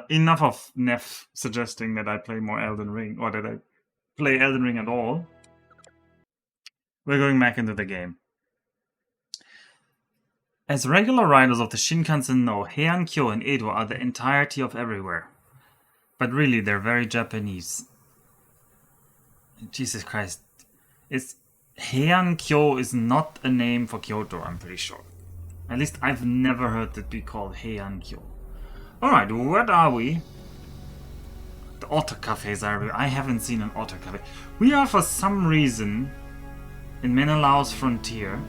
enough of Neff suggesting that I play more Elden Ring, or that I play Elden Ring at all. We're going back into the game. As regular riders of the Shinkansen know, Heian, Kyo, and Edo are the entirety of everywhere. But really, they're very Japanese. Jesus Christ. Heian Kyo is not a name for Kyoto, I'm pretty sure. At least I've never heard it be called Heian Kyo. Alright, what are we? The otter cafes are... I haven't seen an otter cafe. We are, for some reason, in Menelau's frontier.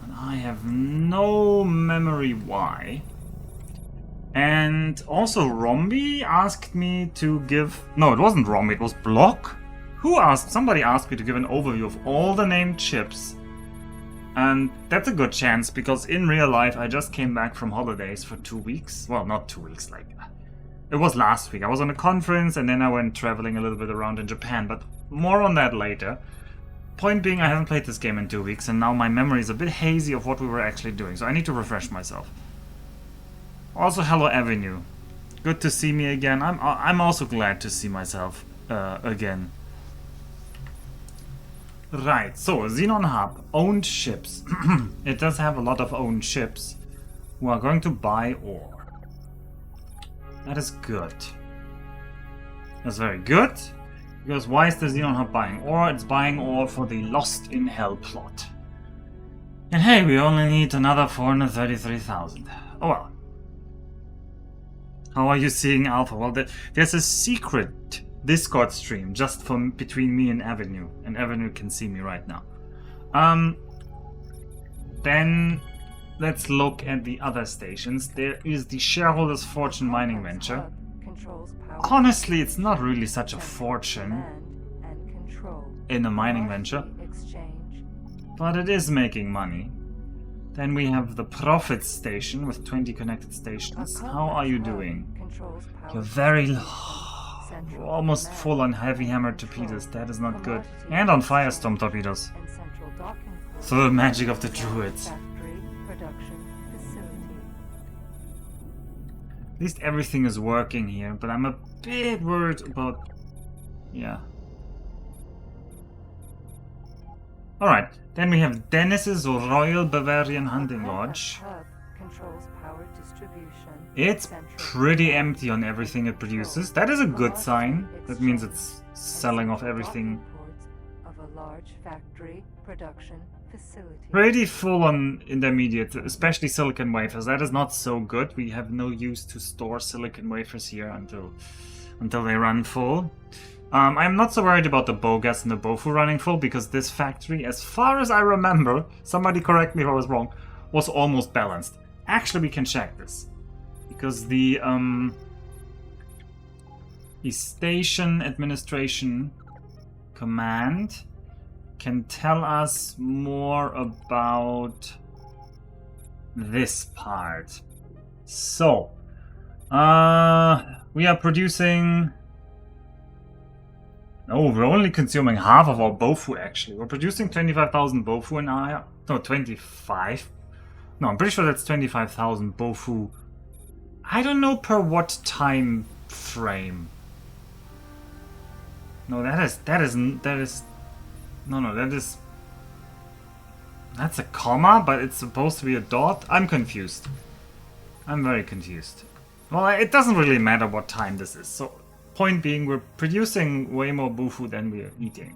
And I have no memory why. And also Rombi asked me to give... No, it wasn't Rombi, it was Block. Who asked? Somebody asked me to give an overview of all the named ships. And that's a good chance, because in real life I just came back from holidays for 2 weeks. Well, not 2 weeks, like... It was last week. I was on a conference and then I went traveling a little bit around in Japan, but more on that later. Point being, I haven't played this game in 2 weeks and now my memory is a bit hazy of what we were actually doing, so I need to refresh myself. Also, hello Avenue. Good to see me again. I'm also glad to see myself again. Right, so Xenon Hub, owned ships. It does have a lot of owned ships who are going to buy ore. That is good. That's very good. Because why is the Xenon Hub buying ore? It's buying ore for the Lost in Hell plot. And hey, we only need another 433,000. Oh well. How are you seeing Alpha? Well, there's a secret Discord stream just between me and Avenue can see me right now. Then let's look at the other stations. There is the Shareholders Fortune mining venture. Honestly, it's not really such a fortune in a mining venture, but it is making money. Then we have the Profit Station with 20 connected stations. How are you doing? You're very low. You're almost full on heavy hammer torpedoes. That is not good. And on firestorm torpedoes. So the magic of the druids. At least everything is working here, but I'm a bit worried about... Yeah. Alright, then we have Dennis's Royal Bavarian Hunting Lodge. It's pretty empty on everything it produces. That is a good sign. That means it's selling off everything. Pretty full on intermediate, especially silicon wafers. That is not so good. We have no use to store silicon wafers here until they run full. I'm not so worried about the Bogas and the Bofu running full, because this factory, as far as I remember, somebody correct me if I was wrong, was almost balanced. Actually, we can check this. Because the Station Administration Command can tell us more about this part. So, we are producing... Oh, we're only consuming half of our Bofu, actually. We're producing 25,000 Bofu in Aya. No, 25. No, I'm pretty sure that's 25,000 Bofu. I don't know per what time frame. No, that's a comma, but it's supposed to be a dot. I'm confused. I'm very confused. Well, it doesn't really matter what time this is, so... Point being, we're producing way more Bofu than we're eating.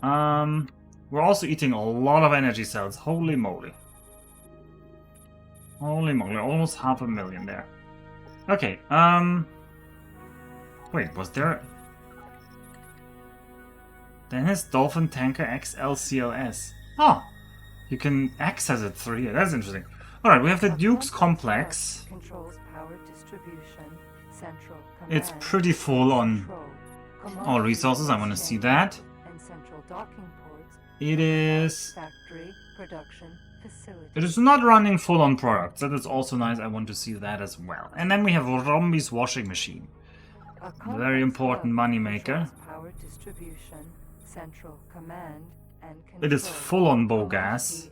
We're also eating a lot of energy cells. Holy moly. Holy moly, almost 500,000 there. Okay, wait, was there... Dennis Dolphin Tanker XL CLS. Oh, you can access it through here. That's interesting. Alright, we have the Duke's Complex. It's pretty full on all resources. I want to see that. It is not running full on products. That is also nice. I want to see that as well. And then we have Rombi's washing machine. A very important moneymaker. It is full on Bogas.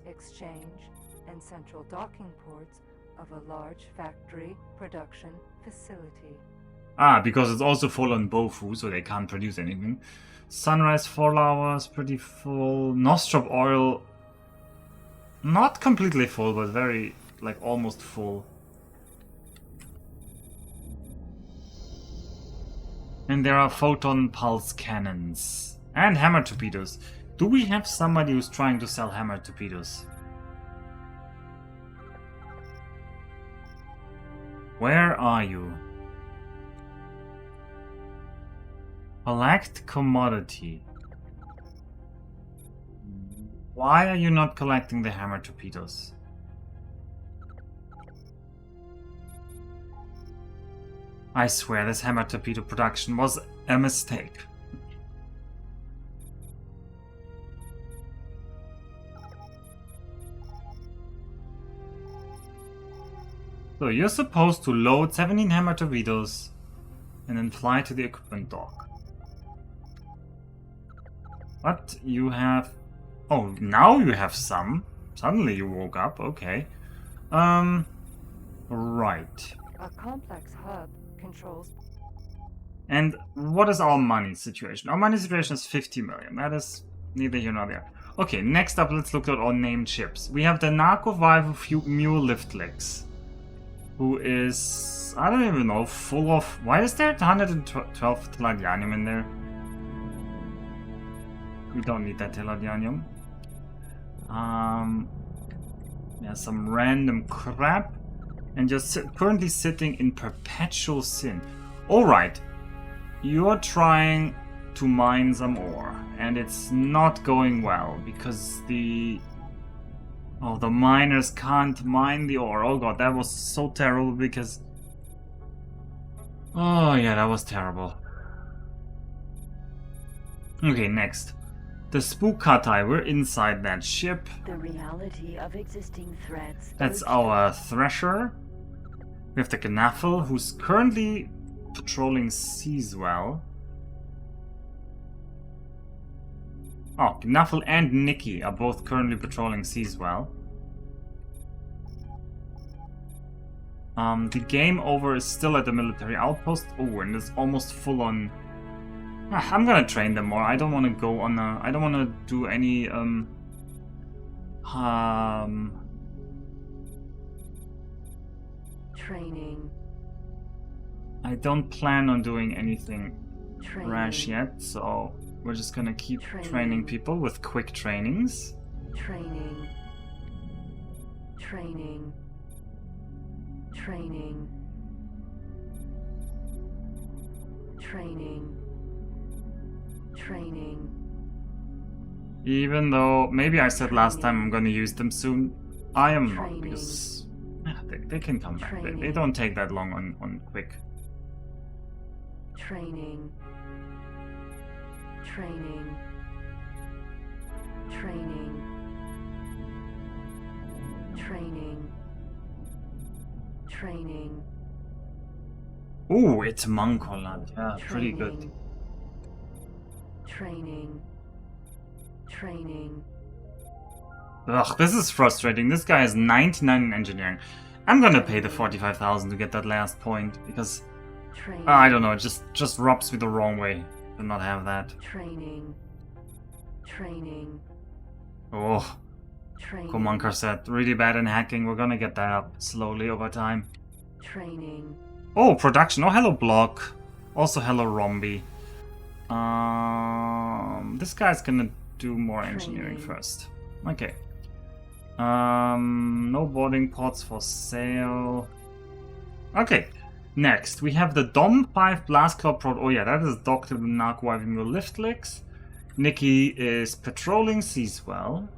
of a large factory production facility. Ah, because it's also full on Bofu, so they can't produce anything. Sunrise 4 hours, pretty full. Nostrop oil, not completely full, but very, like, almost full. And there are photon pulse cannons. And hammer torpedoes. Do we have somebody who's trying to sell hammer torpedoes? Where are you? Collect commodity. Why are you not collecting the hammer torpedoes? I swear this hammer torpedo production was a mistake. So you're supposed to load 17 hammer torpedoes and then fly to the equipment dock. But you have... Oh, now you have some. Suddenly you woke up, okay. Right. A complex hub controls... And what is our money situation? Our money situation is 50 million. That is neither here nor there. Okay, next up, let's look at our named ships. We have the Narco Vive Mule Liftlex, who is, I don't even know, full of... Why is there 112 Teladianium in there? We don't need that Teladianium. Yeah, some random crap. And just currently sitting in perpetual sin. Alright. You're trying to mine some ore. And it's not going well. Because the... Oh, the miners can't mine the ore. Oh god, that was so terrible because... Oh yeah, that was terrible. Okay, next. The Spookatai, we're inside that ship. The reality of existing threats. That's our Thresher. We have the Gnaffle, who's currently patrolling Seaswell. Oh, Gnaffle and Nikki are both currently patrolling Seaswell. The Game Over is still at the military outpost. Oh, and it's almost full on... I'm gonna train them more. I don't want to go on a... I don't want to do any... Training. I don't plan on doing anything Training. rash yet, so we're just gonna keep training people with quick trainings. Training. Training. Training. Training. Training. Even though maybe I said last time I'm gonna use them soon, I am not, Training. because they can come back. They Training. don't take that long on quick. Training. Training. Training. Training. Training. Ooh, it's Mankoland. Yeah, pretty good. Training. Training. Ugh, this is frustrating. This guy is 99 in engineering. I'm gonna pay the 45,000 to get that last point, because Training. I don't know, it just rubs me the wrong way to not have that. Training. Training. Oh, Training. Komankar said, really bad in hacking. We're gonna get that up slowly over time. Training. Oh, production. Oh, hello, Block. Also, hello, Rombi. This guy's gonna do more engineering Training. first. Okay. No boarding pods for sale. Okay. Next, we have the Dom 5 Blast Club Pro. Oh yeah, that is docked to the Narco-Vive Lift Licks. Nikki is patrolling Seaswell.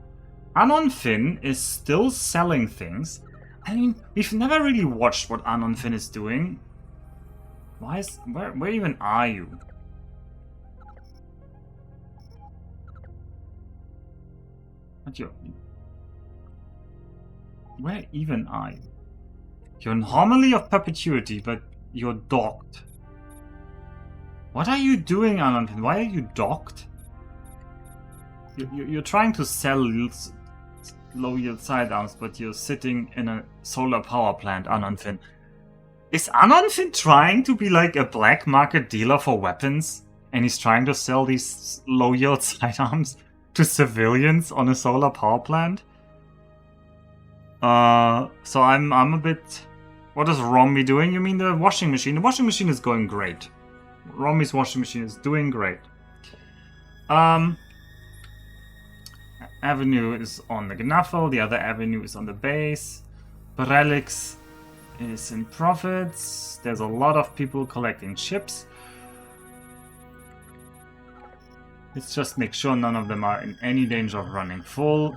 Anon Finn is still selling things. I mean, we've never really watched what Anon Finn is doing. Why is... Where even are you? What you... Where even are you? You're an anomaly of perpetuity, but you're docked. What are you doing, Anon Finn? Why are you docked? You're trying to sell low yield sidearms, but you're sitting in a solar power plant, Anonfin. Is Anonfin trying to be like a black market dealer for weapons? And he's trying to sell these low yield sidearms to civilians on a solar power plant? So I'm a bit... What is Romby doing? You mean the washing machine? The washing machine is going great. Romby's washing machine is doing great. Avenue is on the Gnaffle, the other avenue is on the base. Barelix is in profits. There's a lot of people collecting chips. Let's just make sure none of them are in any danger of running full.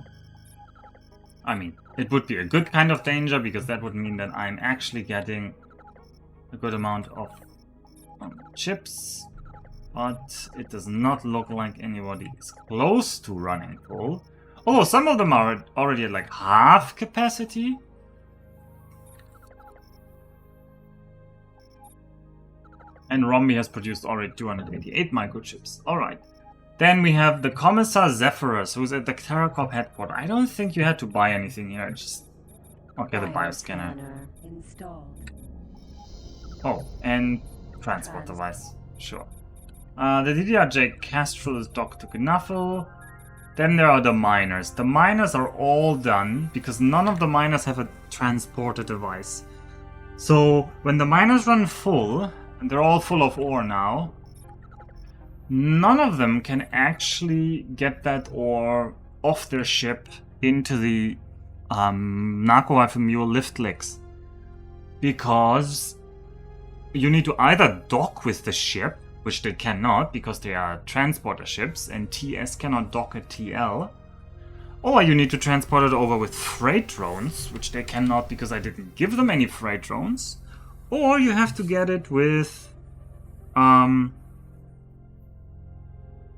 I mean, it would be a good kind of danger, because that would mean that I'm actually getting a good amount of chips. But it does not look like anybody is close to running full. Oh, some of them are already at like half capacity. And Romby has produced already 288 microchips. Alright. Then we have the Commissar Zephyrus, who's at the TerraCorp headquarters. I don't think you had to buy anything here. Just... Okay, the bioscanner. Oh, and transport device. Sure. The DDRJ Castrol is docked to Gnaffle. Then there are the miners. The miners are all done, because none of the miners have a transporter device. So, when the miners run full, and they're all full of ore now, none of them can actually get that ore off their ship into the Narco Rifle Mule lift licks. Because you need to either dock with the ship, which they cannot because they are transporter ships and TS cannot dock a TL, or you need to transport it over with freight drones, which they cannot because I didn't give them any freight drones, or you have to get it with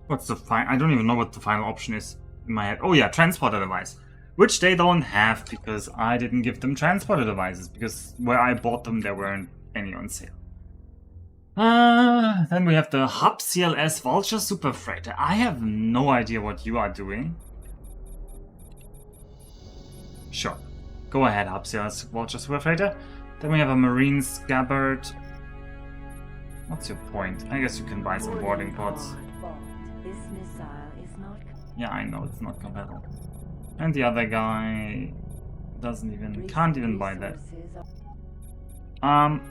what's the I don't even know what the final option is in my head. Oh yeah, transporter device, which they don't have because I didn't give them transporter devices, because where I bought them there weren't any on sale. Then we have the Hub CLS Vulture Super Freighter. I have no idea what you are doing. Sure. Go ahead, Hub CLS Vulture Super Freighter. Then we have a Marine Scabbard. What's your point? I guess you can buy some boarding pods. Yeah, I know, it's not compatible. And the other guy can't even buy that.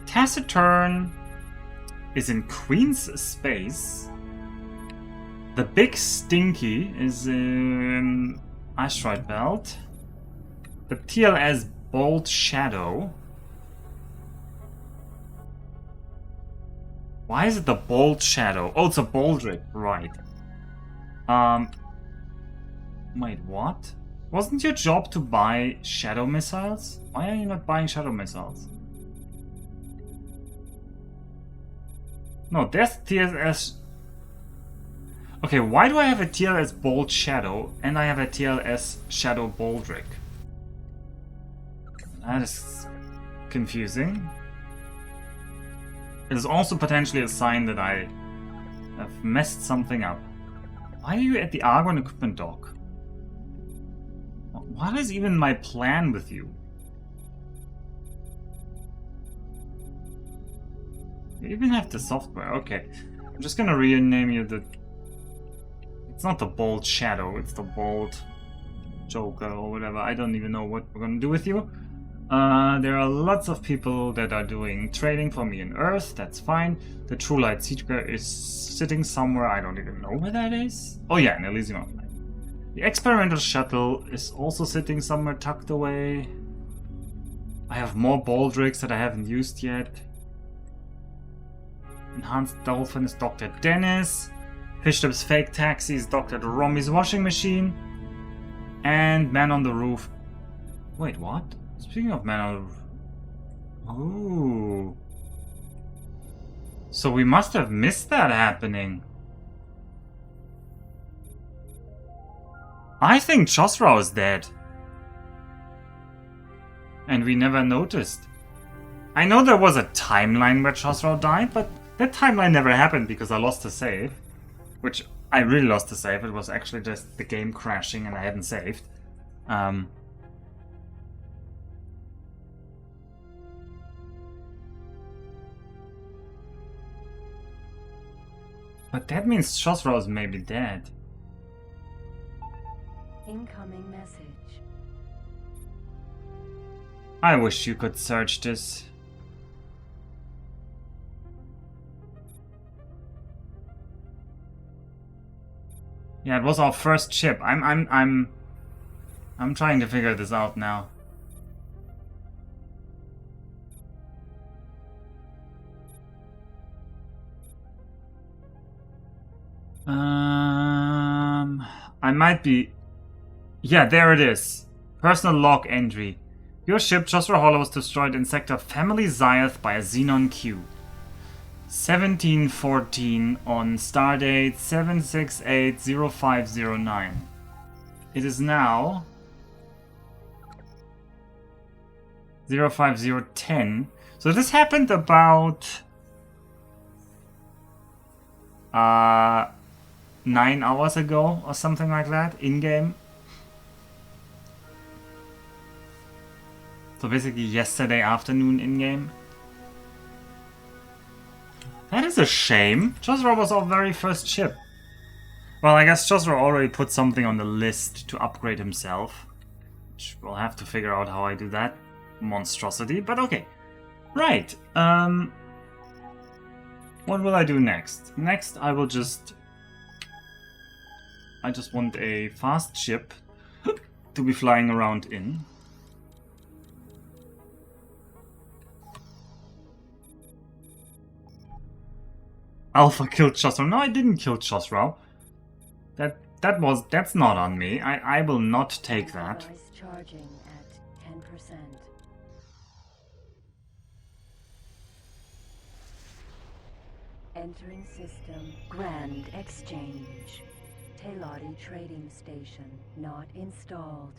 Taciturn is in Queen's space. The Big Stinky is in Asteroid Belt. The TLS Bold Shadow. Why is it the Bold Shadow? Oh, it's a Baldric, right. Wait, what? Wasn't your job to buy shadow missiles? Why are you not buying shadow missiles? No, there's TLS... Okay, why do I have a TLS Bold Shadow and I have a TLS Shadow Baldric? That is confusing. It is also potentially a sign that I have messed something up. Why are you at the Argon equipment dock? What is even my plan with you? You even have the software. Okay, I'm just gonna rename you the... It's not the Bold Shadow, it's the Bold Joker or whatever. I don't even know what we're gonna do with you. There are lots of people that are doing trading for me in Earth, that's fine. The True Light Seeker is sitting somewhere, I don't even know where that is. Oh yeah, in Elysium Online. The Experimental Shuttle is also sitting somewhere tucked away. I have more Baldrics that I haven't used yet. Enhanced Dolphin is docked at Dennis. Fishship's Fake Taxi is docked at Romby's washing machine. And Man on the Roof. Wait, what? Speaking of Man on the Roof. Ooh. So we must have missed that happening. I think Chosrau is dead. And we never noticed. I know there was a timeline where Chosrau died, but that timeline never happened because I lost the save. Which, I really lost the save. It was actually just the game crashing and I hadn't saved. But that means Chosra is maybe dead. Incoming message. I wish you could search this. Yeah, it was our first ship. I'm trying to figure this out now. I might be. Yeah, there it is. Personal log entry. Your ship, Chosra Hollow, was destroyed in sector Family Zyeth by a Xenon Q. 1714 on stardate 7680509. It is now 05010. So this happened about 9 hours ago or something like that in game. So basically yesterday afternoon in game. That is a shame. Chosra was our very first ship. Well, I guess Chosra already put something on the list to upgrade himself. Which we'll have to figure out how I do that monstrosity, but okay. Right. What will I do next? Next, I just want a fast ship to be flying around in. Alpha killed Chosra. No, I didn't kill Chosra. That's not on me. I will not take that. Device charging at 10%. Entering system. Grand Exchange. Teladi Trading Station not installed.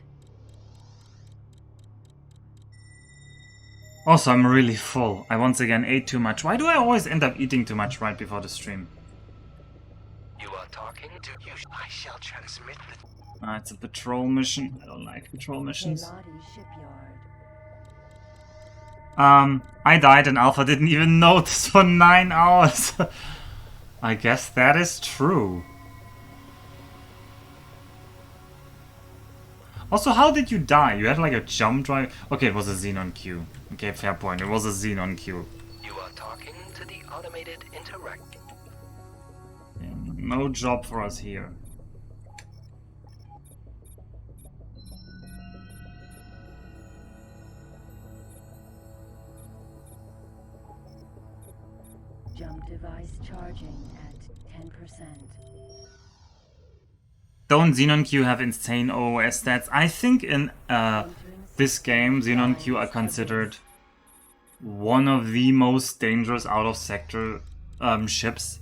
Also, I'm really full. I once again ate too much. Why do I always end up eating too much right before the stream? You are talking to you. I shall transmit the... It's a patrol mission. I don't like patrol missions. Teladi Shipyard. I died and Alpha didn't even notice for 9 hours. I guess that is true. Also, how did you die? You had like a jump drive? Okay, it was a Xenon Q. Okay, fair point. It was a Xenon Q. You are talking to the automated interact. Yeah, no job for us here. Jump device charging at 10%. Don't Xenon Q have insane OOS stats? I think in this game, Xenon Q are considered one of the most dangerous out-of-sector ships,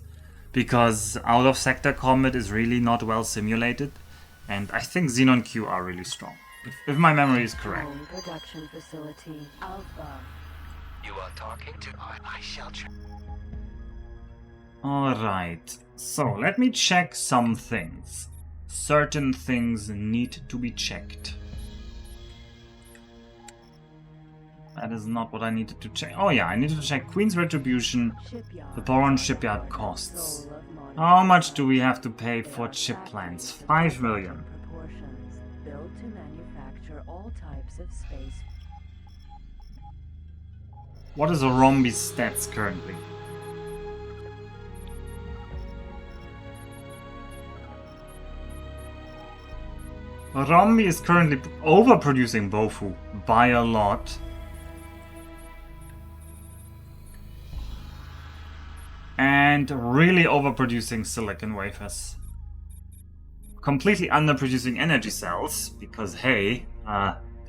because out-of-sector combat is really not well simulated, and I think Xenon Q are really strong, if my memory is correct. Home production facility Alpha. You are talking to... I shall... Alright, so let me check some things. Certain things need to be checked. That is not what I needed to check. Oh yeah, I needed to check Queen's Retribution, Shipyard. the Boron Shipyard costs. Soul of modern How much do we have to pay for chip plants? 5 million. Proportions built to manufacture all types of space. What is a Rombi's stats currently? Rombi is currently overproducing Bofu by a lot. And really overproducing silicon wafers. Completely underproducing energy cells, because hey,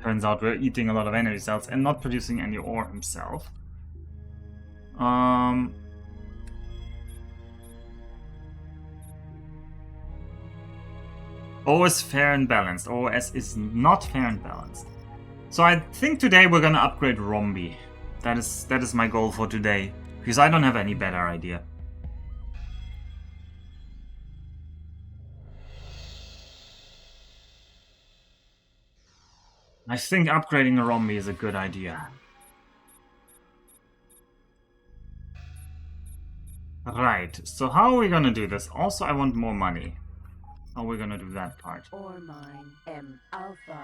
turns out we're eating a lot of energy cells and not producing any ore himself. O is fair and balanced. OS is not fair and balanced. So I think today we're gonna upgrade Rombi. That is my goal for today, because I don't have any better idea. I think upgrading a Rombi is a good idea. Right, so how are we gonna do this? Also, I want more money. How are we gonna do that part? Ore mine M Alpha.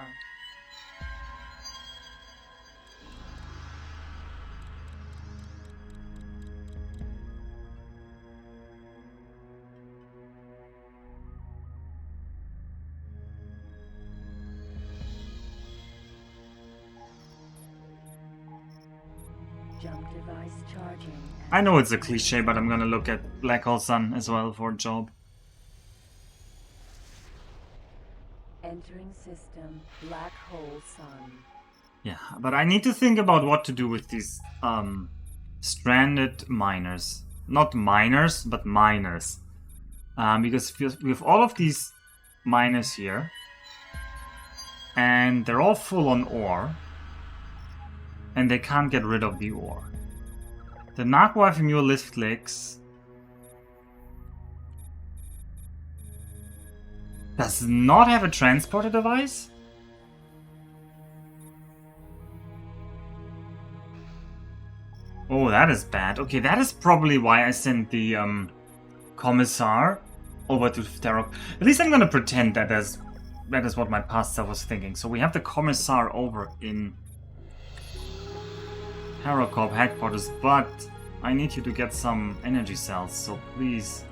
Jump device charging. I know it's a cliche, but I'm gonna look at Black Hole Sun as well for a job. Entering system. Black hole sun. Yeah, but I need to think about what to do with these stranded miners. Not miners, but miners. Because we have all of these miners here, and they're all full on ore, and they can't get rid of the ore. The Nakwa Mule lift legs does not have a transporter device? Oh, that is bad. Okay, that is probably why I sent the Commissar over to Terran. At least I'm gonna pretend that is what my past self was thinking. So we have the Commissar over in Terracorp headquarters, but I need you to get some energy cells, so please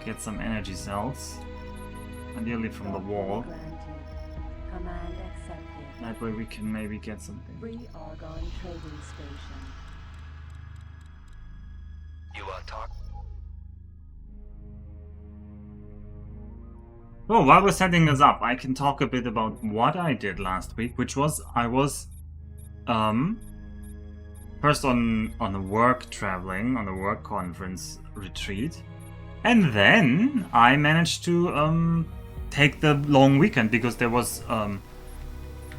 get some energy cells. Ideally from the wall. Command accepted. That way we can maybe get something. Free Argon trading station. You are talking. Oh, while we're setting this up, I can talk a bit about what I did last week, which was I was first on a work traveling, on a work conference retreat. And then I managed to take the long weekend because there was a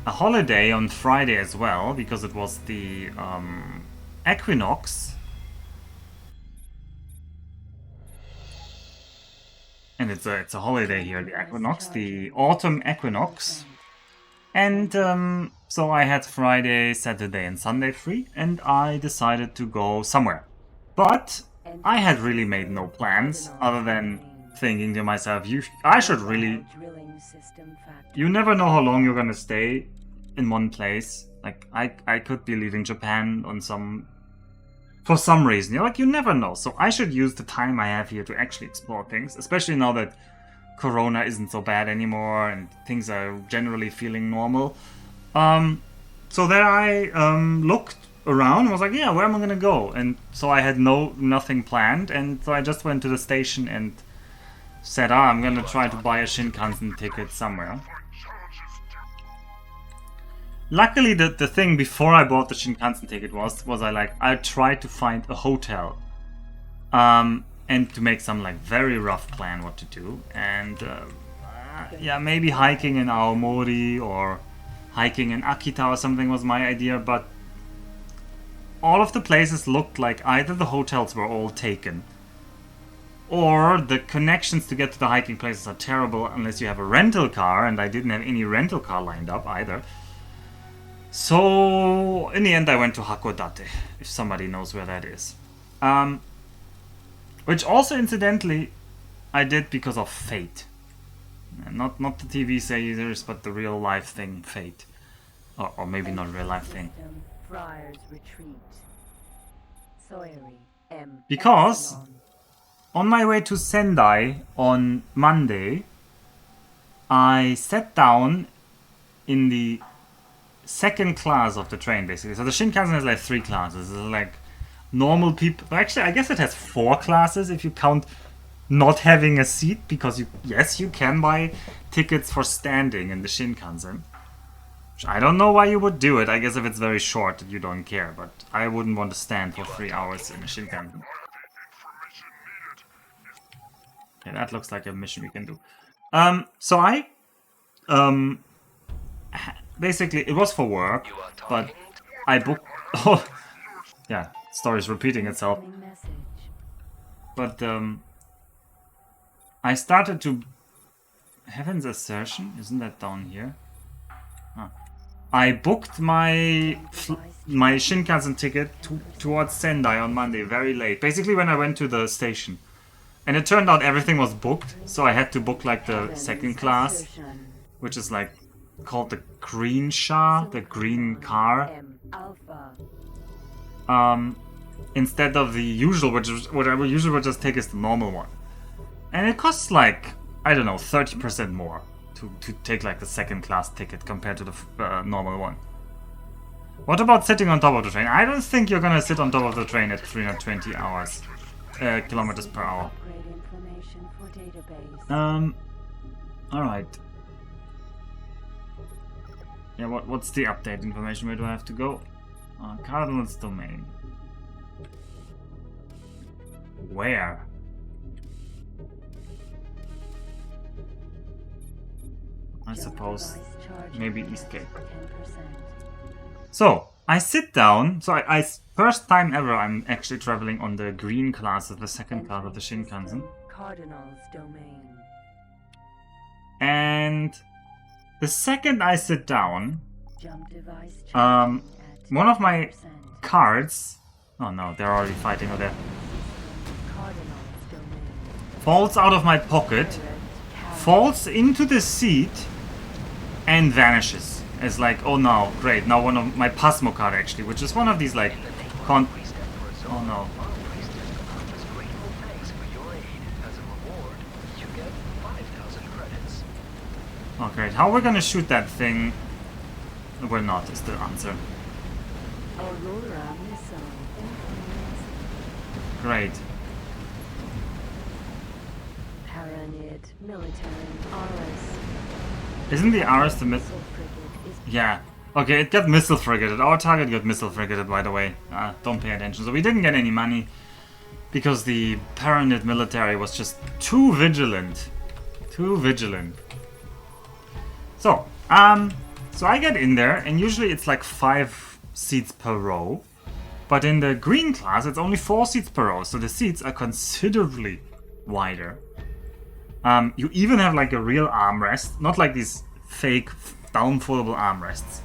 holiday on Friday as well, because it was the equinox. And it's a holiday here, the equinox, the autumn equinox. And so I had Friday, Saturday and Sunday free, and I decided to go somewhere. But I had really made no plans other than thinking to myself, I should really... You never know how long you're gonna stay in one place. Like, I could be leaving Japan on for some reason. You never know. So I should use the time I have here to actually explore things, especially now that Corona isn't so bad anymore and things are generally feeling normal. So then I looked around and was like, yeah, where am I gonna go? And so I had nothing planned, and so I just went to the station and said, I'm gonna try to buy a Shinkansen ticket somewhere. Luckily, the thing before I bought the Shinkansen ticket was I tried to find a hotel, and to make some very rough plan what to do, and yeah, maybe hiking in Aomori or hiking in Akita or something was my idea, but all of the places looked like either the hotels were all taken, or the connections to get to the hiking places are terrible unless you have a rental car, and I didn't have any rental car lined up either. So in the end I went to Hakodate, if somebody knows where that is. Which also incidentally I did because of Fate. Not the TV series, but the real life thing, Fate. Or maybe not real life thing. Friars retreat. Soyori M. Because on my way to Sendai on Monday, I sat down in the second class of the train, basically. So the Shinkansen has 3 classes. There's normal people. Actually, I guess it has 4 classes if you count not having a seat, because you can buy tickets for standing in the Shinkansen. Which I don't know why you would do it. I guess if it's very short, you don't care. But I wouldn't want to stand for 3 hours in a Shinkansen. Yeah, that looks like a mission we can do. So I basically, it was for work, but I booked... Oh, yeah, story's repeating itself. But I started to... Heaven's Assertion? Isn't that down here? Huh. I booked my my Shinkansen ticket towards Sendai on Monday very late. Basically when I went to the station. And it turned out everything was booked, so I had to book like the second class, which is like called the green Sha, the green car. Instead of the usual, which is what I usually would just take is the normal one. And it costs like, I don't know, 30% more to take like the second class ticket compared to the normal one. What about sitting on top of the train? I don't think you're gonna sit on top of the train at 320 kilometers per hour. Alright. Yeah, what's the update information? Where do I have to go? Cardinal's domain. Where? I suppose maybe Eastgate. So, I sit down. So I first time ever I'm actually traveling on the green class of the second class of the Shinkansen. Cardinal's domain. And the second I sit down, Jump device one of my cards, oh no, they're already fighting over there, Cardinal's domain. falls out of my pocket, falls into the seat, and vanishes. It's like, oh no, great, now one of my Pasmo card actually, which is one of these like, oh no. Oh great, how are we gonna shoot that thing? We're not, is the answer. Aurora missile. Great. Paranid military RS. Isn't the RS the missile? Yeah. Okay, it got missile frigated. Our target got missile frigated, by the way. Don't pay attention. So we didn't get any money because the Paranid military was just too vigilant. Too vigilant. So, so I get in there, and usually it's like 5 seats per row. But in the green class, it's only 4 seats per row, so the seats are considerably wider. You even have like a real armrest, not like these fake down-foldable armrests.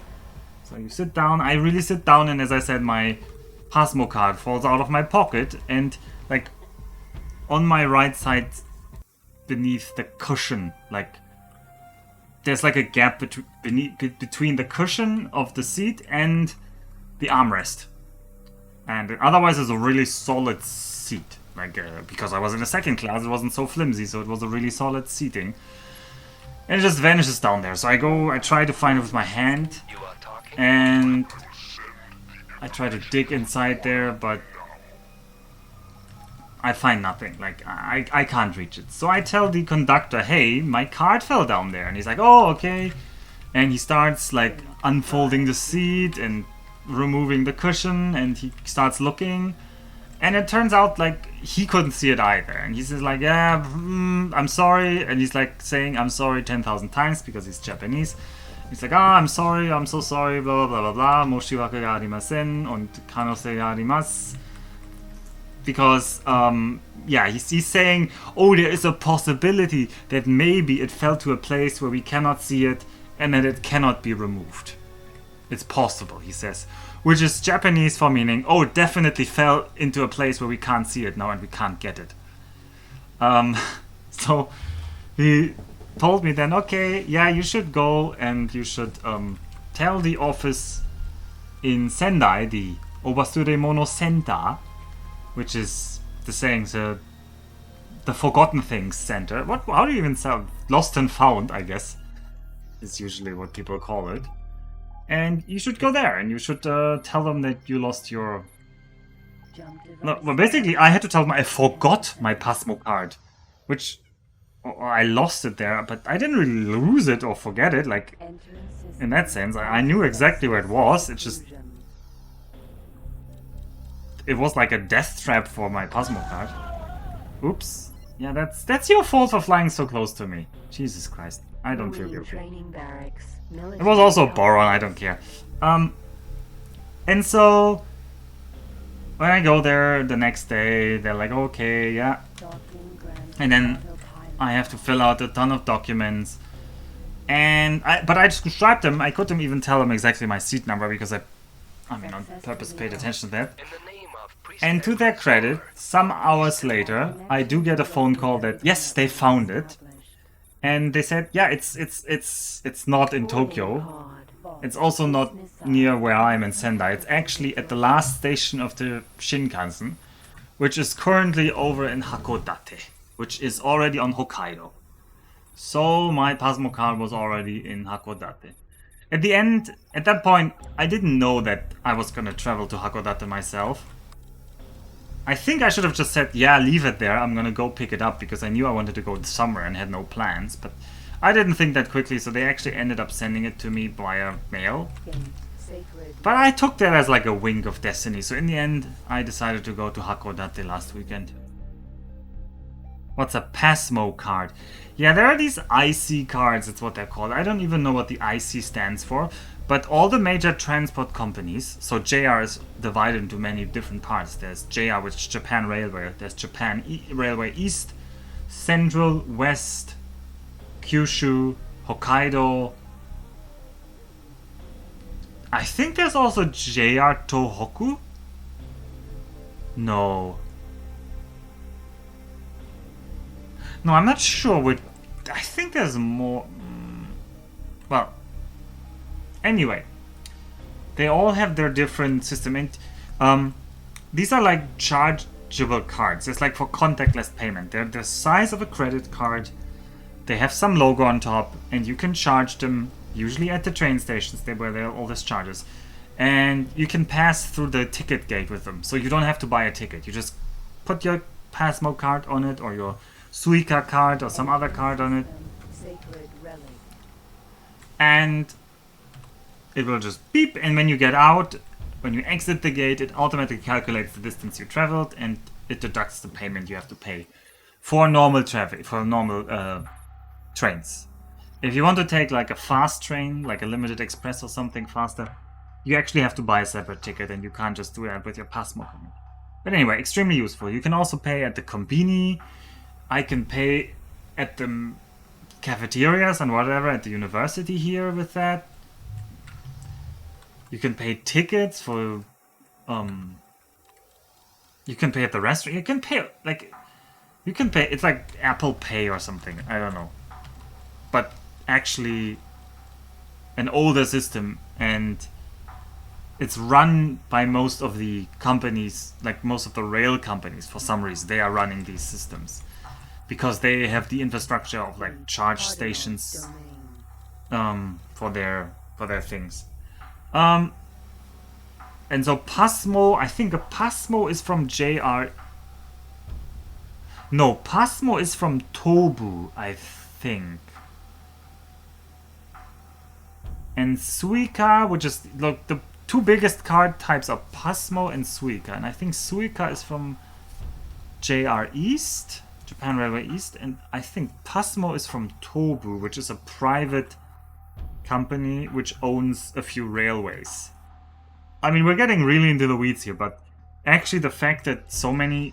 So you sit down, I really sit down, and as I said, my Pasmo card falls out of my pocket, and like on my right side beneath the cushion, like there's like a gap between the cushion of the seat and the armrest. And otherwise it's a really solid seat. Like, because I was in the second class, it wasn't so flimsy, so it was a really solid seating. And it just vanishes down there. So I try to find it with my hand. And I try to dig inside there, but I find nothing. Like, I can't reach it. So I tell the conductor, hey, my card fell down there. And he's like, oh, okay. And he starts, like, unfolding the seat and removing the cushion. And he starts looking. And it turns out, like, he couldn't see it either. And he says, like, yeah, I'm sorry. And he's, like, saying, I'm sorry 10,000 times because he's Japanese. He's like, I'm sorry, I'm so sorry, blah, blah, blah, blah, blah. Moshiwake ga arimasen und kanose ga arimasu. Because, yeah, he's saying, oh, there is a possibility that maybe it fell to a place where we cannot see it and that it cannot be removed. It's possible, he says. Which is Japanese for meaning, oh, it definitely fell into a place where we can't see it now and we can't get it. So he told me then, okay, yeah, you should go and you should tell the office in Sendai, the Obasure Center, which is the saying, the Forgotten Things Center. How do you even sound? Lost and Found, I guess, is usually what people call it. And you should go there, and you should tell them that you lost your... No, well, basically, I had to tell them I forgot my Pasmo card, which I lost it there, but I didn't really lose it or forget it. Like, in that sense, I knew exactly where it was. It just... It was like a death trap for my Pasmo card. Oops. Yeah, that's your fault for flying so close to me. Jesus Christ. I don't feel guilty. It was also Boron, I don't care. And so when I go there the next day, they're like, okay, yeah. And then I have to fill out a ton of documents. And but I just described them. I couldn't even tell them exactly my seat number because I I mean, on purpose paid attention to that. In the name of And to their credit, some hours later, I do get a phone call that yes, they found it, and they said, yeah, it's not in Tokyo. It's also not near where I'm in Sendai. It's actually at the last station of the Shinkansen, which is currently over in Hakodate, which is already on Hokkaido. So my Pasmo card was already in Hakodate. At the end, at that point, I didn't know that I was gonna travel to Hakodate myself. I think I should have just said, yeah, leave it there, I'm gonna go pick it up, because I knew I wanted to go somewhere and had no plans, but I didn't think that quickly, so they actually ended up sending it to me via mail. But I took that as like a wink of destiny, so in the end, I decided to go to Hakodate last weekend. What's a Pasmo card? Yeah, there are these IC cards, it's what they're called. I don't even know what the IC stands for, but all the major transport companies, so JR is divided into many different parts. There's JR, which is Japan Railway, there's Japan Railway East, Central, West, Kyushu, Hokkaido. I think there's also JR Tohoku? No. No, I'm not sure what... I think there's more... Well... Anyway. They all have their different system. And, these are like chargeable cards. It's like for contactless payment. They're the size of a credit card. They have some logo on top. And you can charge them, usually at the train stations, where there are all these charges. And you can pass through the ticket gate with them. So you don't have to buy a ticket. You just put your Pasmo card on it, or your Suica card or some other card on it, and it will just beep, and when you get out, when you exit the gate, it automatically calculates the distance you traveled and it deducts the payment you have to pay for normal traffic, for normal trains. If you want to take like a fast train, like a limited express or something faster, you actually have to buy a separate ticket, and you can't just do that with your Pasmo card. But anyway, extremely useful. You can also pay at the Konbini. I can pay at the cafeterias and whatever at the university here with that. You can pay tickets for, you can pay at the restaurant. You can pay, it's like Apple Pay or something. I don't know. But actually an older system, and it's run by most of the companies, like most of the rail companies for some reason. They are running these systems. Because they have the infrastructure of like charge stations for their things. And so Pasmo, I think a Pasmo is from JR. No, Pasmo is from Tobu, I think. And Suica, which is look, the two biggest card types are Pasmo and Suica, and I think Suica is from JR East. Japan Railway East, and I think Pasmo is from Tobu, which is a private company which owns a few railways. I mean, we're getting really into the weeds here, but actually the fact that so many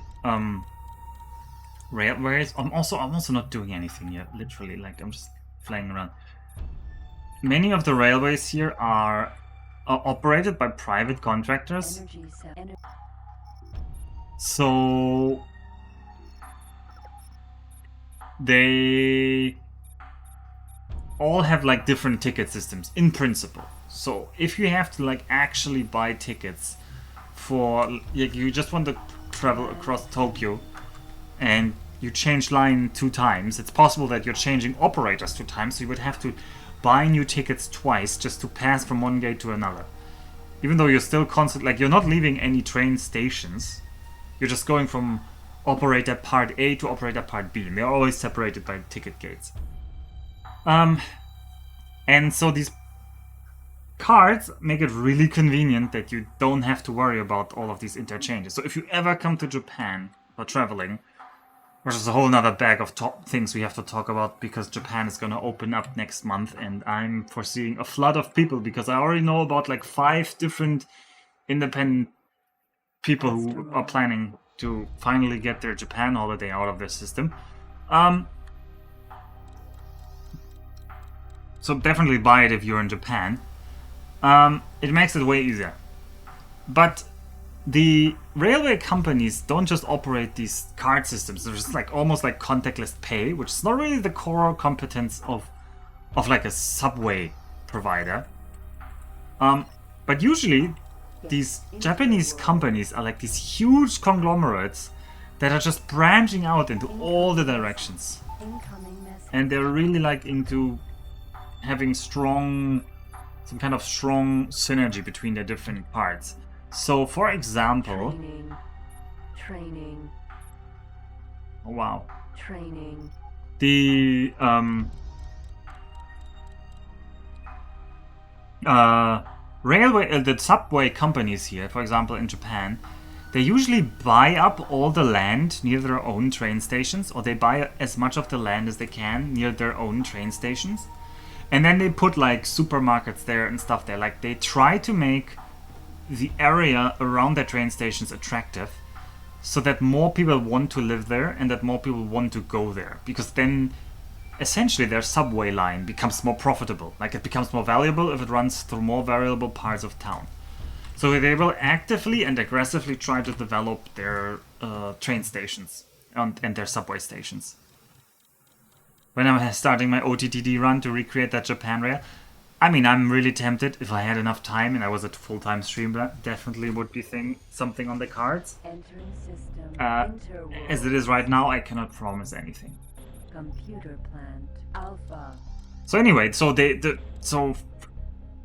railways... I'm also not doing anything here, literally, like I'm just flying around. Many of the railways here are operated by private contractors. So they all have like different ticket systems in principle. So if you have to like actually buy tickets for, like, you just want to travel across Tokyo and you change line 2 times, it's possible that you're changing operators 2 times, so you would have to buy new tickets twice just to pass from one gate to another. Even though you're still constantly, like, you're not leaving any train stations, you're just going from operator part A to operator part B, and they're always separated by ticket gates. And so these cards make it really convenient that you don't have to worry about all of these interchanges. So if you ever come to Japan for traveling, which is a whole nother bag of things we have to talk about, because Japan is going to open up next month, and I'm foreseeing a flood of people, because I already know about like 5 different independent people who are planning to finally get their Japan holiday out of their system. So definitely buy it if you're in Japan. It makes it way easier. But the railway companies don't just operate these card systems. They're just like almost like contactless pay, which is not really the core competence of like a subway provider. But usually these Japanese companies are like these huge conglomerates that are just branching out into all the directions. And they're really like into having some kind of strong synergy between the different parts. So for example, Training. oh wow, Training. the the subway companies here, for example in Japan, they usually buy up all the land near their own train stations, or they buy as much of the land as they can near their own train stations, and then they put like supermarkets there and stuff there. Like they try to make the area around their train stations attractive, so that more people want to live there and that more people want to go there, because then essentially their subway line becomes more profitable. Like it becomes more valuable if it runs through more valuable parts of town. So they will actively and aggressively try to develop their train stations and their subway stations. When I'm starting my OTTD run to recreate that Japan rail, I mean, I'm really tempted. If I had enough time and I was a full-time streamer, definitely would be something on the cards. Entering system. As it is right now, I cannot promise anything. Computer plant. Alpha. So anyway,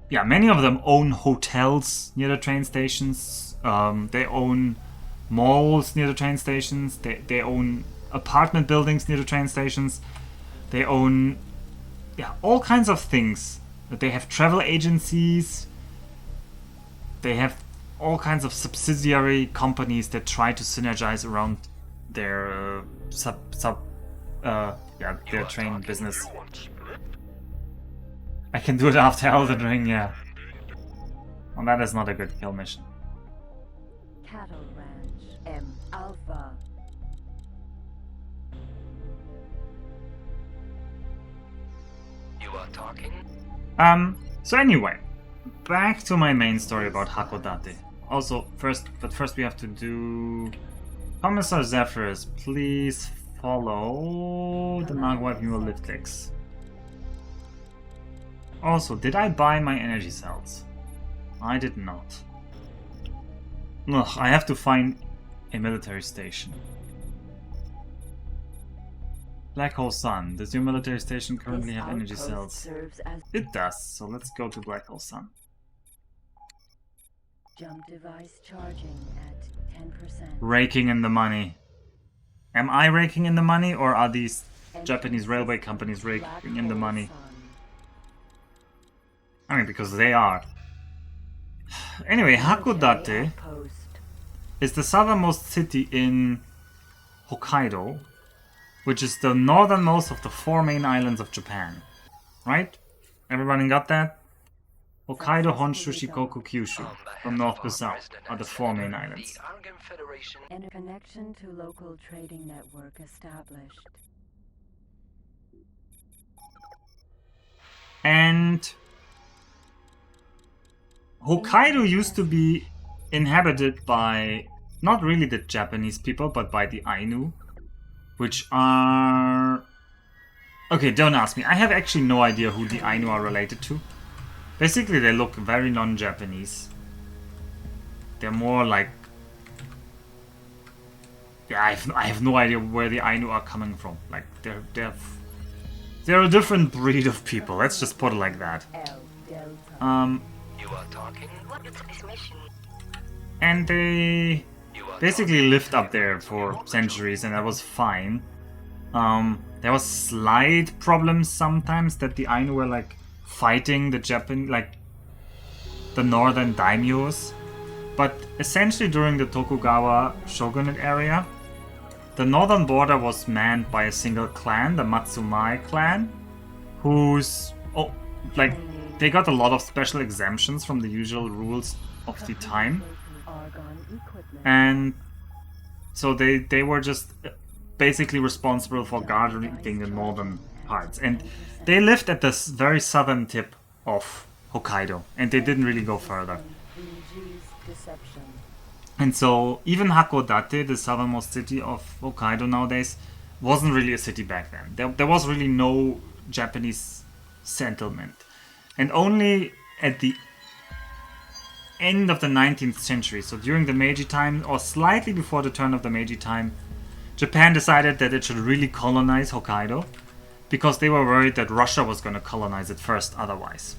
yeah, many of them own hotels near the train stations. They own malls near the train stations. They own apartment buildings near the train stations. They own, yeah, all kinds of things. They have travel agencies. They have all kinds of subsidiary companies that try to synergize around their their train business. I can do it after Elden Ring, yeah. Well, that is not a good kill mission. Cattle ranch. M. Alpha. You are talking? So anyway, back to my main story about Hakodate. Also, first we have to do... Commissar Zephyrus, please follow the Magwife Mule lift clicks. Also, did I buy my energy cells? I did not. Ugh, I have to find a military station. Black Hole Sun. Does your military station currently have energy cells? It does, so let's go to Black Hole Sun. Jump device charging at 10%. Raking in the money. Am I raking in the money, or are these Japanese railway companies raking in the money? I mean, because they are. Anyway, Hakodate is the southernmost city in Hokkaido, which is the northernmost of the 4 main islands of Japan. Right? Everybody got that? Hokkaido, Honshu, Shikoku, Kyushu, from north to south, are the 4 main islands. And a connection to local trading network established. And Hokkaido used to be inhabited by not really the Japanese people, but by the Ainu, which are... Okay, don't ask me. I have actually no idea who the Ainu are related to. Basically, they look very non-Japanese. They're more like... Yeah, I have no idea where the Ainu are coming from. Like, they're a different breed of people. Let's just put it like that. You are talking? What is this mission? And they basically lived up there for centuries, and that was fine. There was slight problems sometimes that the Ainu were like fighting the the northern daimyos, but essentially during the Tokugawa shogunate area, the northern border was manned by a single clan, the Matsumae clan, who's they got a lot of special exemptions from the usual rules of the time, and so they were just basically responsible for guarding the northern parts, and they lived at this very southern tip of Hokkaido, and they didn't really go further. Deception. And so even Hakodate, the southernmost city of Hokkaido nowadays, wasn't really a city back then. There was really no Japanese settlement. And only at the end of the 19th century, so during the Meiji time, or slightly before the turn of the Meiji time, Japan decided that it should really colonize Hokkaido, because they were worried that Russia was going to colonize it first otherwise.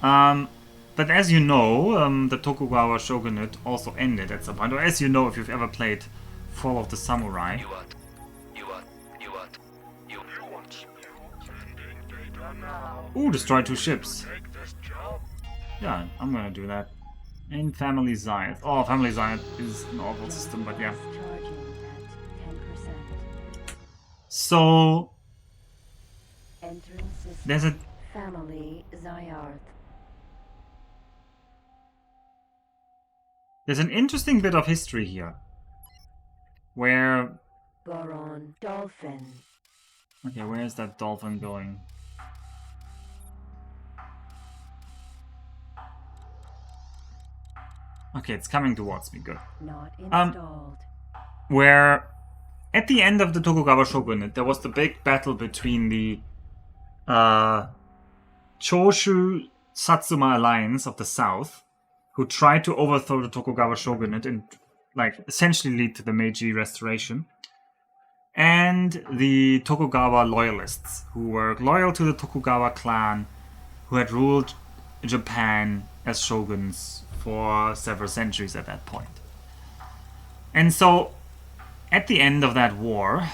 But as you know, the Tokugawa shogunate also ended at some point. Or as you know, if you've ever played Fall of the Samurai. Ooh, destroy 2 ships. Yeah, I'm gonna do that. And Family Zenith. Oh, Family Zenith is an awful system, but yeah. Charging at 10%. So Entering system. there's a Family Zyarth. there's an interesting bit of history here, where Boron Dolphin. okay, where is that dolphin going? Okay, it's coming towards me. Good. Not installed. Where at the end of the Tokugawa shogunate, there was the big battle between the Choshu Satsuma alliance of the south, who tried to overthrow the Tokugawa shogunate and like essentially lead to the Meiji restoration, and the Tokugawa loyalists, who were loyal to the Tokugawa clan, who had ruled Japan as shoguns for several centuries at that point. And so at the end of that war,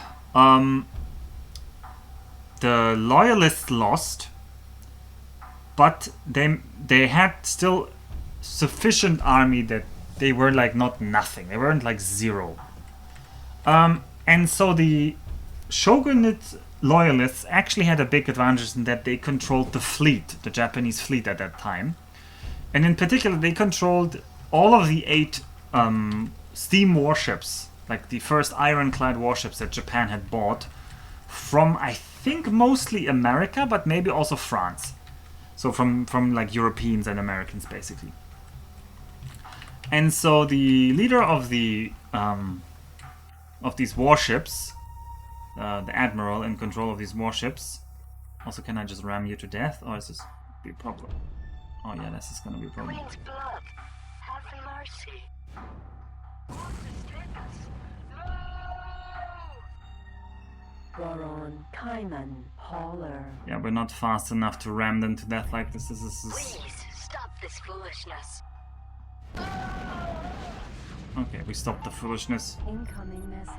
the loyalists lost, but they had still sufficient army that they were like not nothing. They weren't like zero. And so the shogunate loyalists actually had a big advantage in that they controlled the fleet, the Japanese fleet at that time. And in particular, they controlled all of the 8 steam warships, like the first ironclad warships that Japan had bought from, I think, mostly America, but maybe also France. So from like Europeans and Americans, basically. And so the leader of the of these warships, the admiral in control of these warships. Also, can I just ram you to death, or is this be a problem? Oh yeah, this is gonna be a problem. Queen's blood. Have mercy. Boron Kaiman Hauler. Yeah, we're not fast enough to ram them to death like this. This is Please stop this foolishness. okay. We stopped the foolishness. Incoming message.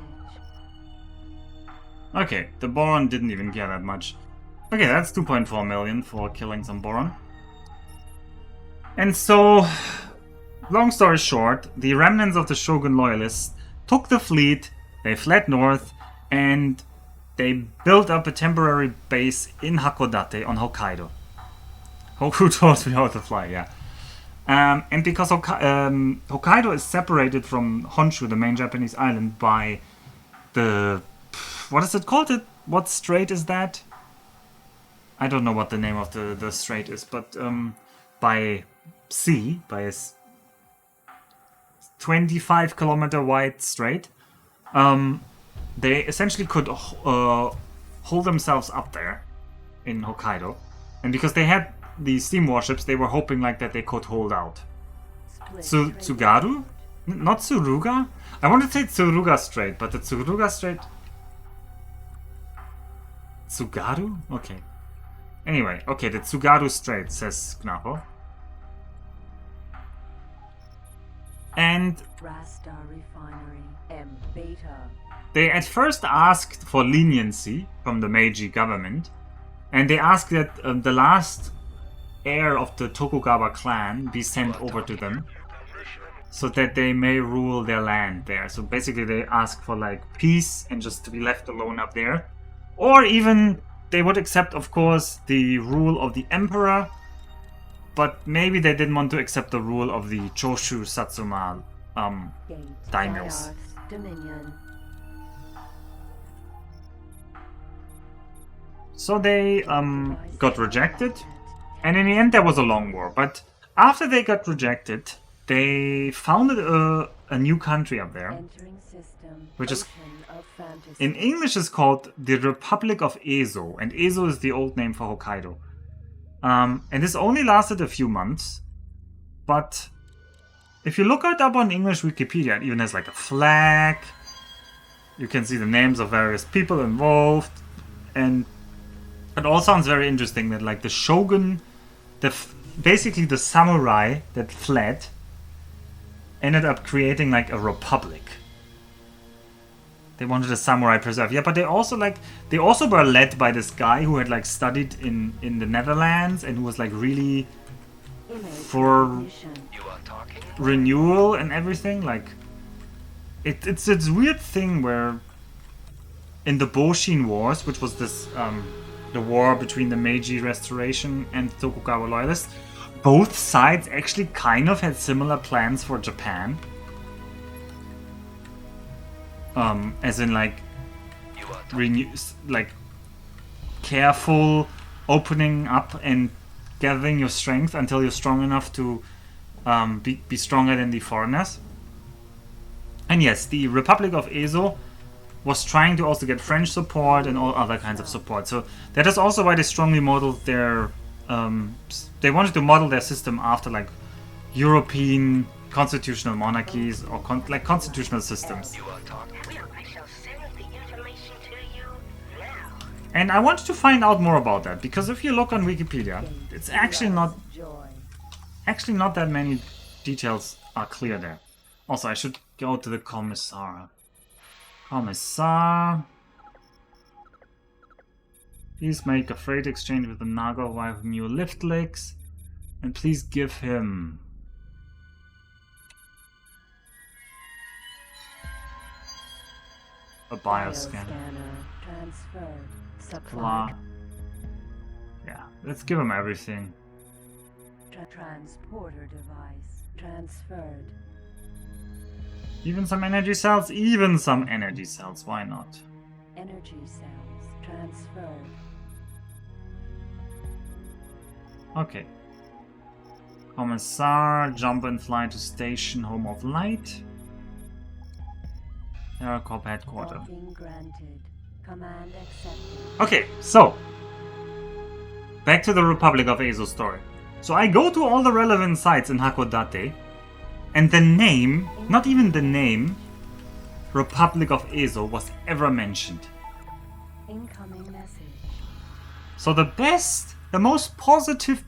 Okay, the Boron didn't even care that much. Okay, that's 2.4 million for killing some Boron. And so, long story short, the remnants of the Shogun loyalists took the fleet, they fled north, and they built up a temporary base in Hakodate on Hokkaido. Who taught me how to fly, yeah. And because Hokkaido is separated from Honshu, the main Japanese island, by the... what is it called? What strait is that? I don't know what the name of the strait is, but by sea, by a 25 kilometer wide strait, they essentially could hold themselves up there in Hokkaido. And because they had these steam warships, they were hoping like that they could hold out. Tsugaru? Not Tsuruga? I want to say Tsuruga Strait, but the Tsuruga Strait... Tsugaru? Okay. Anyway, okay, the Tsugaru Strait, says Knapo. And Rastar Refinery. M Beta. they at first asked for leniency from the Meiji government, and they asked that the last heir of the Tokugawa clan be sent over to them, so that they may rule their land there. So basically they ask for like peace and just to be left alone up there. Or even they would accept, of course, the rule of the emperor, but maybe they didn't want to accept the rule of the Choshu Satsuma daimyos. Dominion. So they got rejected, and in the end there was a long war. But After they got rejected, they founded a new country up there, Entering system. which is Ocean of fantasy. in English is called the Republic of Ezo, and Ezo is the old name for Hokkaido. And this only lasted a few months, but if you look it up on English Wikipedia, it even has like a flag. You can see the names of various people involved, and it all sounds very interesting. That like the shogun, basically the samurai that fled, ended up creating like a republic. They wanted a samurai preserve. Yeah, but they also were led by this guy who had like studied in the Netherlands and who was like really Image for recognition. You are talking? renewal and everything. Like it's this weird thing where in the Boshin Wars, which was this the war between the Meiji Restoration and Tokugawa Loyalists, both sides actually kind of had similar plans for Japan. As in like You are talking? like careful opening up and gathering your strength until you're strong enough to be stronger than the foreigners. And yes, the Republic of Ezo was trying to also get French support and all other kinds of support. So that is also why they strongly modeled their they wanted to model their system after like European constitutional monarchies or constitutional systems. You are talking? Well, I shall send the information to you now. And I wanted to find out more about that, because if you look on Wikipedia, it's actually not that many details are clear there. Also, I should go to the Commissar. Commissar. Please make a freight exchange with the Naga via new lift legs. And please give him a bioscanner. Transferred. Supply. Blah. Yeah, let's give him everything. Transporter device. Transferred. Even some energy cells? Even some energy cells, why not? Energy cells. Transferred. Okay. Commissar, jump and fly to station Home of Light. TerraCorp headquarters. Docking granted. Command accepted. Okay, so back to the Republic of Ezo story. So I go to all the relevant sites in Hakodate, and the name, not even the name, Republic of Ezo was ever mentioned. Incoming message. So the most positive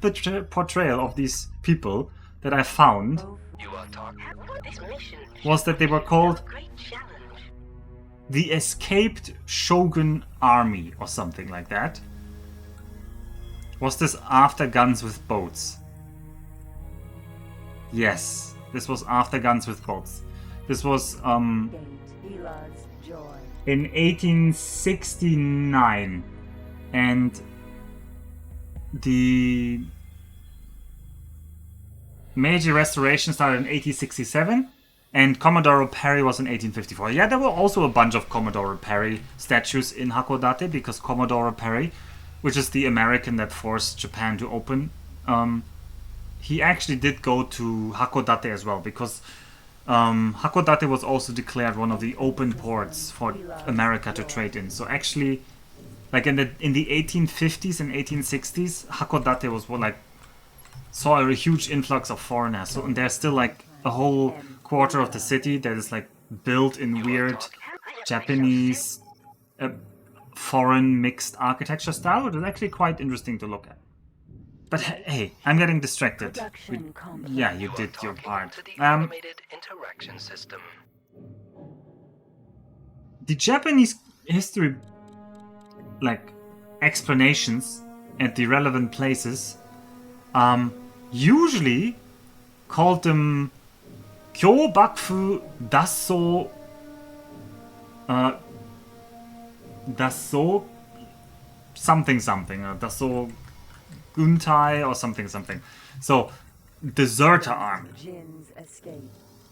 portrayal of these people that I found You are talking? This mission was that they were called a great challenge. the Escaped Shogun Army or something like that. Was this after Guns with Boats? Yes, this was after Guns with Boats. This was Gate. Elad's joy. in 1869, and the Meiji Restoration started in 1867, and Commodore Perry was in 1854. Yeah, there were also a bunch of Commodore Perry statues in Hakodate, because Commodore Perry, which is the American that forced Japan to open, he actually did go to Hakodate as well, because Hakodate was also declared one of the open ports for America to trade in. So actually, like in the 1850s and 1860s, Hakodate was saw a huge influx of foreigners. So and there's still like a whole quarter of the city that is like built in weird Japanese foreign mixed architecture style, which is actually quite interesting to look at. But hey, I'm getting distracted. Production complex. Yeah, you are did your talking part. to the automated interaction system. The Japanese history, like explanations at the relevant places, usually called them Kyobakufu Dasso, Dasso something, Dasso Guntai or something. So, deserter army. Jin's escape.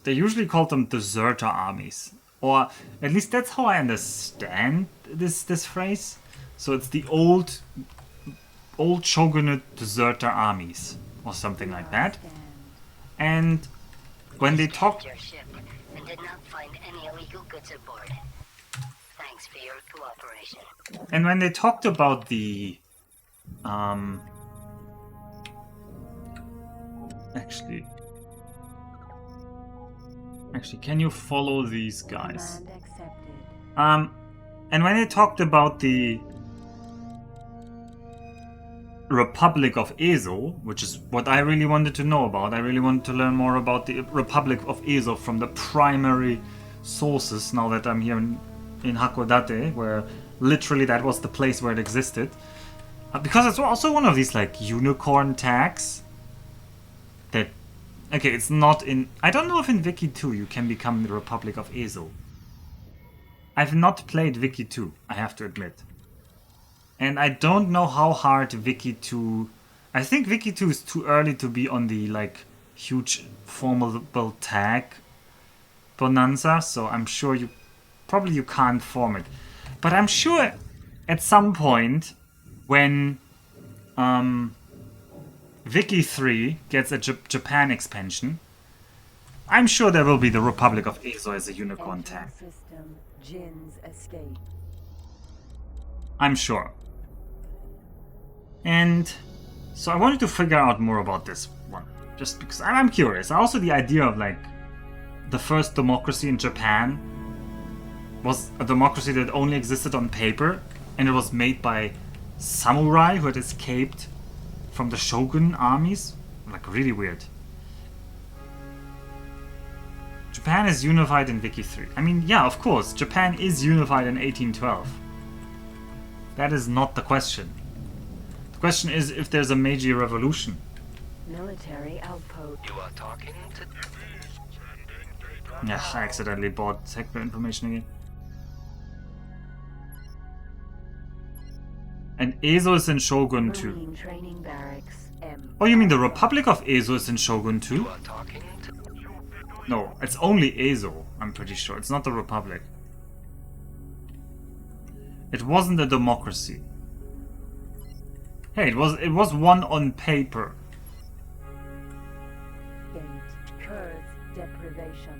They usually call them deserter armies, or at least that's how I understand this phrase. So it's the old shogunate deserter armies, or something like that. And when they talked... Your ship and did not find any illegal goods aboard. Thanks for your cooperation. And when they talked about the... Actually, can you follow these guys? Command accepted. And when they talked about the Republic of Ezo, which is what I really wanted to know about, I really wanted to learn more about the Republic of Ezo from the primary sources, now that I'm here in Hakodate, where literally that was the place where it existed. Because it's also one of these, like, unicorn tags that... Okay, it's not in... I don't know if in Wiki 2 you can become the Republic of Ezo. I've not played Wiki 2, I have to admit. And I don't know how hard Wiki 2... I think Wiki 2 is too early to be on the, like, huge formable tag bonanza, so I'm sure you... Probably you can't form it. But I'm sure at some point, when Wiki 3 gets a Japan expansion, I'm sure there will be the Republic of Ezo as a unicorn Entering tag. system. Jin's escape. I'm sure. And so I wanted to figure out more about this one, just because I'm curious. Also, the idea of, like, the first democracy in Japan was a democracy that only existed on paper, and it was made by samurai who had escaped from the shogun armies. Like, really weird. Japan is unified in Wiki 3. I mean, yeah, of course, Japan is unified in 1812. That is not the question. The question is if there's a Meiji revolution. Military outpost. You are talking to... Yeah, I accidentally bought sector information again. And Ezo is in Shogun 2. Marine training barracks. M. Oh, you mean the Republic of Ezo is in Shogun 2? You are talking to... No, it's only Ezo, I'm pretty sure. It's not the Republic. It wasn't a democracy. Hey, it was one on paper. Gate. Kurz deprivation.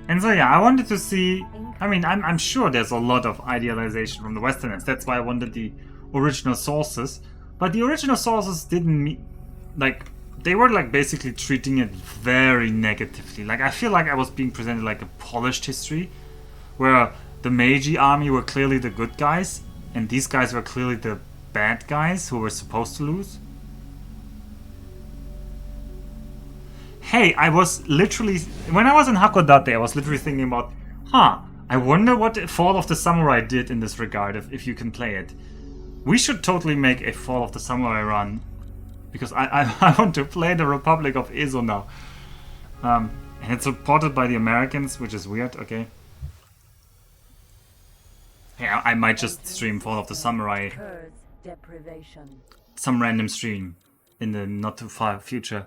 And so yeah, I wanted to see... I mean, I'm sure there's a lot of idealization from the Westerners. That's why I wanted the original sources. But the original sources didn't mean... Like, they were, like, basically treating it very negatively. Like, I feel like I was being presented like a polished history, where the Meiji army were clearly the good guys, and these guys were clearly the bad guys who were supposed to lose. Hey, I was literally... When I was in Hakodate, I was literally thinking about, I wonder what Fall of the Samurai did in this regard, if you can play it. We should totally make a Fall of the Samurai run, because I want to play the Republic of Ezo now. And it's supported by the Americans, which is weird, okay. Yeah, I might just stream Fall of the Samurai, Kurz deprivation. some random stream in the not too far future.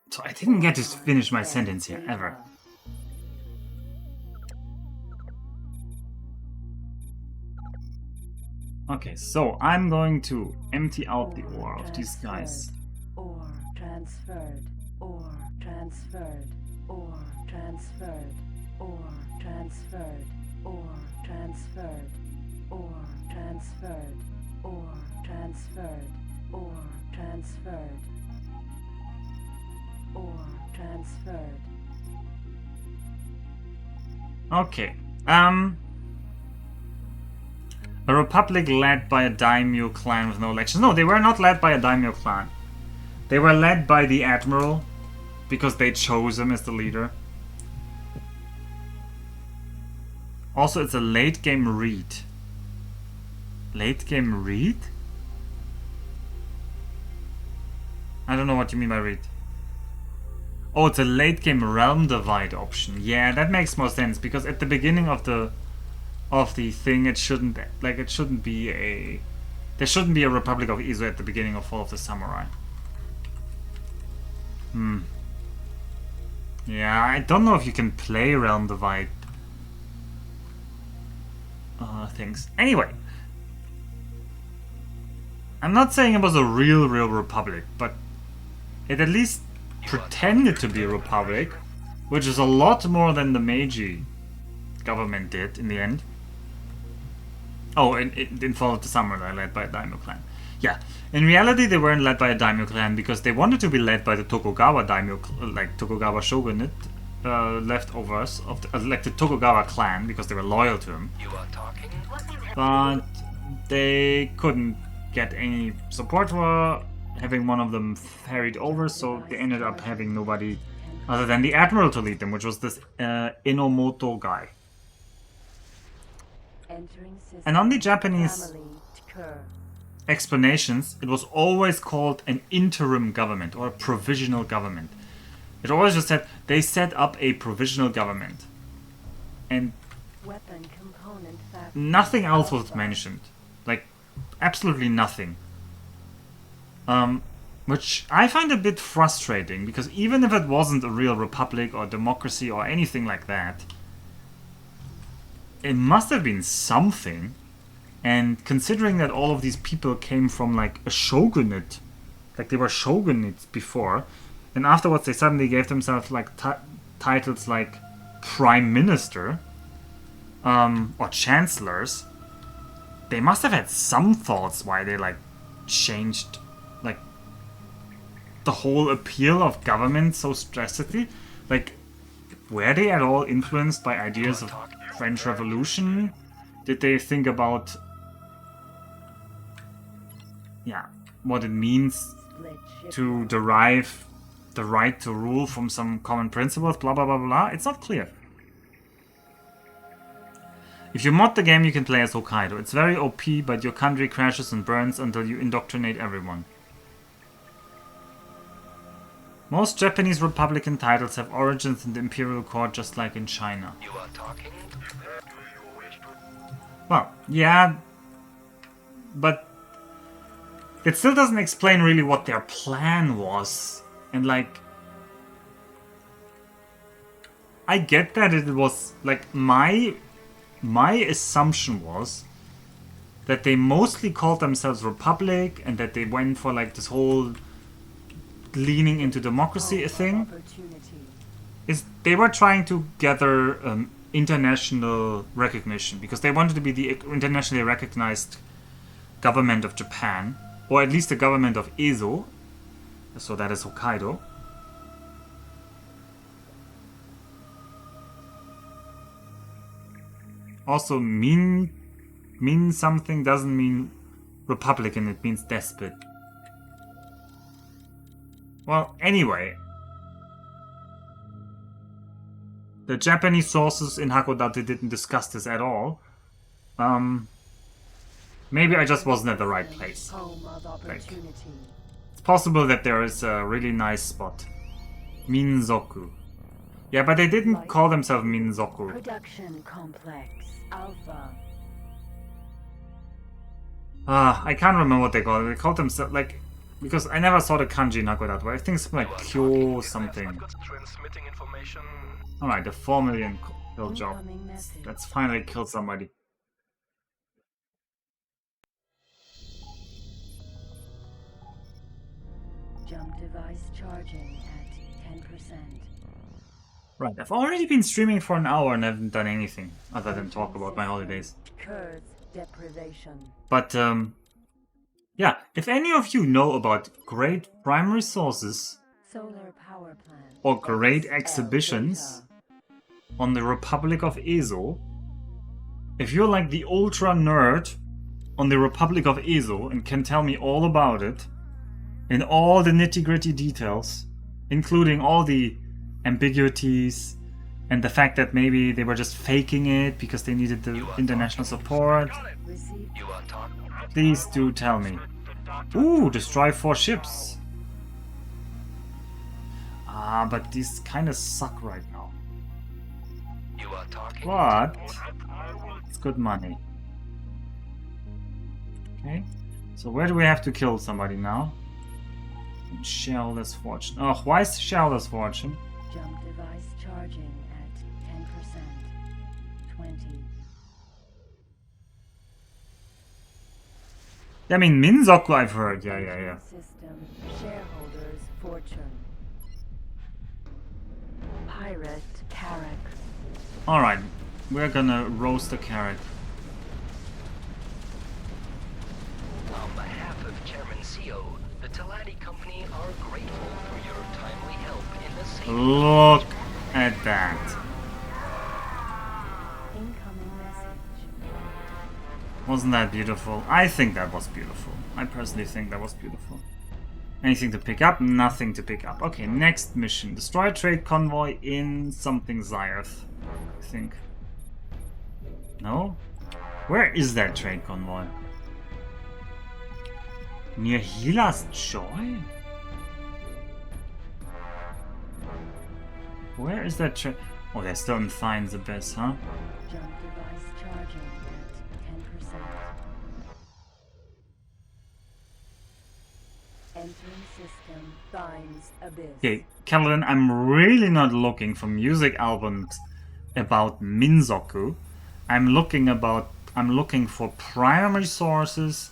So I didn't get to finish my sentence here, ever. Okay, so I'm going to empty out the ore of these guys. Ore transferred. Ore transferred. Ore transferred. Ore transferred. Ore transferred. Ore transferred. Ore transferred. Ore transferred. Ore transferred. Okay, a republic led by a daimyo clan with no elections. No, they were not led by a daimyo clan. They were led by the admiral, because they chose him as the leader. Also, it's a late game read. Late game read? I don't know what you mean by read. Oh, it's a late game realm divide option. Yeah, that makes more sense, because at the beginning of the thing, it shouldn't be a... There shouldn't be a Republic of Ezo at the beginning of Fall of the Samurai. Yeah, I don't know if you can play realm divide things. Anyway, I'm not saying it was a real republic, but it at least pretended to be a republic, which is a lot more than the Meiji government did in the end. Oh, and in Fall of the Samurai, led by a daimyo clan. Yeah, in reality they weren't led by a daimyo clan because they wanted to be led by the Tokugawa daimyo, like Tokugawa shogunate, leftovers of like the Tokugawa clan, because they were loyal to him. You are talking? But they couldn't get any support for having one of them ferried over, so they ended up having nobody other than the admiral to lead them, which was this Enomoto guy. And on the Japanese explanations, it was always called an interim government or a provisional government. It always just said they set up a provisional government, and nothing else was mentioned. Like, absolutely nothing. Which I find a bit frustrating, because even if it wasn't a real republic or democracy or anything like that, it must have been something. And considering that all of these people came from like a shogunate, like they were shogunates before, and afterwards they suddenly gave themselves like titles like prime minister or chancellors, they must have had some thoughts why they like changed like the whole appeal of government so drastically. Like, were they at all influenced by ideas of French Revolution? Did they think about, yeah, what it means to derive the right to rule from some common principles, blah blah blah blah? It's not clear. If you mod the game, you can play as Hokkaido. It's very OP, but your country crashes and burns until you indoctrinate everyone. Most Japanese Republican titles have origins in the imperial court, just like in China. You are talking? Well, yeah, but it still doesn't explain really what their plan was. And like, I get that it was like my assumption was that they mostly called themselves Republic and that they went for like this whole leaning into democracy thing. Is they were trying to gather international recognition because they wanted to be the internationally recognized government of Japan, or at least the government of Ezo, so that is Hokkaido. Also, mean something doesn't mean Republican, it means despot. Well, anyway, the Japanese sources in Hakodate didn't discuss this at all. Maybe I just wasn't at the right place. Like, it's possible that there is a really nice spot. Minzoku. Yeah, but they didn't call themselves Minzoku. Production complex Alpha. I can't remember what they called it. They called themselves like, because I never saw the kanji in Hakodate. I think something like Kyo something. Alright, the 4 million kill job. Let's finally kill somebody. Jump device charging at 10%. Right, I've already been streaming for an hour and haven't done anything other than talk about my holidays. Curse deprivation. But, yeah, if any of you know about great primary sources Solar power plant. or great exhibitions on the Republic of Ezo, if you're like the ultra nerd on the Republic of Ezo and can tell me all about it, in all the nitty-gritty details, including all the ambiguities and the fact that maybe they were just faking it because they needed the international support, please do tell me. Ooh, destroy 4 ships. Ah, but these kind of suck right now. But it's good money. Okay, so where do we have to kill somebody now? Shareholders Fortune. Oh, why is Shareholders Fortune? Jump device charging at 10%. 20. I mean, Minzoku I've heard. Yeah. System. Shareholders' fortune. Pirate Carrack. Alright, we're gonna roast the carrot. On behalf of Chairman CO, the Talati Company are grateful for your timely help in the saving. Look at that. Incoming message. Wasn't that beautiful? I think that was beautiful. I personally think that was beautiful. Anything to pick up? Nothing to pick up. Okay, next mission. Destroy a trade convoy in something Zyrth, I think. No? Where is that trade convoy? Near Hila's Joy? Where is that trade? Oh, they're still in Thines Abyss, huh? Jump device charging at 10%. Entering system. Thines Abyss. Okay, Caroline, I'm really not looking for music albums about Minzoku. I'm looking for primary sources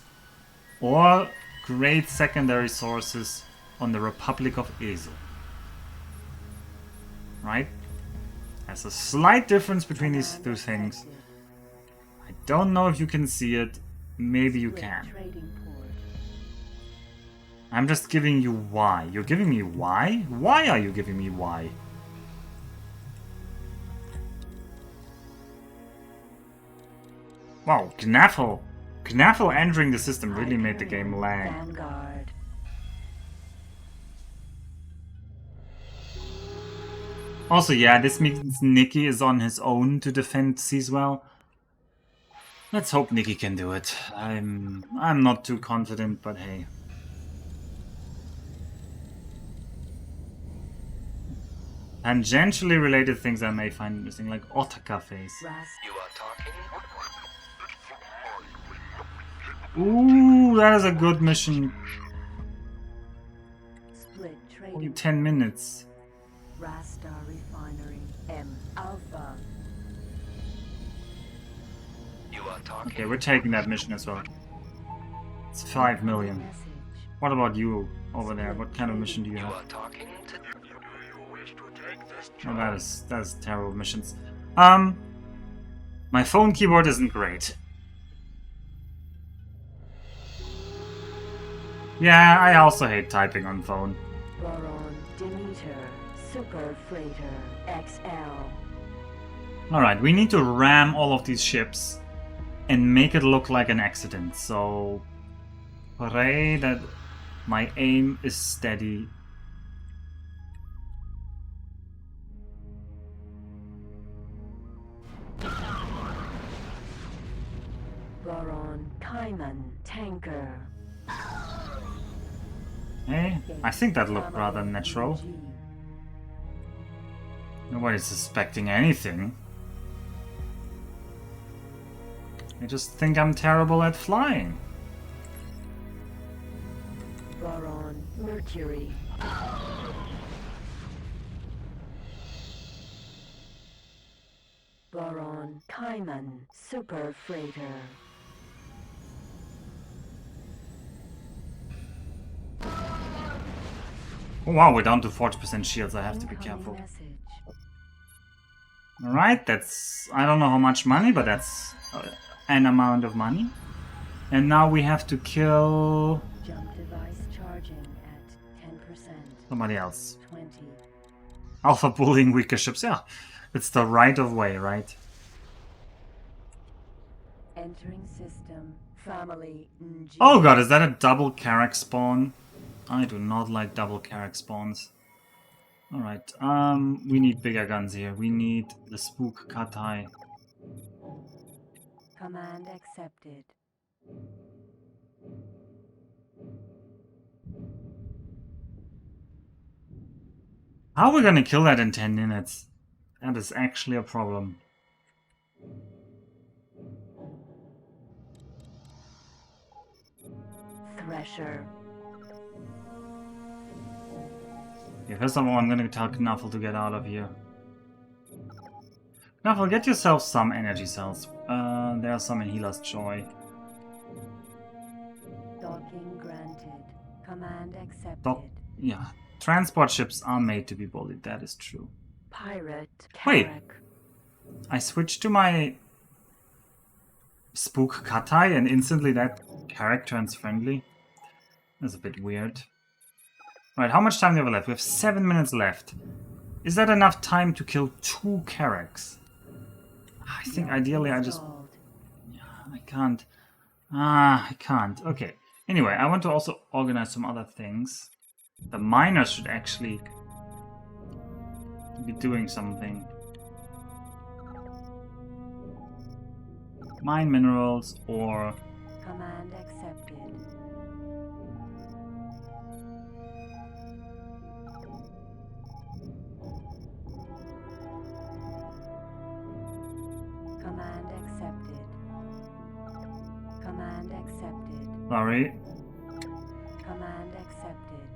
or great secondary sources on the Republic of Ezel. Right? There's a slight difference between these two things. I don't know if you can see it. Maybe you can. Trading port. I'm just giving you why. You're giving me why? Why are you giving me why? Wow, Knaffle. Knaffle entering the system really made the game lag. Vanguard. Also, yeah, this means Nikki is on his own to defend Seaswell. Let's hope Nikki can do it. I'm not too confident, but hey. Tangentially related things I may find interesting, like otter cafes. Ras. You are talking? Ooh, that is a good mission. Split Only trading. 10 minutes. Rastar Refinery. M Alpha. You are talking? Okay, we're taking that mission as well. It's 5 million. Message. What about you over there? What kind of mission do you You have? are talking to... Oh, that is terrible missions. My phone keyboard isn't great. Yeah, I also hate typing on phone. Boron Demeter. Super Freighter XL. Alright, we need to ram all of these ships and make it look like an accident. So pray that my aim is steady. Boron Kaiman Tanker. Hey, I think that looked rather natural. Nobody's suspecting anything. I just think I'm terrible at flying. Boron Mercury. Boron Kaiman Super Freighter. Oh, wow, we're down to 40% shields. I have to be careful. Message. Alright, that's... I don't know how much money, but that's an amount of money. And now we have to kill Jump device charging at 10%. somebody else. 20. Alpha bullying weaker ships. Yeah, it's the right of way, right? Entering system. Family NG. Oh god, is that a double Carrack spawn? I do not like double Carrack spawns. Alright, we need bigger guns here. We need the Spook Katai. Command accepted. How are we gonna kill that in 10 minutes? That is actually a problem. Thresher. Yeah, first of all, I'm gonna tell Knuffle to get out of here. Knuffle, get yourself some energy cells. There are some in Healer's Joy. Command accepted. Yeah. Transport ships are made to be bullied, that is true. Pirate Wait. Carrack. I switched to my Spook Katai and instantly that character turns friendly. That's a bit weird. Right, how much time do we have left? We have 7 minutes left. Is that enough time to kill 2 Carracks? I think ideally I just... Installed. I can't. I can't. Okay. Anyway, I want to also organize some other things. The miners should actually be doing something. Mine minerals or... Command accepted. Command accepted. Command accepted. Sorry. Command accepted.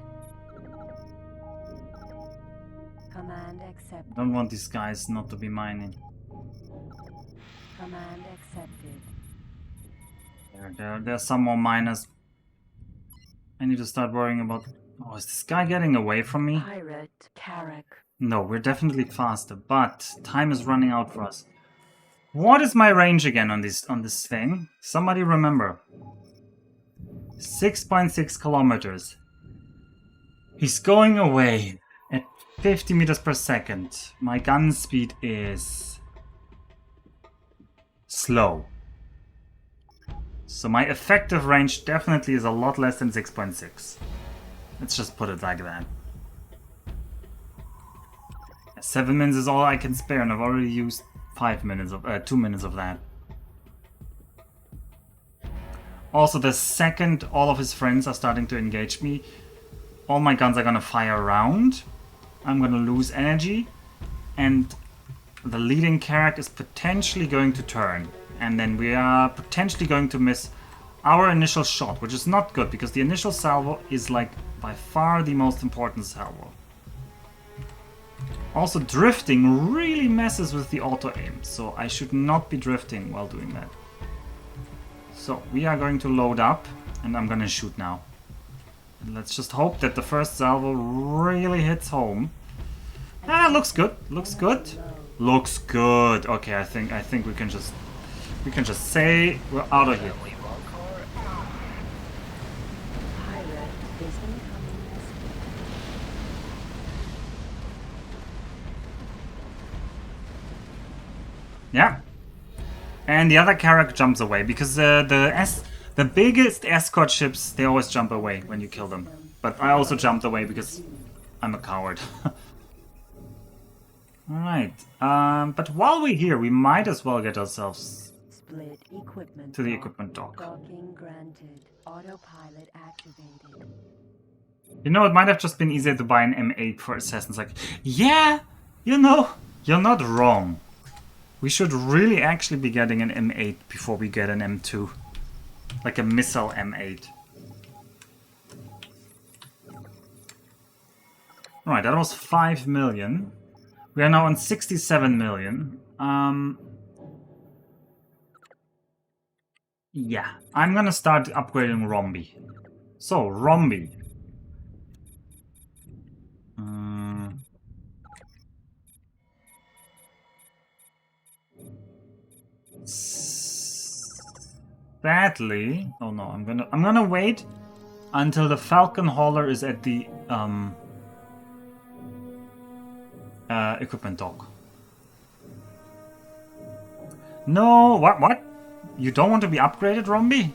Command accepted. Don't want these guys not to be mining. Command accepted. There's some more miners. I need to start worrying about... Oh, is this guy getting away from me? Pirate Carrack. No, we're definitely faster, but time is running out for us. What is my range again on this thing? Somebody remember. 6.6 kilometers. He's going away at 50 meters per second. My gun speed is slow. So my effective range definitely is a lot less than 6.6. Let's just put it like that. 7 minutes is all I can spare, and I've already used 2 minutes of that. Also, the second all of his friends are starting to engage me, all my guns are gonna fire around. I'm gonna lose energy, and the leading character is potentially going to turn. And then we are potentially going to miss our initial shot, which is not good, because the initial salvo is like by far the most important salvo. Also, drifting really messes with the auto-aim, so I should not be drifting while doing that. So, we are going to load up, and I'm gonna shoot now. And let's just hope that the first salvo really hits home. Ah, looks good, looks good. Looks good. Okay, I think we can just say we're out of here. Pirate is incoming message. Yeah. And the other character jumps away because the biggest escort ships, they always jump away when you kill them. But I also jumped away because I'm a coward. Alright. But while we're here, we might as well get ourselves Split equipment to the dock. equipment dock. Docking granted. Autopilot activated. You know, it might have just been easier to buy an M8 for assassins. Like, yeah, you know, you're not wrong. We should really actually be getting an M8 before we get an M2. Like a missile M8. Alright, that was 5 million. We are now on 67 million. Yeah, I'm gonna start upgrading Rombi. So, Rombi. Sadly, oh no, I'm gonna wait until the Falcon Hauler is at the equipment dock. No, what? You don't want to be upgraded, Rombi?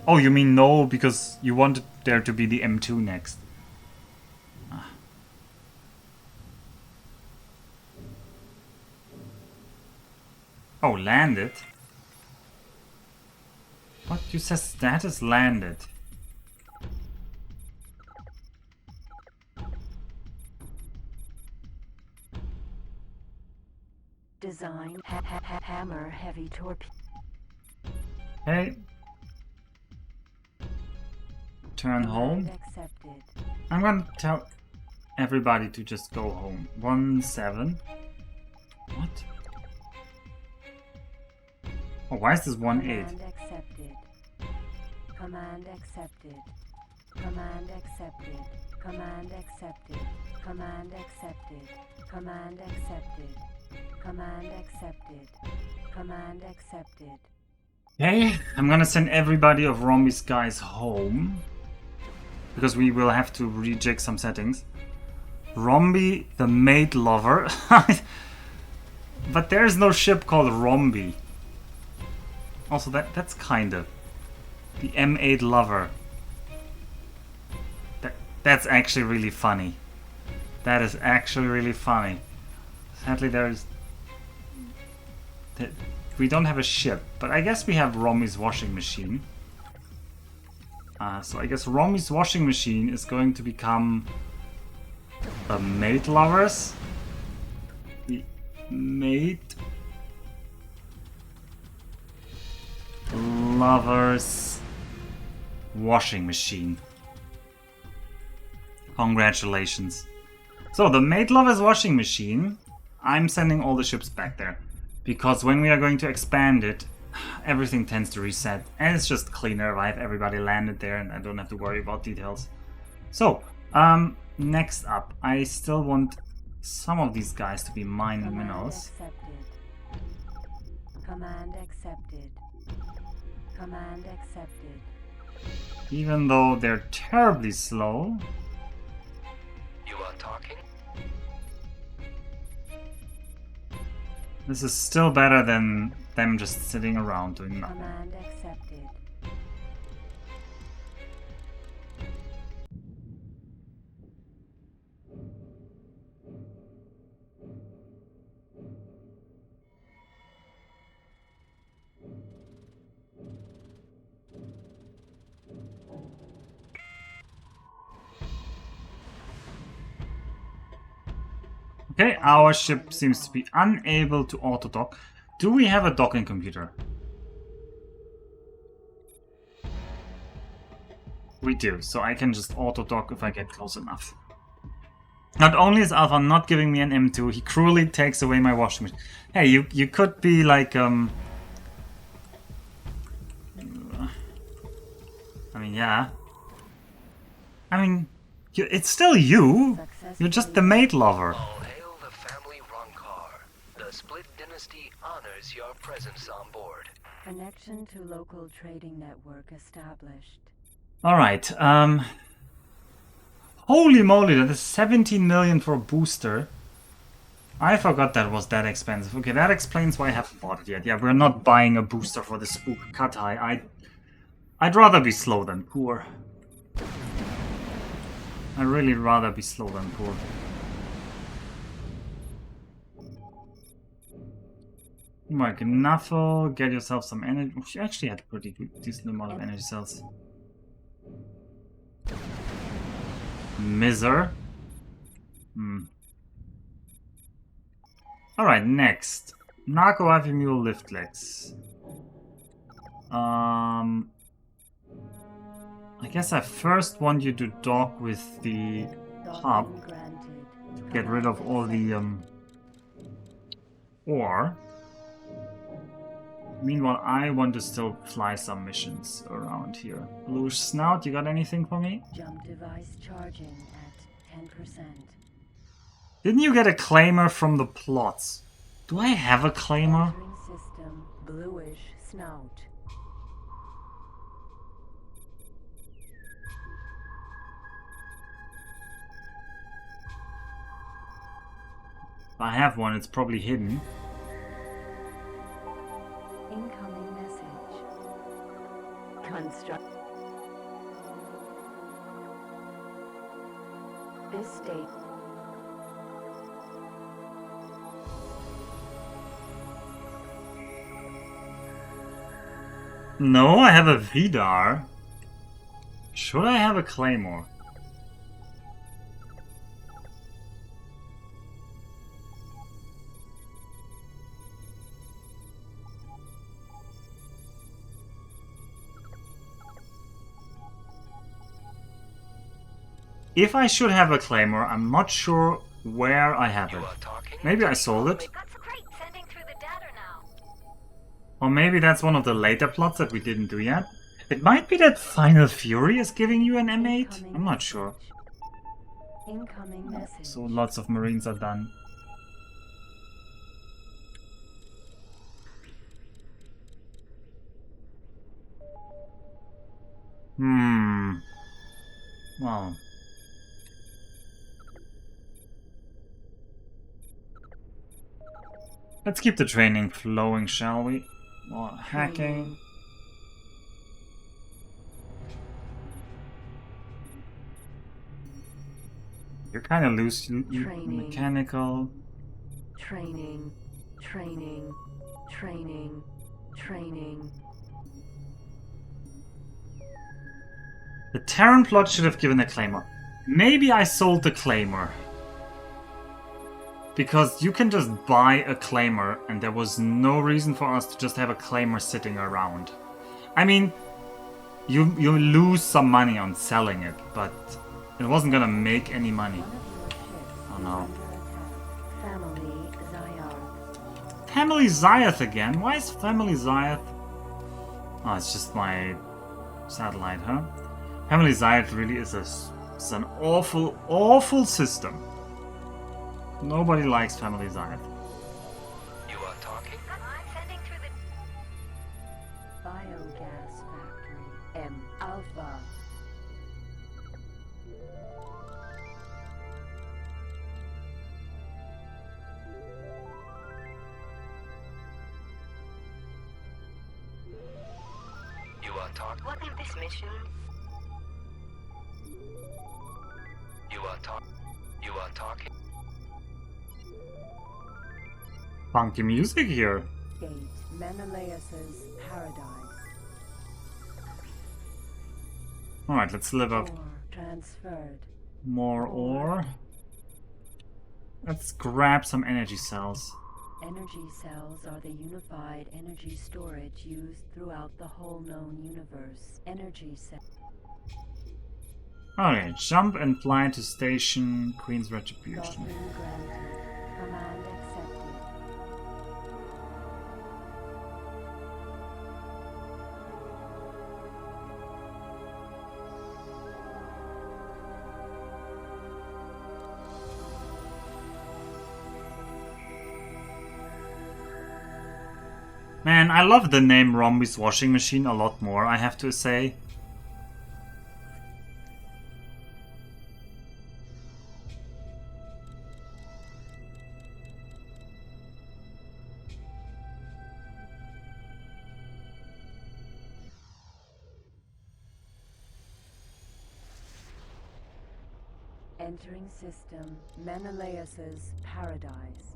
Oh, you mean no, because you wanted there to be the M2 next. Ah. Oh, landed? What? You said status landed. Design hammer heavy torpedo. Hey. Turn home. Accepted. I'm gonna tell everybody to just go home. 1-7. What? Oh, why is this 1-8? Command accepted. Command accepted. Command accepted. Command accepted. Command accepted. Command accepted. Command accepted. Command accepted. Okay, I'm gonna send everybody of Rombi's guys home. Because we will have to rejig some settings. Rombi, the maid lover. But there is no ship called Rombi. Also, that's kind of... The M8 lover. That's actually really funny. That is actually really funny. Sadly, there's... We don't have a ship, but I guess we have Rombi's washing machine. So I guess Rombi's washing machine is going to become... The maid lovers? The maid... Lovers... Washing machine. Congratulations. So, the maid lovers washing machine, I'm sending all the ships back there. Because when we are going to expand it, everything tends to reset. And it's just cleaner if I have everybody landed there and I don't have to worry about details. So, next up, I still want some of these guys to be mining minerals. Command accepted. Command accepted. Even though they're terribly slow. You are talking? This is still better than them just sitting around doing nothing. Command accepted. Okay, our ship seems to be unable to auto-dock. Do we have a docking computer? We do, so I can just auto-dock if I get close enough. Not only is Alpha not giving me an M2, he cruelly takes away my washing machine. Hey, you could be like, I mean, yeah. I mean, it's still you. You're just the maid lover. All hail the family Ronkar. The Split Dynasty honors your presence on board. Connection to local trading network established. Alright, holy moly, that is 17 million for a booster. I forgot that was that expensive. Okay, that explains why I haven't bought it yet. Yeah, we're not buying a booster for the Spook Katai. I'd rather be slow than poor. I'd really rather be slow than poor. Mark Knuffle, get yourself some energy. She actually had a pretty good, decent amount of energy cells. Miser. Alright, next. Narco Heavy Mule Lift Legs. I guess I first want you to dock with the hub to get rid of all the ore. Meanwhile, I want to still fly some missions around here. Blue Snout, you got anything for me? Jump device charging at 10%. Didn't you get a claimer from the plots? Do I have a claimer? Entering system bluish snout. If I have one, it's probably hidden. Incoming message. Construct. This state. No, I have a Vidar. Should I have a Claymore? If I should have a Claymore, I'm not sure where I have it. Maybe I sold it. That's great. Sending through the data now. Or maybe that's one of the later plots that we didn't do yet. It might be that Final Fury is giving you an M8? I'm not sure. Incoming message. So lots of Marines are done. Well. Let's keep the training flowing, shall we? More hacking. You're kind of loose. Mechanical. Training. The Terran plot should have given a claimer. Maybe I sold the claimer. Because you can just buy a claimer and there was no reason for us to just have a claimer sitting around. I mean, you lose some money on selling it, but it wasn't gonna make any money. Oh no. Family Zyath again? Why is Family Zyath? Oh, it's just my satellite, huh? Family Zyath really is an awful, awful system. Nobody likes Family Zyath. You are talking? I'm sending through the Biogas factory. M Alpha. You are talking? What is this mission? You are talking? You are talking? Funky music here. Gate Menelaus's paradise. Alright, let's live up. Ore transferred. More ore. Let's grab some energy cells. Energy cells are the unified energy storage used throughout the whole known universe. Energy cell. Okay, jump and fly to station Queen's Retribution. Doctrine granted. Command accepted. Man, I love the name Rombi's washing machine a lot more, I have to say. Entering system Menelaus's paradise.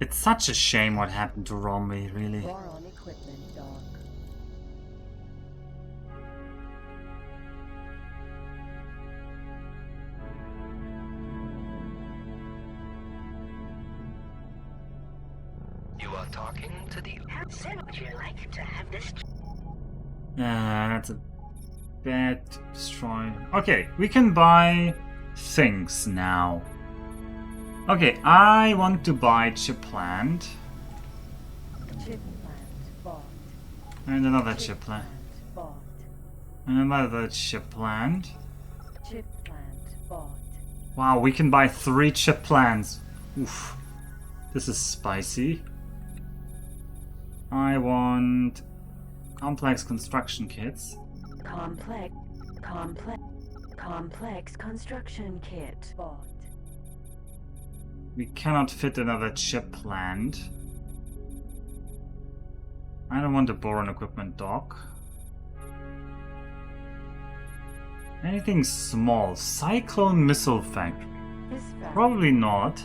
It's such a shame what happened to Rombi, really. Boron equipment dock. You are talking to the... How soon would you like to have this? That's a bad destroy. Okay, we can buy things now. Okay, I want to buy chip plant. Chip plant bought. And another chip plant. Bought. And another chip plant. Chip plant bought. Wow, we can buy 3 chip plants. Oof. This is spicy. I want complex construction kits. Complex construction kit bought. We cannot fit another chip plant. I don't want a boron equipment dock. Anything small. Cyclone missile factory. This factory. Probably not.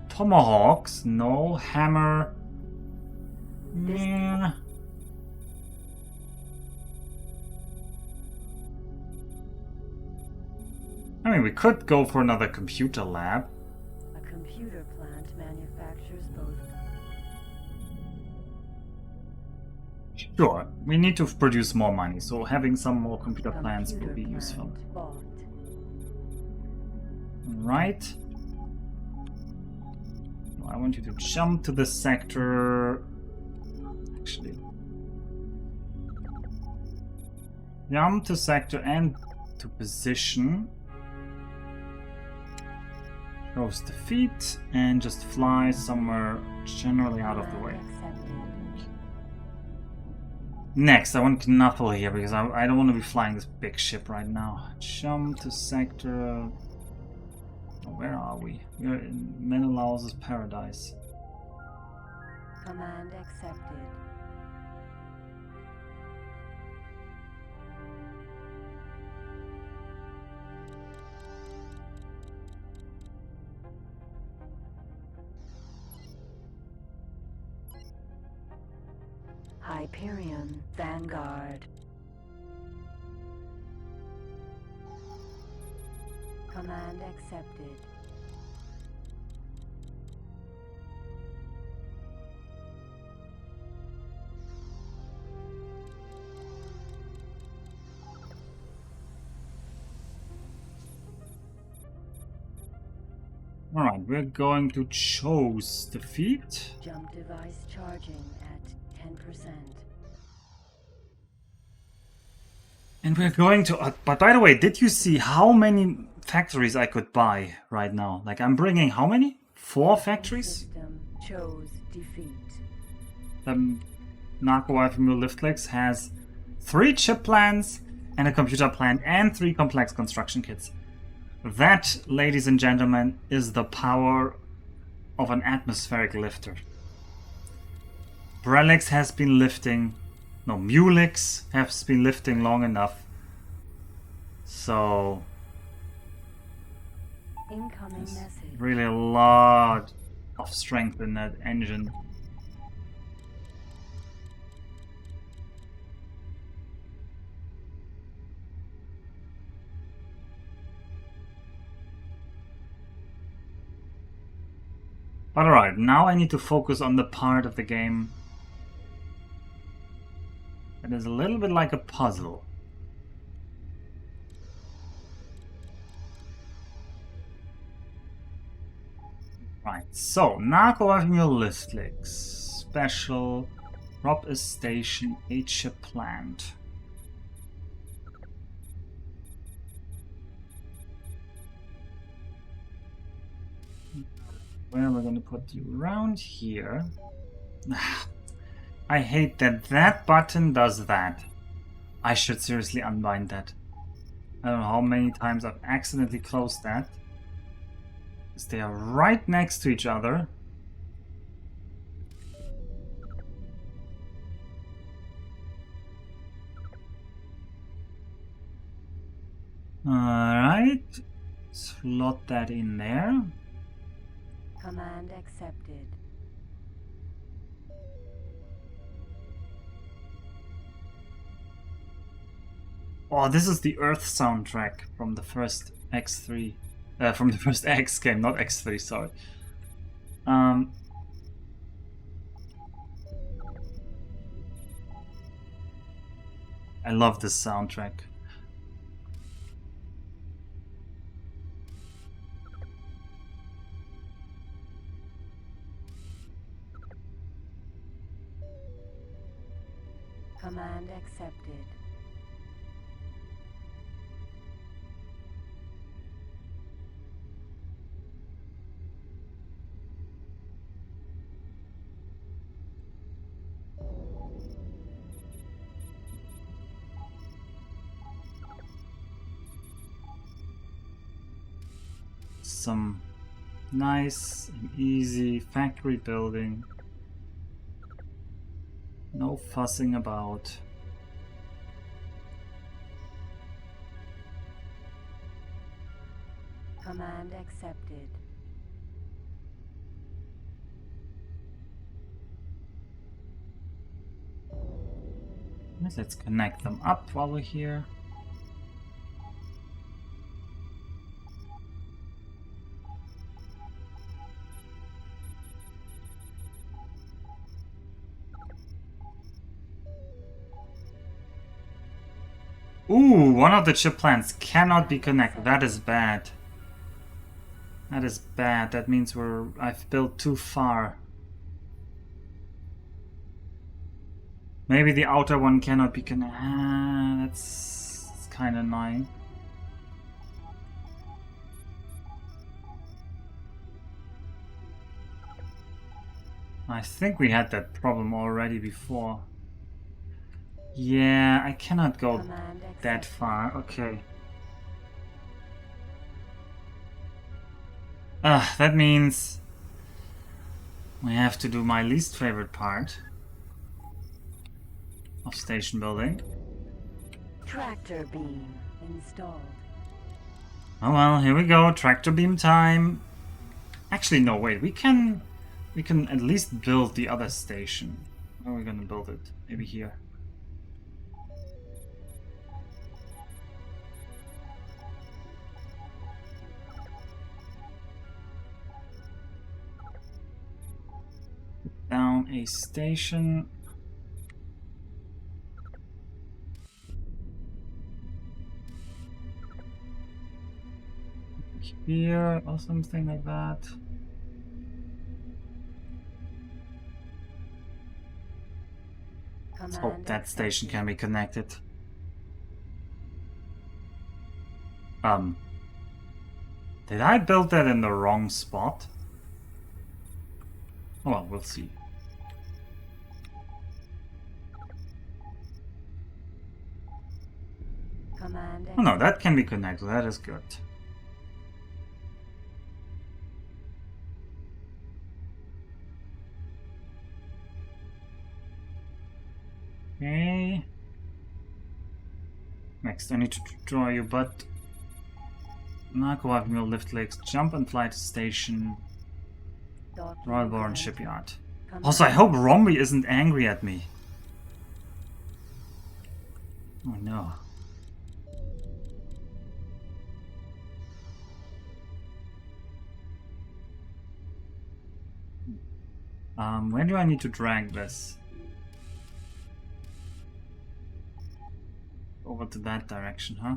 Tomahawks. No. Hammer. Yeah. I mean, we could go for another computer lab. A computer plant manufactures both. Sure, we need to produce more money, so having some more computer plants would be useful. Plant bought. Right. I want you to jump to the sector. Actually. Jump to sector and to position. Close the feet and just fly somewhere generally out of the way. Next, I want Knuffle here because I don't want to be flying this big ship right now. Jump to sector. Oh, where are we? We're in Menelaus's paradise. Command accepted. Hyperion Vanguard. Command accepted. Alright, we're going to choose the feet. Jump device charging at 10%. And we're going to... but by the way, did you see how many factories I could buy right now? Like, I'm bringing how many? 4 factories? System chose defeat. Narco Alphamule Liftlex has 3 chip plants and a computer plant and 3 complex construction kits. That, ladies and gentlemen, is the power of an atmospheric lifter. Brelix has been lifting... No, Mulix has been lifting long enough. So... Incoming message. really a lot of strength in that engine. But alright, now I need to focus on the part of the game that is a little bit like a puzzle. Right, so Narco Avenue Listlix, special, Rob is station, H plant. Where we're gonna put you around here. I hate that that button does that. I should seriously unbind that. I don't know how many times I've accidentally closed that. Because they are right next to each other. Alright. Slot that in there. Command accepted. Oh, this is the Earth soundtrack from the first X3. From the first X game, not X3, sorry. I love this soundtrack. Command accepted. Some nice and easy factory building. No fussing about. Command accepted. Let's connect them up while we're here. Ooh, one of the chip plants cannot be connected. That is bad. That is bad. That means I've built too far. Maybe the outer one cannot be connected. That's kind of annoying. I think we had that problem already before. Yeah, I cannot go that far. Okay. That means we have to do my least favorite part of station building. Tractor beam installed. Oh well, here we go. Tractor beam time. Actually, no, wait. We can at least build the other station. Where are we gonna build it? Maybe here. Down a station. Here or something like that. Let's hope that station can be connected. Did I build that in the wrong spot? Oh, well, we'll see. Oh no, that can be connected. That is good. Okay. Next, I need to draw you, but Narco Admiral lift legs, jump and fly to station. Royalborn shipyard. Also, I hope Rombi isn't angry at me. Oh no. Where do I need to drag this? Over to that direction, huh?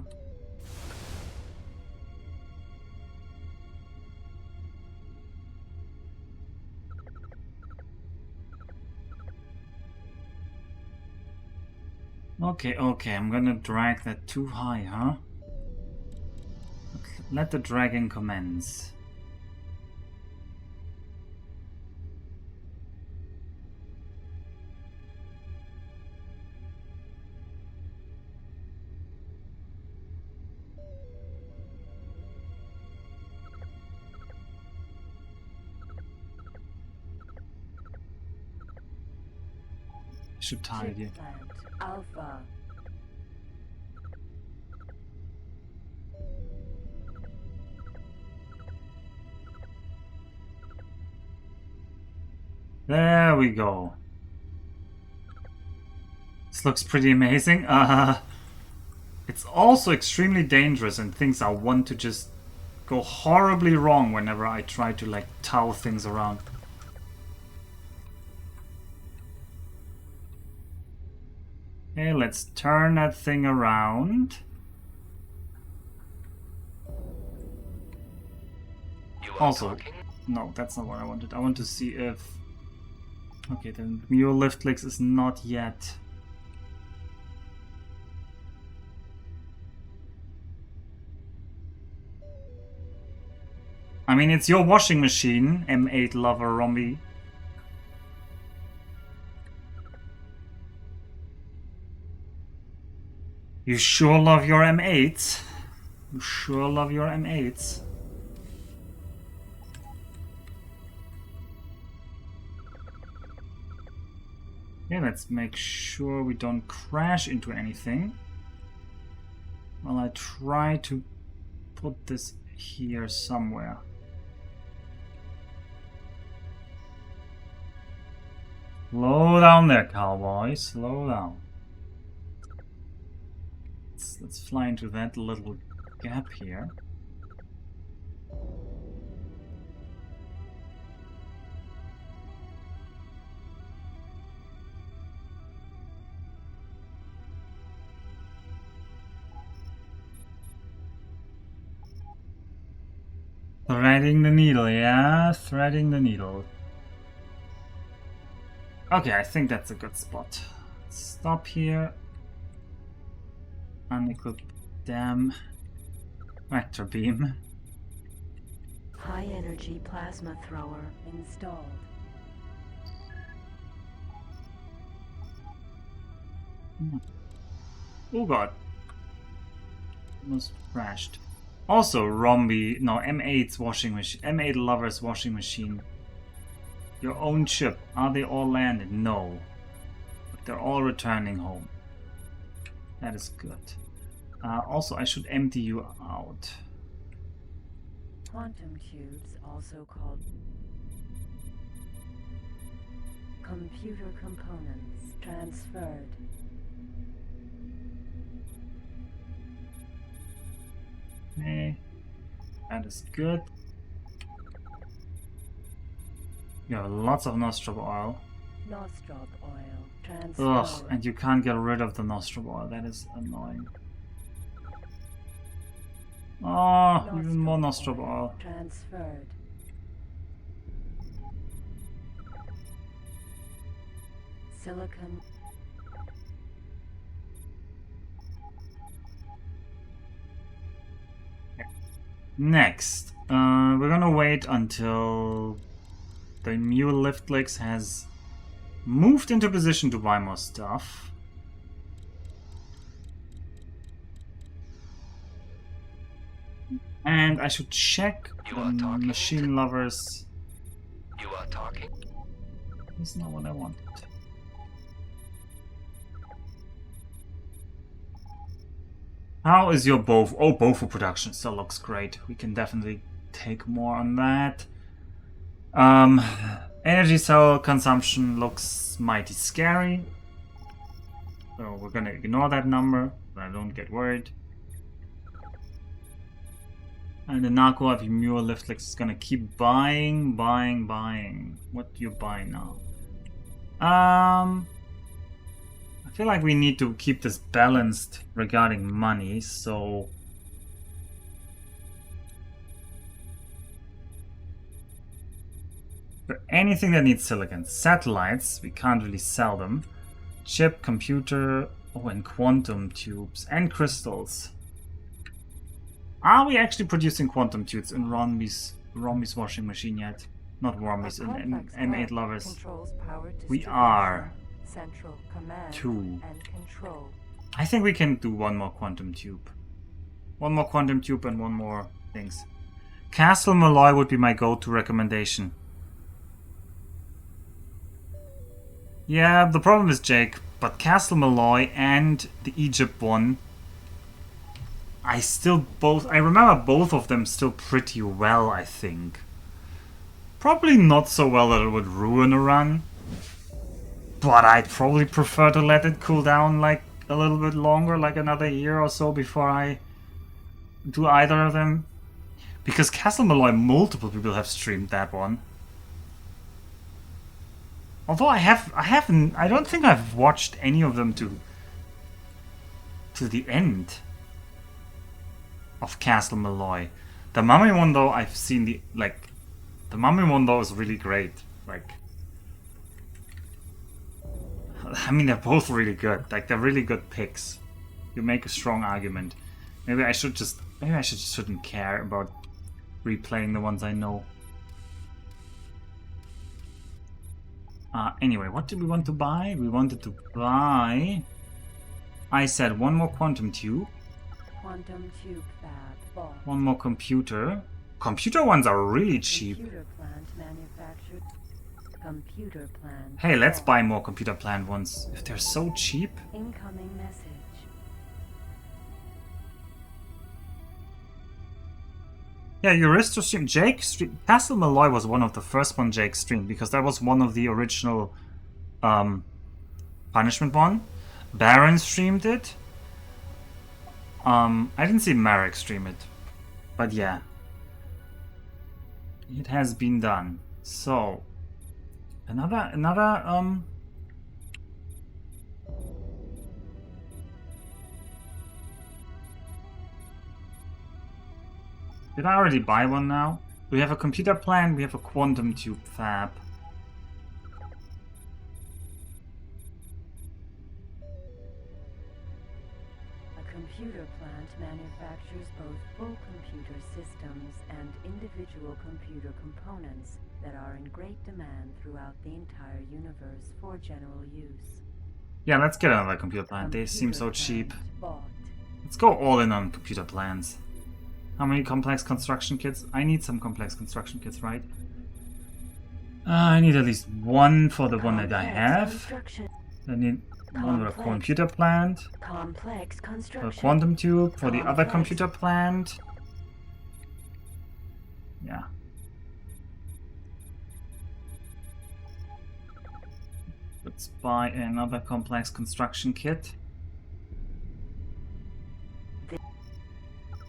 Okay, I'm gonna drag that too high, huh? Let the dragging commence. Should target you. Alpha. There we go. This looks pretty amazing. It's also extremely dangerous, and things I want to just go horribly wrong whenever I try to like tow things around. Okay, let's turn that thing around. Also, no, that's not what I wanted. I want to see if... Okay, then Mule lift legs is not yet. I mean, it's your washing machine, M8 lover Rombi. You sure love your M8s. You sure love your M8s. Okay, let's make sure we don't crash into anything. While I try to put this here somewhere. Slow down there, cowboy. Slow down. Let's fly into that little gap here. Threading the needle, yeah? Threading the needle. Okay, I think that's a good spot. Stop here. Unequip damn vector beam. High energy plasma thrower installed. Oh god. Almost crashed. Also, Rombi, no, M8's washing machine, M8 Lover's washing machine. Your own ship. Are they all landed? No. But they're all returning home. That is good. Also, I should empty you out. Quantum tubes, also called computer components, transferred. Okay. That is good. You have lots of nostril oil. Nostril oil, transferred. Ugh, and you can't get rid of the nostril oil. That is annoying. Oh, even more nostril oil. Transferred. Silicon. Next, we're gonna wait until the mule Liftlex has moved into position to buy more stuff. And I should check the machine lovers. You are talking? That's not what I wanted. How is your bow? Oh, bow for production still looks great. We can definitely take more on that. Energy cell consumption looks mighty scary. So we're gonna ignore that number, but I don't get worried. And the Narco of Mule Liftlex is gonna keep buying. What do you buy now? I feel like we need to keep this balanced regarding money, so for anything that needs silicon, satellites, we can't really sell them. Chip, computer, oh, and quantum tubes and crystals. Are we actually producing quantum tubes in Rombi's washing machine yet? Not Rombi's, in M8 Lovers. We are. Central command 2. and control. I think we can do one more quantum tube. One more quantum tube and one more things. Castle Malloy would be my go-to recommendation. Yeah, the problem is Jake, but Castle Malloy and the Egypt one, I remember both of them still pretty well, I think. Probably not so well that it would ruin a run. But I'd probably prefer to let it cool down like a little bit longer, like another year or so before I do either of them. Because Castle Malloy, multiple people have streamed that one. Although I don't think I've watched any of them to the end of Castle Malloy. The Mummy one though, I've seen the Mummy one though is really great. Like, I mean, they're both really good. Like, they're really good picks. You make a strong argument. Maybe I shouldn't care about replaying the ones I know. Anyway, what did we want to buy? We wanted to buy, I said, one more quantum tube. Quantum tube fab bought. One more computer. Computer ones are really cheap. Computer plant manufactured. Computer plant. Hey, let's buy more computer plant ones. If they're so cheap. Incoming message. Yeah, Euristo streamed. Jake streamed. Castle Malloy was one of the first one Jake streamed because that was one of the original punishment one. Baron streamed it. I didn't see Marek stream it. But yeah. It has been done. So another did I already buy one now? We have a computer plant, we have a quantum tube fab. computer plant manufactures both full computer systems and individual computer components that are in great demand throughout the entire universe for general use. Yeah, let's get another computer plant. They seem so cheap. Let's go all in on computer plants. How many complex construction kits? I need some complex construction kits, right? I need at least one for the one that I have. I need one with a computer plant. Complex For a construction. quantum tube. For the other Complex. computer plant. Yeah. Let's buy another complex construction kit.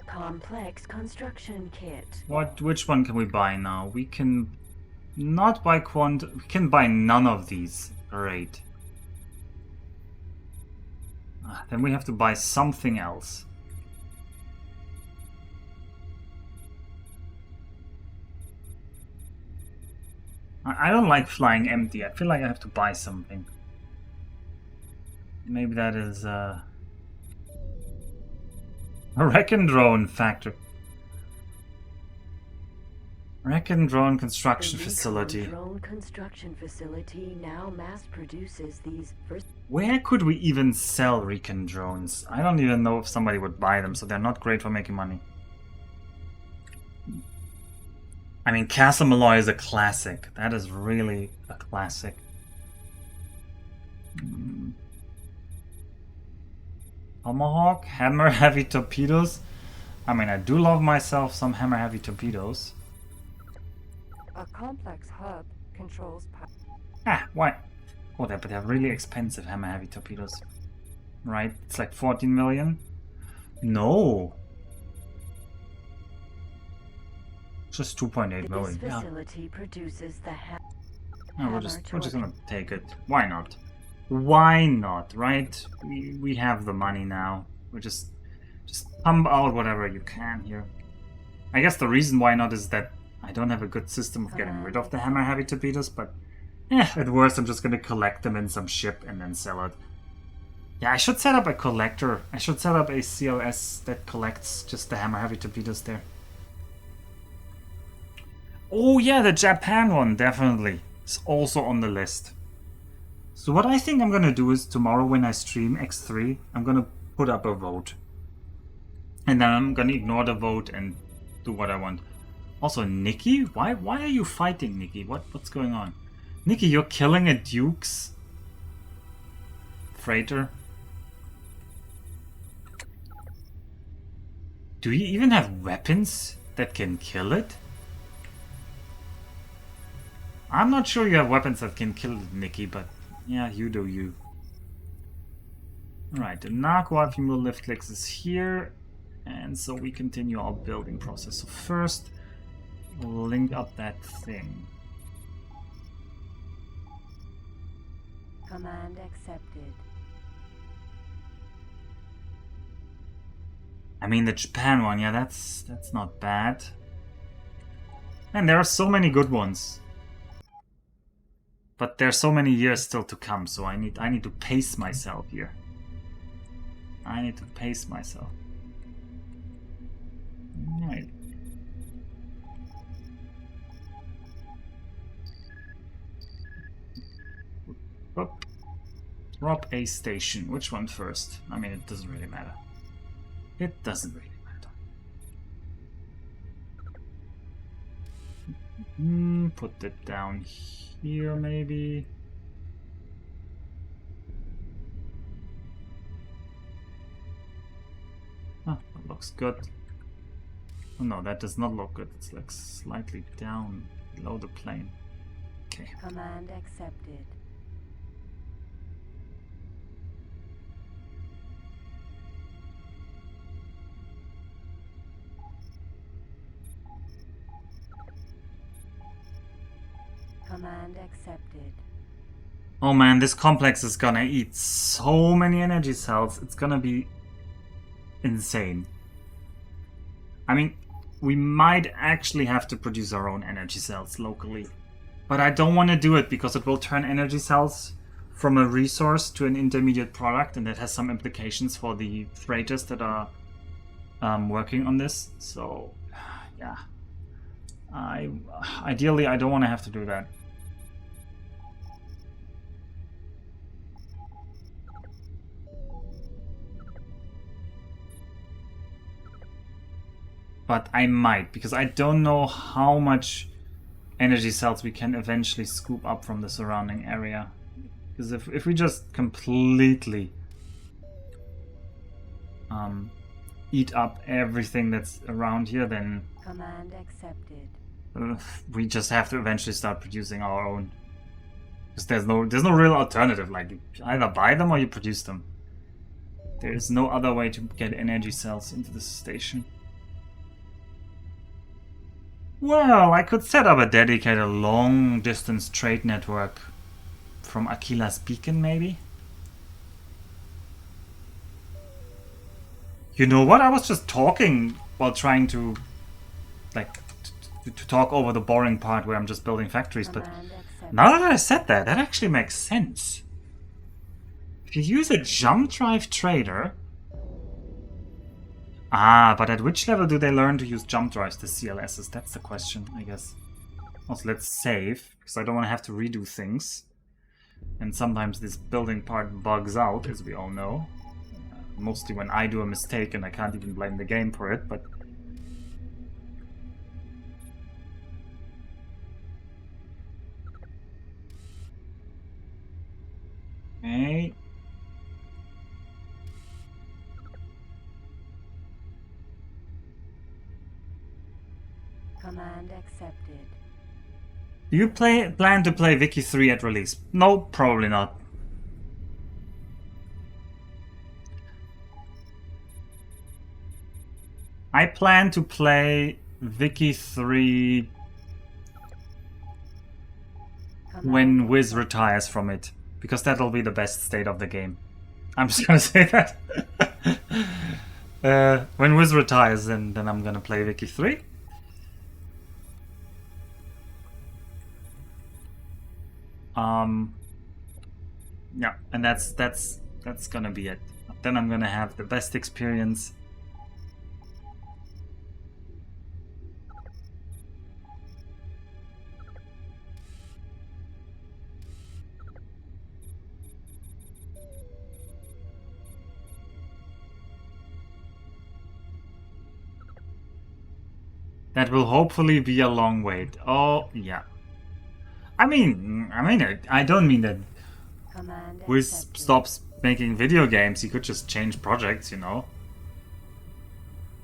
Complex construction kit. Which one can we buy now? We can not buy we can buy none of these. Great. Then we have to buy something else. I don't like flying empty. I feel like I have to buy something. Maybe that is a Recon drone factory. Recon drone construction The facility. drone construction facility now mass produces these first. Where could we even sell Recon drones? I don't even know if somebody would buy them, so they're not great for making money. I mean, Castle Malloy is a classic. That is really a classic. Tomahawk, hammer heavy torpedoes. I mean, I do love myself some hammer heavy torpedoes. A complex hub controls. Why? Oh, but they're really expensive hammer heavy torpedoes. Right? It's like 14 million? No. Just 2.8 million. This Yeah. facility produces the No, we're just gonna take it. Why not? Why not, right? We have the money now. We're just pump out whatever you can here. I guess the reason why not is that I don't have a good system of getting rid of the hammer heavy torpedoes, but at worst I'm just gonna collect them in some ship and then sell it. Yeah, I should set up a collector. I should set up a CLS that collects just the hammer heavy torpedoes there. Oh yeah, the Japan one, definitely. It's also on the list. So what I think I'm gonna do is tomorrow when I stream X3, I'm gonna put up a vote. And then I'm gonna ignore the vote and do what I want. Also, Nikki? Why are you fighting, Nikki? What's going on? Nikki, you're killing a Duke's freighter? Do you even have weapons that can kill it? I'm not sure you have weapons that can kill it, Nikki, but yeah, you do you. Alright, the Narquad female lift clicks is here, and so we continue our building process. So first, we'll link up that thing. Command accepted. I mean, the Japan one, yeah, that's not bad. And there are so many good ones. But there's so many years still to come, so I need to pace myself here. I need to pace myself. Alright. Up. Drop a station. Which one first? I mean, it doesn't really matter. It doesn't really matter. Put it down here, maybe. Ah, that looks good. Oh no, that does not look good. It's like slightly down below the plane. Okay. Command accepted. Command accepted. Oh man, this complex is gonna eat so many energy cells. It's gonna be insane. I mean, we might actually have to produce our own energy cells locally. But I don't want to do it because it will turn energy cells from a resource to an intermediate product, and that has some implications for the freighters that are working on this. So, yeah. Ideally, I don't want to have to do that. But I might, because I don't know how much energy cells we can eventually scoop up from the surrounding area. Because if we just completely eat up everything that's around here, then Command accepted. We just have to eventually start producing our own. Because there's no real alternative. Like, you either buy them or you produce them. There is no other way to get energy cells into the station. Well, I could set up a dedicated long-distance trade network from Aquila's Beacon, maybe? You know what? I was just talking while trying to, like, to talk over the boring part where I'm just building factories, but now that I said that, that actually makes sense. If you use a jump drive trader... Ah, but at which level do they learn to use jump drives, the CLSs? That's the question, I guess. Also, let's save, because I don't want to have to redo things. And sometimes this building part bugs out, as we all know. Mostly when I do a mistake, and I can't even blame the game for it, but... Okay. Command accepted. Do you plan to play Wiki 3 at release? No, probably not. I plan to play Wiki 3 when Wiz retires from it, because that'll be the best state of the game. I'm just gonna say that. When Wiz retires, then I'm gonna play Wiki 3. Yeah, and that's gonna be it. Then I'm gonna have the best experience. That will hopefully be a long wait. Oh, yeah. I mean, I don't mean that Wiz stops making video games. He could just change projects, you know.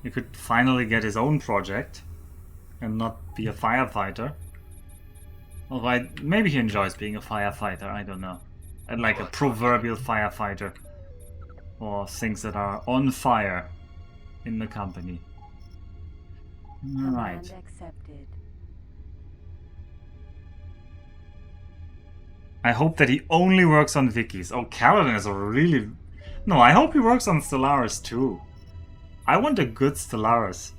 He could finally get his own project and not be a firefighter. Although maybe he enjoys being a firefighter, I don't know. And like a proverbial firefighter. Or things that are on fire in the company. Right. Accepted. I hope that he only works on Wikis. Oh, Kaladin is a really... No, I hope he works on Stellaris too. I want a good Stellaris.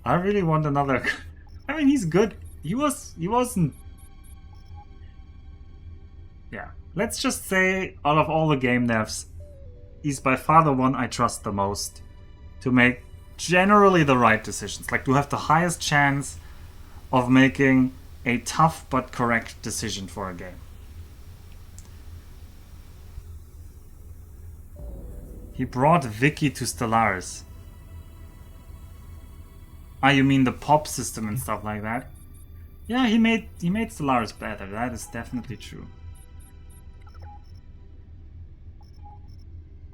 I really want another... I mean, he's good. He wasn't... Yeah. Let's just say, out of all the game devs, he's by far the one I trust the most to make generally the right decisions. Like, to have the highest chance of making a tough but correct decision for a game. He brought Wiki to Stellaris. Ah, you mean the pop system and stuff like that? Yeah, he made Stellaris better. That is definitely true.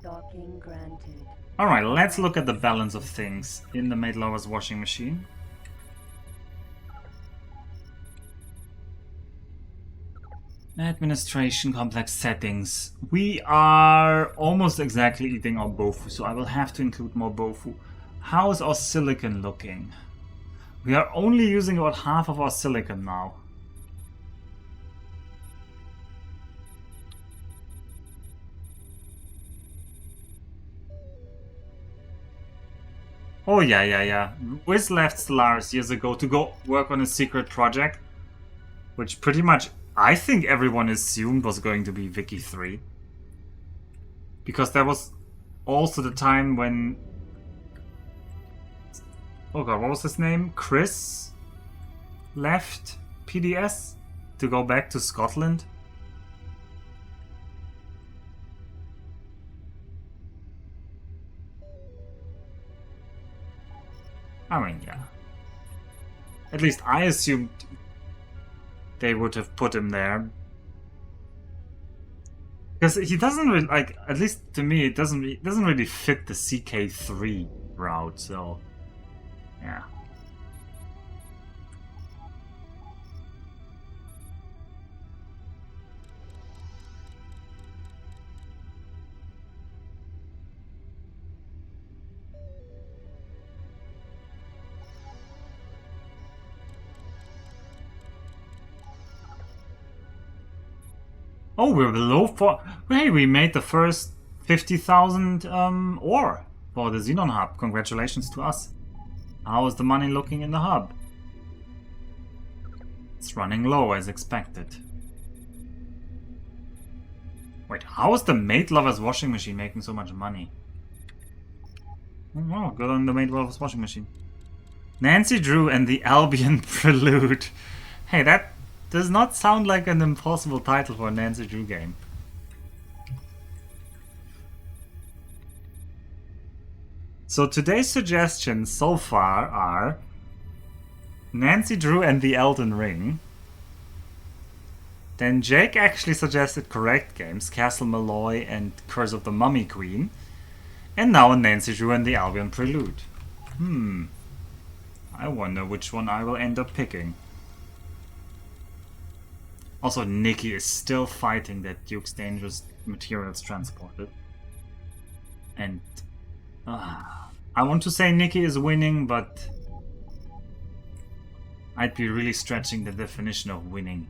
Docking granted. Alright, let's look at the balance of things in the maid lover's washing machine. Administration complex settings. We are almost exactly eating our bofu, so I will have to include more bofu. How is our silicon looking? We are only using about half of our silicon now. Oh yeah. Wiz left Stellaris years ago to go work on a secret project, which pretty much I think everyone assumed was going to be Vicky 3. Because that was also the time when... Oh god, what was his name? Chris left PDS to go back to Scotland. I mean, yeah. At least I assumed they would have put him there. Because he doesn't really, like, at least to me, it doesn't really fit the CK3 route, so... Yeah. Oh, we're below 4... Hey, we made the first 50,000 ore for the Xenon Hub. Congratulations to us. How is the money looking in the hub? It's running low as expected. Wait, how is the Maid Lover's washing machine making so much money? Oh, good on the Maid Lover's washing machine. Nancy Drew and the Albion Prelude. Hey, that does not sound like an impossible title for a Nancy Drew game. So today's suggestions so far are Nancy Drew and the Elden Ring. Then Jake actually suggested correct games, Castle Malloy and Curse of the Mummy Queen. And now Nancy Drew and the Albion Prelude. I wonder which one I will end up picking. Also, Nikki is still fighting that Duke's dangerous materials transported. And I want to say Nikki is winning, but I'd be really stretching the definition of winning.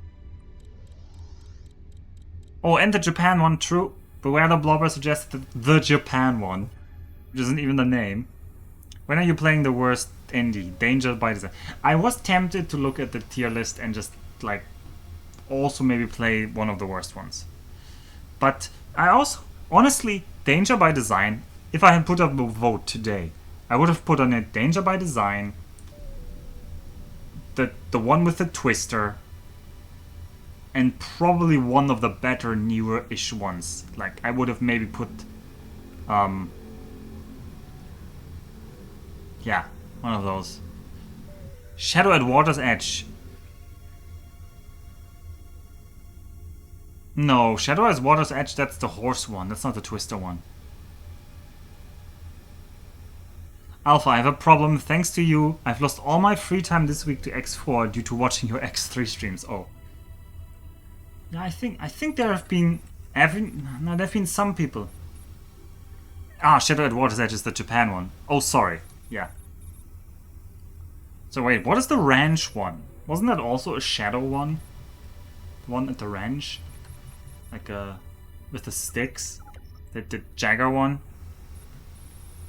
Oh, and the Japan one, true. Beware the Blobber suggested the Japan one, which isn't even the name. When are you playing the worst indie? Danger by Design. I was tempted to look at the tier list and just, like, also maybe play one of the worst ones. But I also, honestly, Danger by Design, if I had put up a vote today, I would have put on it Danger by Design, the one with the twister, and probably one of the better newer-ish ones. Like, I would have maybe put, yeah, one of those. Shadow at Water's Edge. No, Shadow at Water's Edge, that's the horse one. That's not the twister one. Alpha, I have a problem. Thanks to you, I've lost all my free time this week to X4 due to watching your X3 streams. Oh. Yeah, I think there have been there have been some people. Ah, Shadow at Water's Edge is the Japan one. Oh, sorry. Yeah. So wait, what is the ranch one? Wasn't that also a Shadow one? The one at the ranch? Like with the sticks? The Jagger one?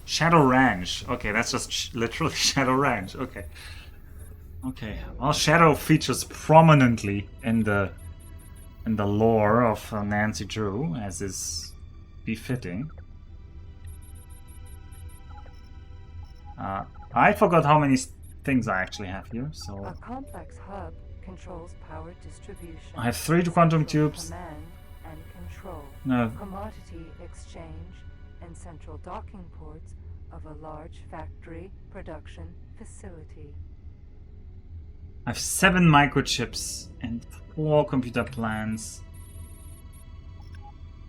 Shadow Ranch. Okay, that's just literally Shadow Ranch. Okay. Okay. Well, Shadow features prominently in the lore of Nancy Drew, as is befitting. I forgot how many things I actually have here, so... A complex hub controls power distribution. I have 3 quantum tubes. Command and control. No. Commodity exchange and central docking ports of a large factory production facility. I have 7 microchips and 4 computer plans.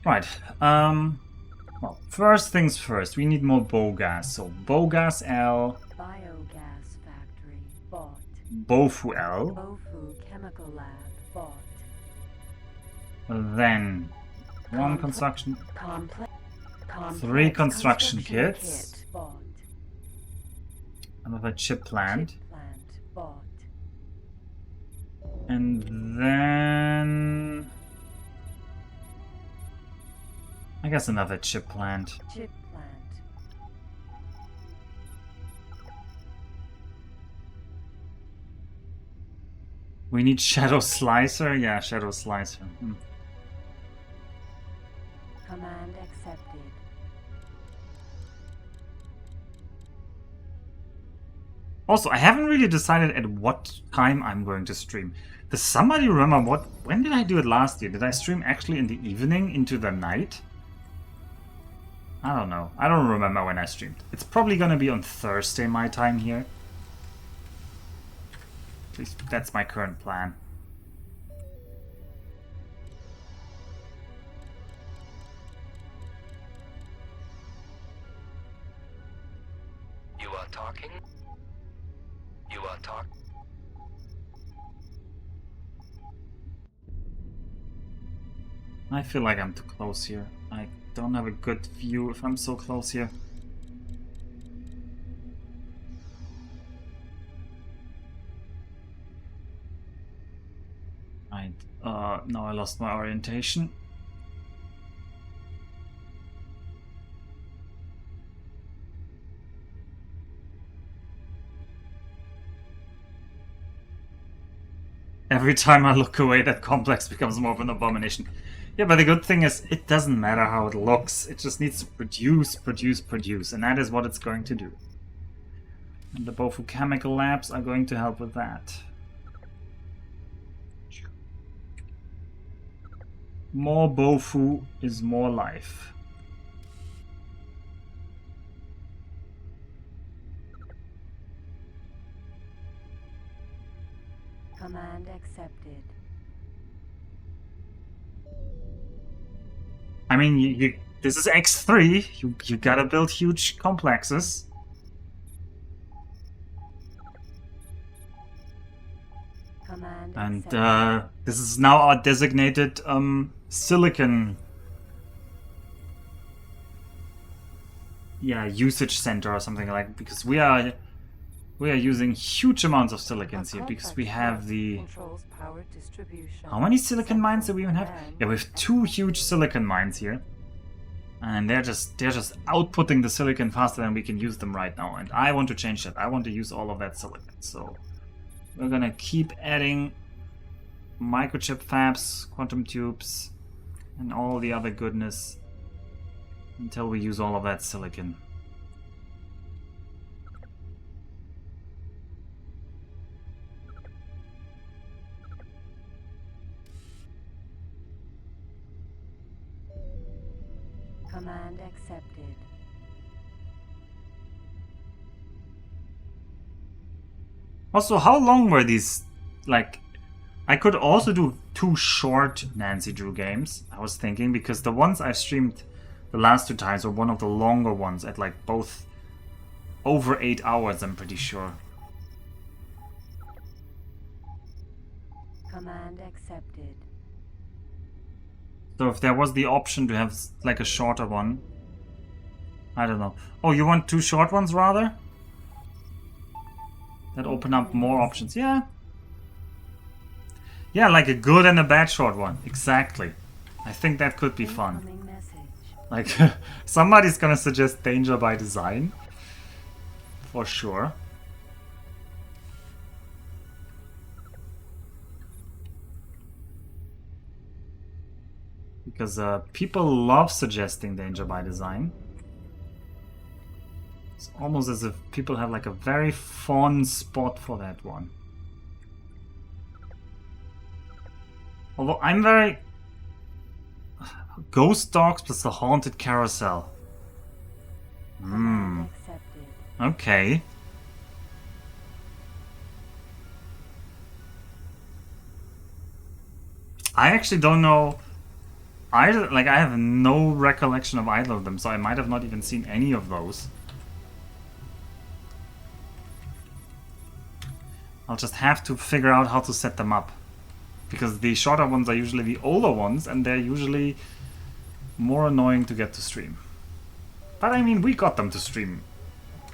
Right. Well, first things first, we need more BOGAS. So BOGAS L. Biogas factory bought. BOFU L. Bofu chemical lab bought. Then 1 construction. Complex 3 construction kits. kit bought. Another chip plant. Chip plant bought. And then... I guess another chip plant. Chip plant. We need Shadow Slicer? Yeah, Shadow Slicer. Command accepted. Also, I haven't really decided at what time I'm going to stream. Does somebody remember when did I do it last year? Did I stream actually in the evening into the night? I don't know. I don't remember when I streamed. It's probably gonna be on Thursday my time here. At least that's my current plan. You are talking? You are talking? I feel like I'm too close here. I don't have a good view if I'm so close here. Now I lost my orientation. Every time I look away, that complex becomes more of an abomination. Yeah, but the good thing is, it doesn't matter how it looks. It just needs to produce, and that is what it's going to do. And the Bofu chemical labs are going to help with that. More Bofu is more life. Command accepted. I mean, this is X3. You gotta build huge complexes. Command And accepted. this is now our designated silicon, yeah, usage center or something like, because we are using huge amounts of silicons here because we have the how many silicon mines do we even have? Yeah, we have 2 huge silicon mines here, and they're just outputting the silicon faster than we can use them right now. And I want to change that. I want to use all of that silicon, so we're gonna keep adding microchip fabs, quantum tubes, and all the other goodness until we use all of that silicon. Command accepted. Also, how long were these? Like, I could also do 2 short Nancy Drew games, I was thinking, because the ones I streamed the last 2 times were one of the longer ones at like both over 8 hours, I'm pretty sure. Command accepted. So if there was the option to have like a shorter one, I don't know. Oh, you want 2 short ones rather? That open up more options. Yeah. Yeah, like a good and a bad short one. Exactly. I think that could be fun. Incoming message. Like, somebody's gonna suggest danger by design. For sure. Because people love suggesting danger by design. It's almost as if people have like a very fond spot for that one. Although I'm very... Ghost Dogs plus the Haunted Carousel. Command accepted. Okay. I actually don't know either. Like, I have no recollection of either of them, so I might have not even seen any of those. I'll just have to figure out how to set them up. Because the shorter ones are usually the older ones, and they're usually more annoying to get to stream. But I mean, we got them to stream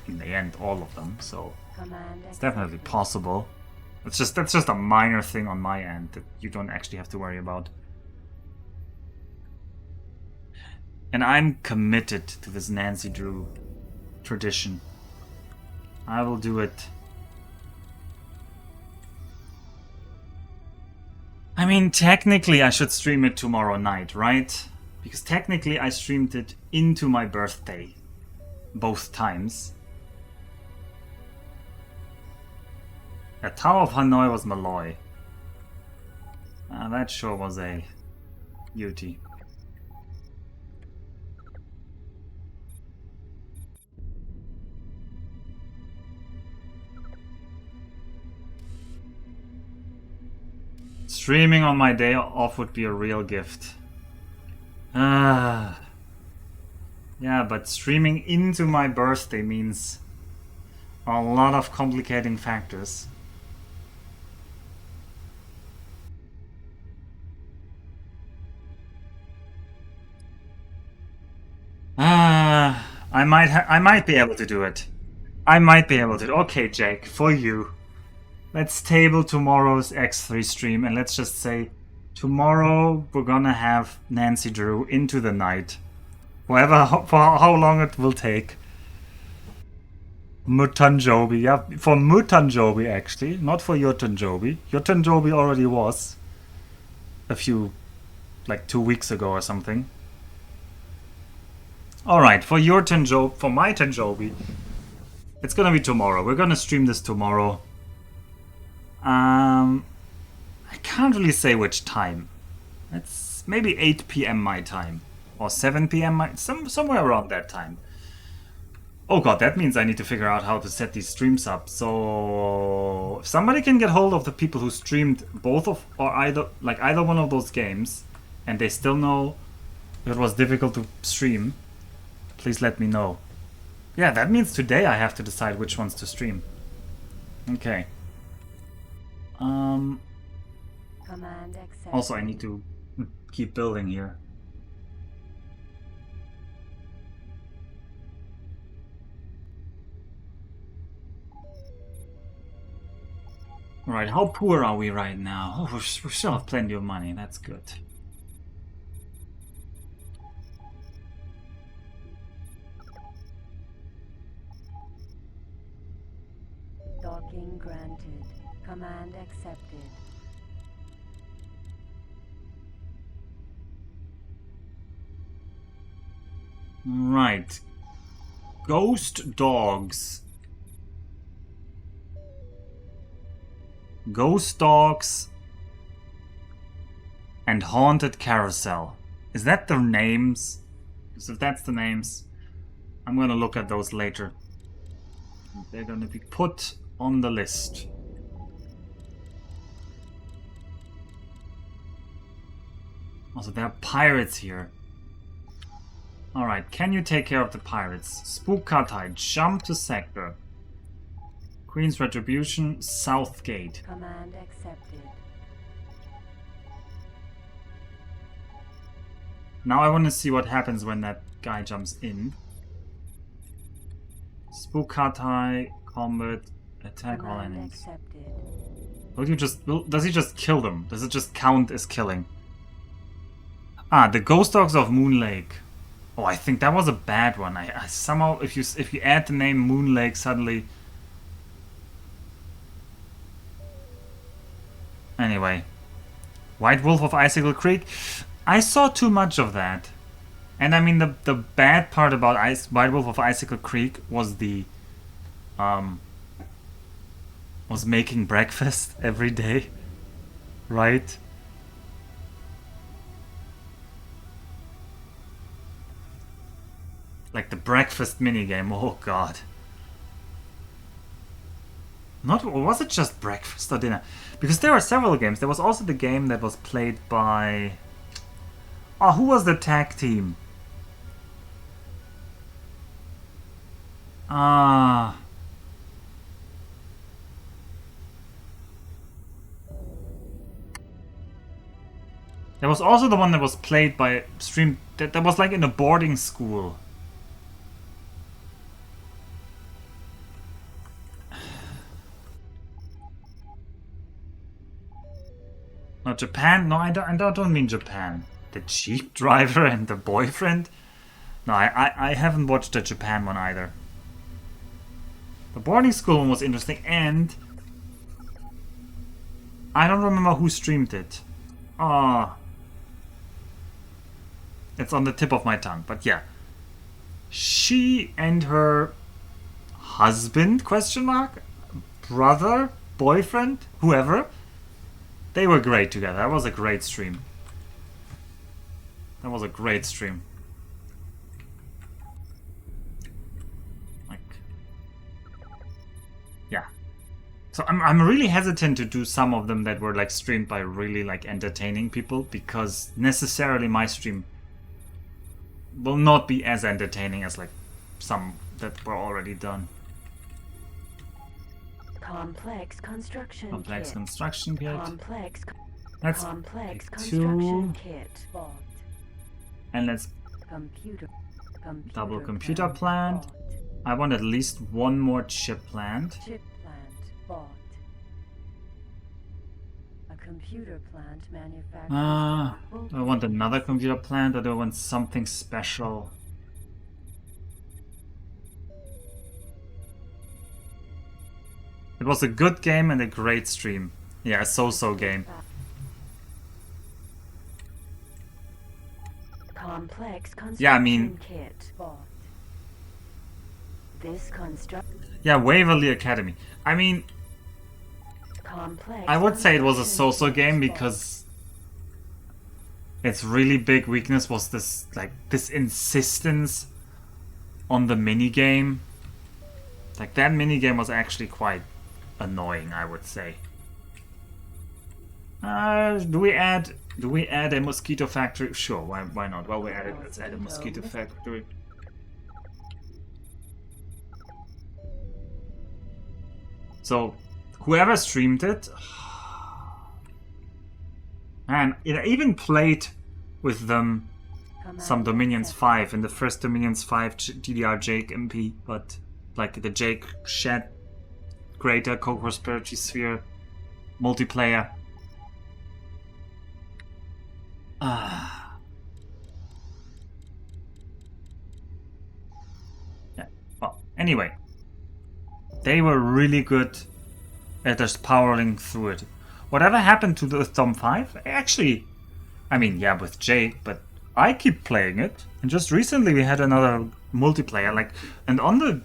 in the end, all of them, so Command it's definitely accepted. possible. That's just a minor thing on my end that you don't actually have to worry about. And I'm committed to this Nancy Drew tradition. I will do it I mean, technically I should stream it tomorrow night, right? Because technically I streamed it into my birthday. Both times. The Tower of Hanoi was Malloy. That sure was a beauty. Streaming on my day off would be a real gift. Yeah, but streaming into my birthday means a lot of complicating factors. I might be able to do it. I might be able to. Okay, Jake, for you. Let's table tomorrow's X3 stream and let's just say tomorrow we're gonna have Nancy Drew into the night. For how long it will take. Mutanjobi, yeah, for Mutanjobi actually, not for your Tanjobi. Your Tanjobi already was a few, like 2 weeks ago or something. Alright, for my Tanjobi, it's gonna be tomorrow. We're gonna stream this tomorrow. I can't really say which time. It's maybe 8 PM my time. Or 7 PM somewhere around that time. Oh god, that means I need to figure out how to set these streams up. So if somebody can get hold of the people who streamed both of or either one of those games and they still know it was difficult to stream, please let me know. Yeah, that means today I have to decide which ones to stream. Okay. Command accepted. Also I need to keep building here. Alright, how poor are we right now? Oh, we still have plenty of money, that's good. Docking granted. Command accepted. Right. Ghost dogs. Ghost dogs and haunted carousel. Is that their names? Because if that's the names, I'm gonna look at those later. They're gonna be put on the list. Also, there are pirates here. Alright, can you take care of the pirates? Spook Katai, jump to sector. Queen's Retribution, South Gate. Command accepted. Now I want to see what happens when that guy jumps in. Spook Katai, combat, attack all Command enemies. accepted. Does he just kill them? Does it just count as killing? Ah, the Ghost Dogs of Moon Lake. Oh, I think that was a bad one. I somehow, if you add the name Moon Lake, suddenly. Anyway, White Wolf of Icicle Creek. I saw too much of that, and I mean the bad part about White Wolf of Icicle Creek was was making breakfast every day, right? Like the breakfast minigame, oh god. Or was it just breakfast or dinner? Because there are several games. There was also the game that was played by... Oh, who was the tag team? Ah... There was also the one that was played by stream that was like in a boarding school. Not Japan? No, I don't mean Japan. The Jeep driver and the boyfriend? No, I haven't watched the Japan one either. The boarding school one was interesting, and I don't remember who streamed it. Ah, it's on the tip of my tongue, but yeah. She and her husband, question mark, brother, boyfriend, whoever, they were great together. That was a great stream. That was a great stream. Like, yeah. So I'm really hesitant to do some of them that were like streamed by really like entertaining people, because necessarily my stream will not be as entertaining as like some that were already done. Complex construction Complex kit. construction kit. Complex Let's complex pick construction two. kit. Bought. And let's Computer. double computer plant. Bought. I want at least one more chip plant. Chip plant. Bought. A computer plant manufactured. Do I want another computer plant, or do I want something special? It was a good game and a great stream. Yeah, a so-so game. Complex construction Yeah, I mean- kit. Bought. This construct. Yeah, Waverly Academy. I mean, Complex. I would say it was a construction so-so kit. game Bought. because its really big weakness was this, like, this insistence on the minigame. Like, that minigame was actually quite annoying, I would say. Do we add a mosquito factory? Sure, why not? Well, let's add a mosquito factory. So, whoever streamed it, man, it even played with them some Dominions 5 in the first Dominions 5 DDR Jake MP, but like the Jake Shed Greater Co-Prosperity Sphere multiplayer. Yeah. Well, anyway, they were really good at just powering through it. Whatever happened to the Dom 5? Actually, I mean, yeah, with Jake, but I keep playing it. And just recently we had another multiplayer, like, and on the,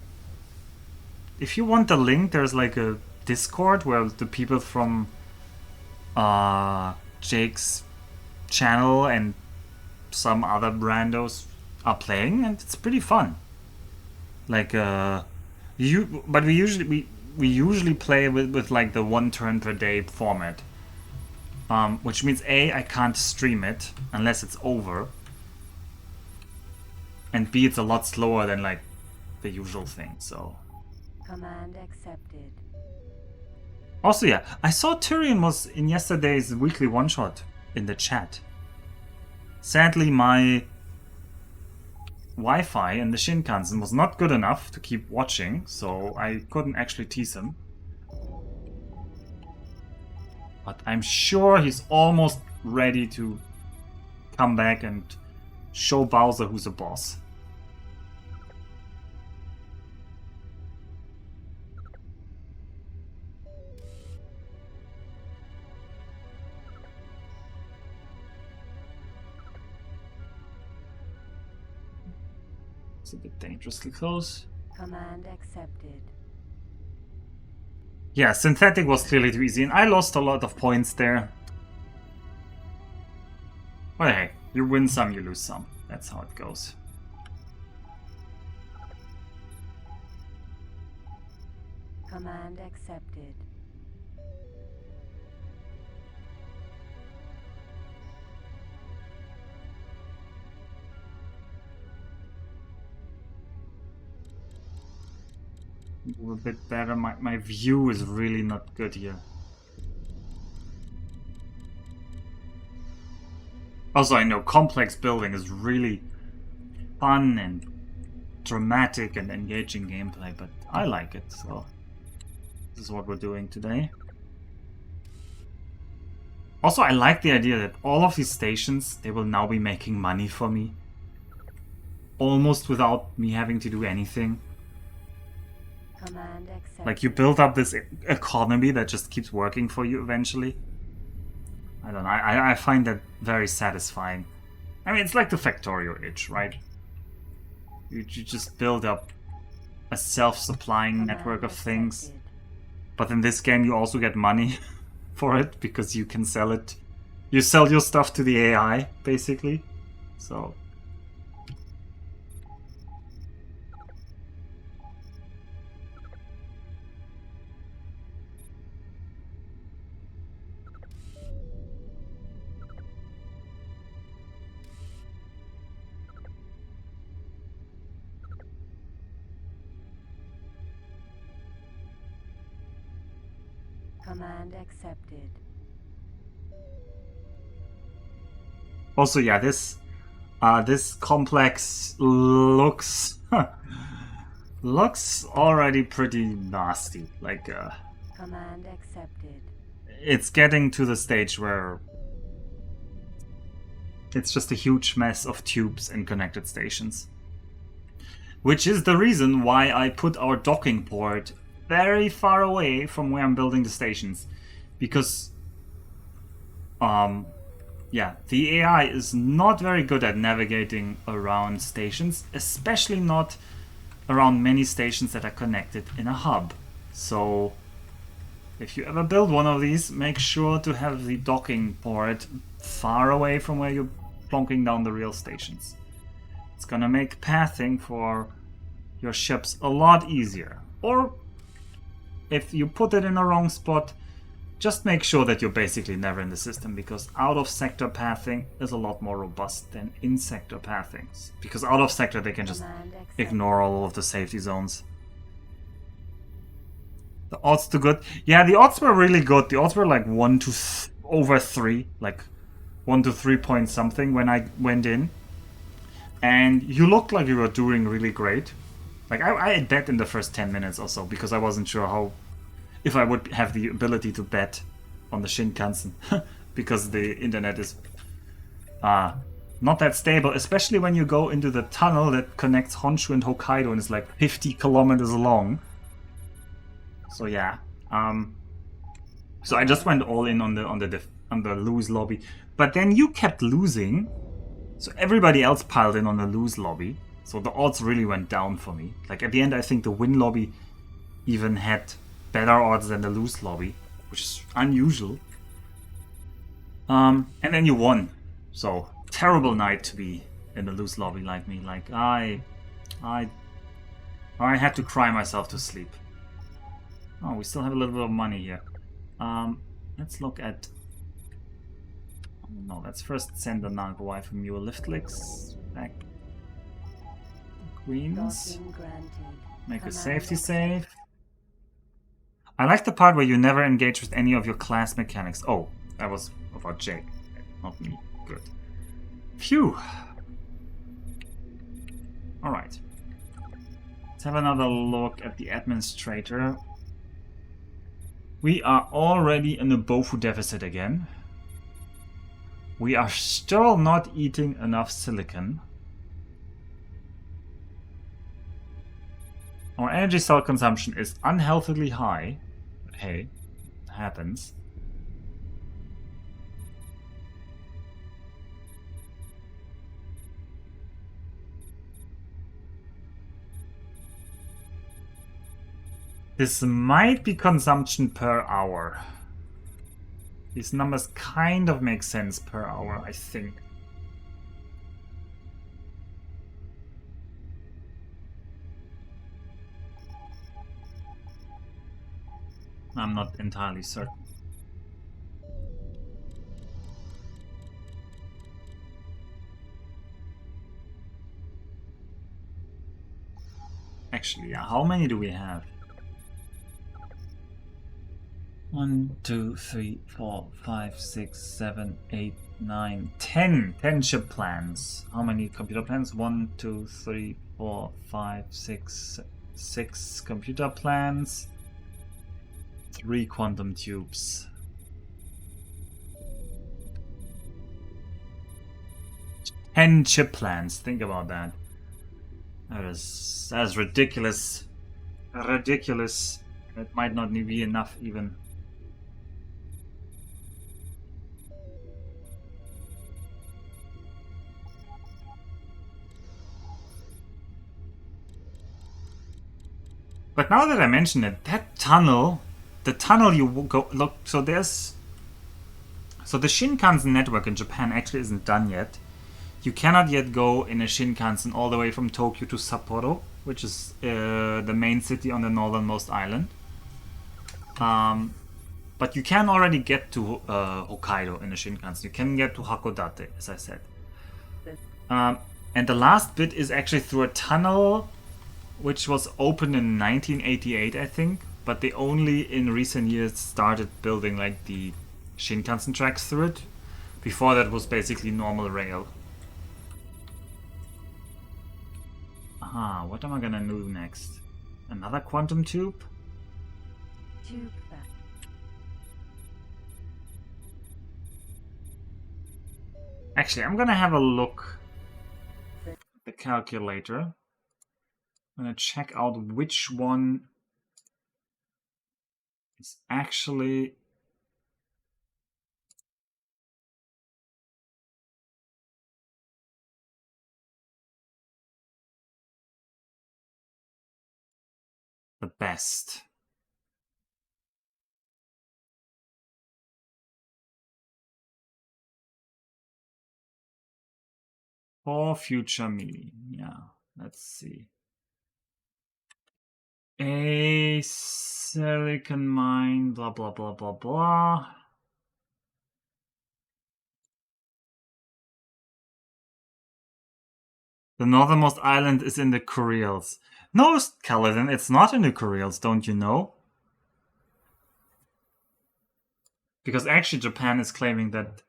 if you want the link, there's like a Discord where the people from Jake's channel and some other randos are playing, and it's pretty fun. Like, but we usually play with like the 1 turn per day format, which means A, I can't stream it unless it's over, and B, it's a lot slower than like the usual thing. So Command accepted. also, yeah, I saw Tyrion was in yesterday's weekly one-shot in the chat. Sadly, my Wi-Fi in the Shinkansen was not good enough to keep watching, so I couldn't actually tease him. But I'm sure he's almost ready to come back and show Bowser who's a boss. It's a bit dangerously close. Command accepted. Yeah, synthetic was clearly too easy, and I lost a lot of points there. But hey, you win some, you lose some. That's how it goes. Command accepted. Move a bit better. My view is really not good here. Also, I know complex building is really fun and dramatic and engaging gameplay, but I like it, so this is what we're doing today. Also, I like the idea that all of these stations, they will now be making money for me. Almost without me having to do anything. Command accepted. Like, you build up this economy that just keeps working for you eventually. I don't know. I find that very satisfying. I mean, it's like the Factorio itch, right? You just build up a self-supplying network of things. But in this game, you also get money for it because you can sell it. You sell your stuff to the AI, basically. So. Command accepted. Also, yeah, this complex looks looks already pretty nasty. Like, Command accepted. it's getting to the stage where it's just a huge mess of tubes and connected stations. Which is the reason why I put our docking port very far away from where I'm building the stations. Because, yeah, the AI is not very good at navigating around stations, especially not around many stations that are connected in a hub. So, if you ever build one of these, make sure to have the docking port far away from where you're plonking down the real stations. It's gonna make pathing for your ships a lot easier. Or, if you put it in the wrong spot, just make sure that you're basically never in the system, because out-of-sector pathing is a lot more robust than in-sector pathings. Because out-of-sector they can just ignore all of the safety zones. The odds too good. Yeah, the odds were really good. The odds were like 1 to over 3. Like 1 to 3 point something when I went in. And you looked like you were doing really great. Like, I had bet in the first 10 minutes or so, because I wasn't sure if I would have the ability to bet on the Shinkansen. Because the internet is not that stable, especially when you go into the tunnel that connects Honshu and Hokkaido and is like 50 kilometers long. So yeah. So I just went all in on the lose lobby. But then you kept losing. So everybody else piled in on the lose lobby. So the odds really went down for me. Like at the end, I think the win lobby even had better odds than the lose lobby, which is unusual. And then you won. So terrible night to be in the lose lobby like me. Like I had to cry myself to sleep. Oh, we still have a little bit of money here. Let's look at. No, let's first send the Nagoai from your Liftlicks back. Queens. Make a safety save. I like the part where you never engage with any of your class mechanics. Oh, that was about Jake, not me. Good. Phew. Alright. Let's have another look at the administrator. We are already in a Bofu deficit again. We are still not eating enough silicon. Our energy cell consumption is unhealthily high. But hey, it happens. This might be consumption per hour. These numbers kind of make sense per hour, I think. I'm not entirely certain. Actually, yeah, how many do we have? 1, 2, 3, 4, 5, 6, 7, 8, 9, 10. 10 chip plans. How many computer plans? 1, 2, 3, 4, 5, 6, 6 computer plans. 3 quantum tubes. 10 chip plans. Think about that. That is ridiculous. Ridiculous. It might not be enough even. But now that I mention it, that tunnel, the tunnel you go look. So there's, so the Shinkansen network in Japan actually isn't done yet. You cannot yet go in a Shinkansen all the way from Tokyo to Sapporo, which is the main city on the northernmost island. But you can already get to Hokkaido in a Shinkansen. You can get to Hakodate, as I said. And the last bit is actually through a tunnel which was opened in 1988, I think. But they only in recent years started building like the Shinkansen tracks through it. Before that was basically normal rail. What am I gonna do next? Another quantum tube? Tube back. Actually, I'm gonna have a look at the calculator. I'm gonna check out which one is actually the best. For future me. Yeah, let's see. A silicon mine, blah blah blah blah blah. The northernmost island is in the Kuriles. No, Kaladin, it's not in the Kuriles, don't you know? Because actually Japan is claiming that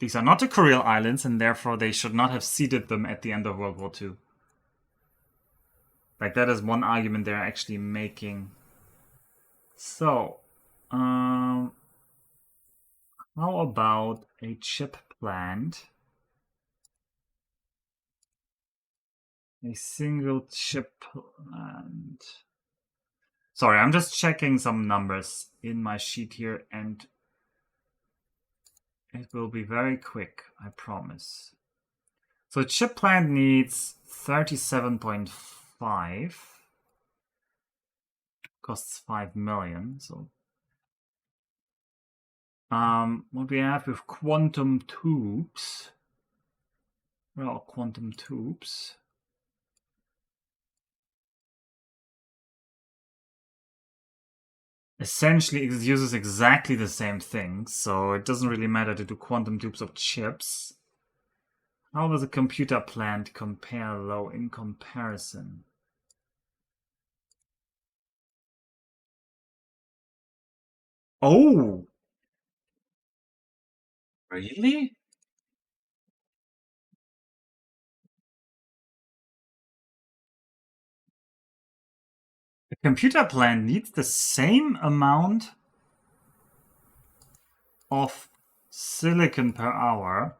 these are not the Kuriles Islands, and therefore they should not have ceded them at the end of World War II. Like, that is one argument they're actually making. So, how about a chip plant? A single chip plant. Sorry, I'm just checking some numbers in my sheet here, and it will be very quick, I promise. So chip plant needs 37.5. Costs 5 million. So what we have with quantum tubes. Well, quantum tubes. Essentially, it uses exactly the same thing, so it doesn't really matter to do quantum tubes of chips. How does a computer plant compare, though, in comparison? Oh! Really? A computer plant needs the same amount of silicon per hour.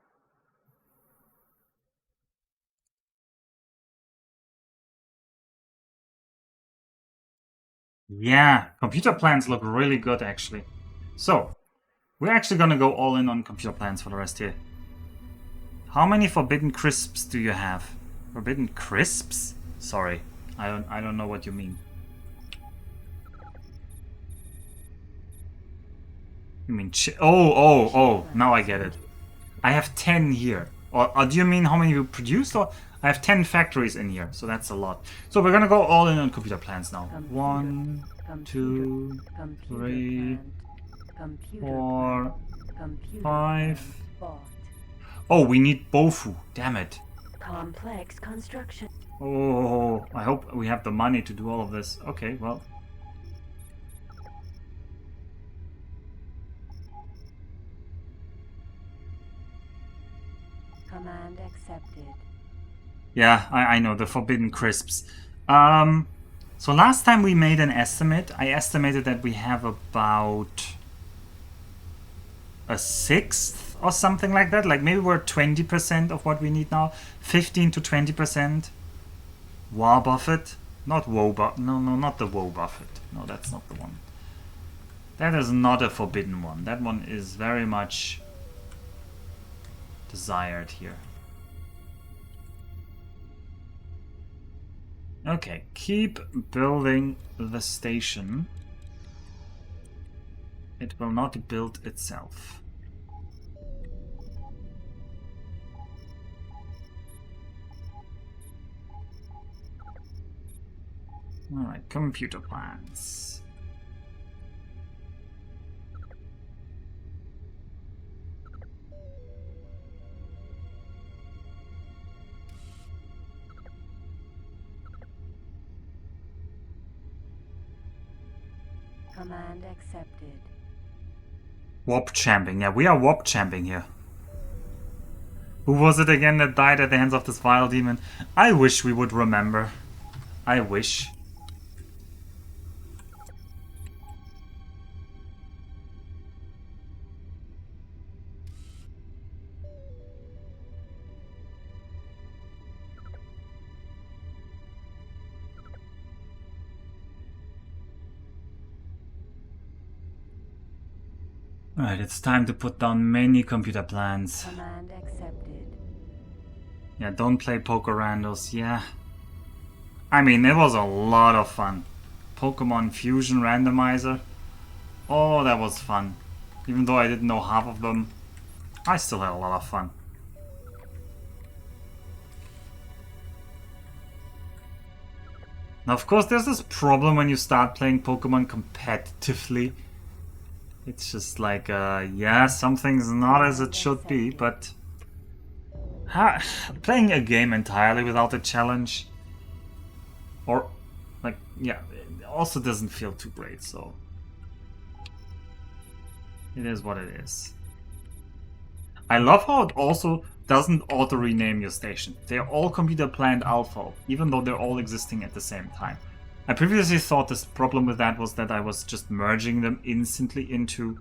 Yeah, computer plants look really good, actually. So, we're actually gonna go all in on computer plants for the rest here. How many forbidden crisps do you have? Forbidden crisps? Sorry, I don't know what you mean. You mean oh, now I get it. I have 10 here. Or do you mean how many you produced? Or I have 10 factories in here, so that's a lot. So we're gonna go all in on computer plants now. 1, 2, 3, 4, 5. Oh, we need Bofu. Damn it. Complex construction. Oh, I hope we have the money to do all of this. Okay, well. Command accepted. Yeah, I know, the forbidden crisps. So last time we made an estimate, I estimated that we have about a sixth or something like that. Like maybe we're 20% of what we need now. 15 to 20%. War Buffett. Not Woe Buffett. No, not the Woe Buffett. No, that's not the one. That is not a forbidden one. That one is very much desired here. Okay, keep building the station. It will not build itself. Alright, computer plans. Command accepted. Warp champing. Yeah, we are warp champing here. Who was it again that died at the hands of this vile demon? I wish we would remember. I wish. Alright, it's time to put down many computer plans. Command accepted. Yeah, don't play Poker Randos, yeah. I mean, it was a lot of fun. Pokemon Fusion Randomizer. Oh, that was fun. Even though I didn't know half of them, I still had a lot of fun. Now, of course, there's this problem when you start playing Pokemon competitively. It's just like, yeah, something's not as it should be, but playing a game entirely without a challenge, or, like, yeah, it also doesn't feel too great, so it is what it is. I love how it also doesn't auto-rename your station. They're all computer planned alpha, even though they're all existing at the same time. I previously thought this problem with that was that I was just merging them instantly into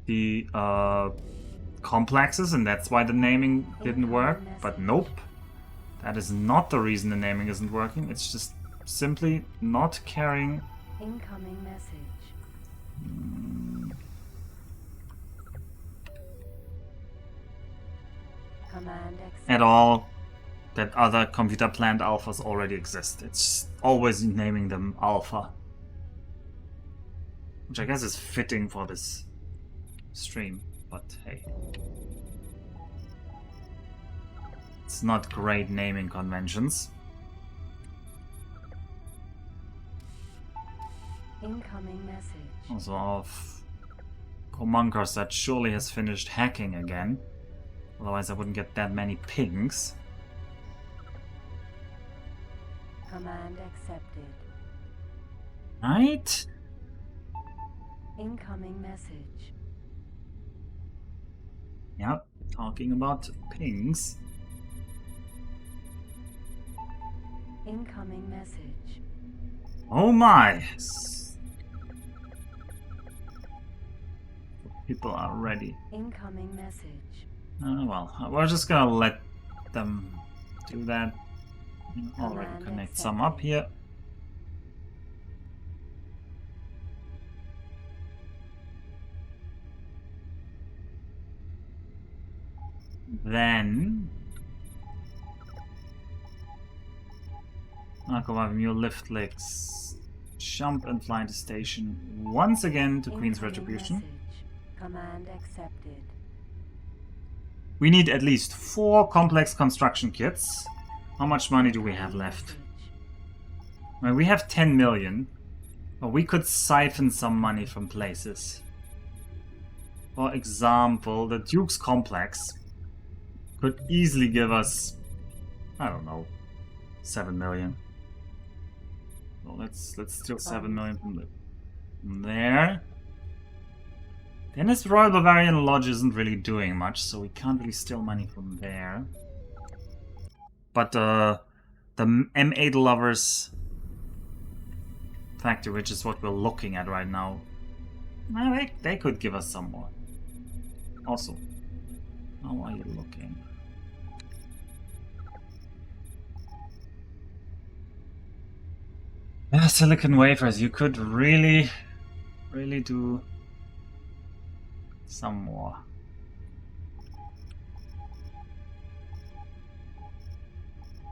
the complexes, and that's why the naming didn't work. But nope, that is not the reason the naming isn't working. It's just simply not caring. Incoming message. Command accepted. At all that other computer planned alphas already exist. It's always naming them alpha, which I guess is fitting for this stream, but hey, it's not great naming conventions. Incoming message. Also of Homuncus that surely has finished hacking again, otherwise I wouldn't get that many pings. Command accepted. Right? Incoming message. Yep, talking about pings. Incoming message. Oh my! People are ready. Incoming message. Oh well, we're just gonna let them do that. Already Command connect accepted. some up here. Then Aquavive Mule lift legs, jump and fly to station once again to Queen's Incoming Retribution. message. Command accepted. We need at least 4 complex construction kits. How much money do we have left? Message. Well, we have 10 million. But we could siphon some money from places. For example, the Duke's Complex could easily give us, I don't know, 7 million. So let's steal 7 million from there. Dennis Royal Bavarian Lodge isn't really doing much, so we can't really steal money from there. But the M8 Lovers factory, which is what we're looking at right now, well, they could give us some more. Also, how are you looking? Yeah, silicon wafers, you could really do some more.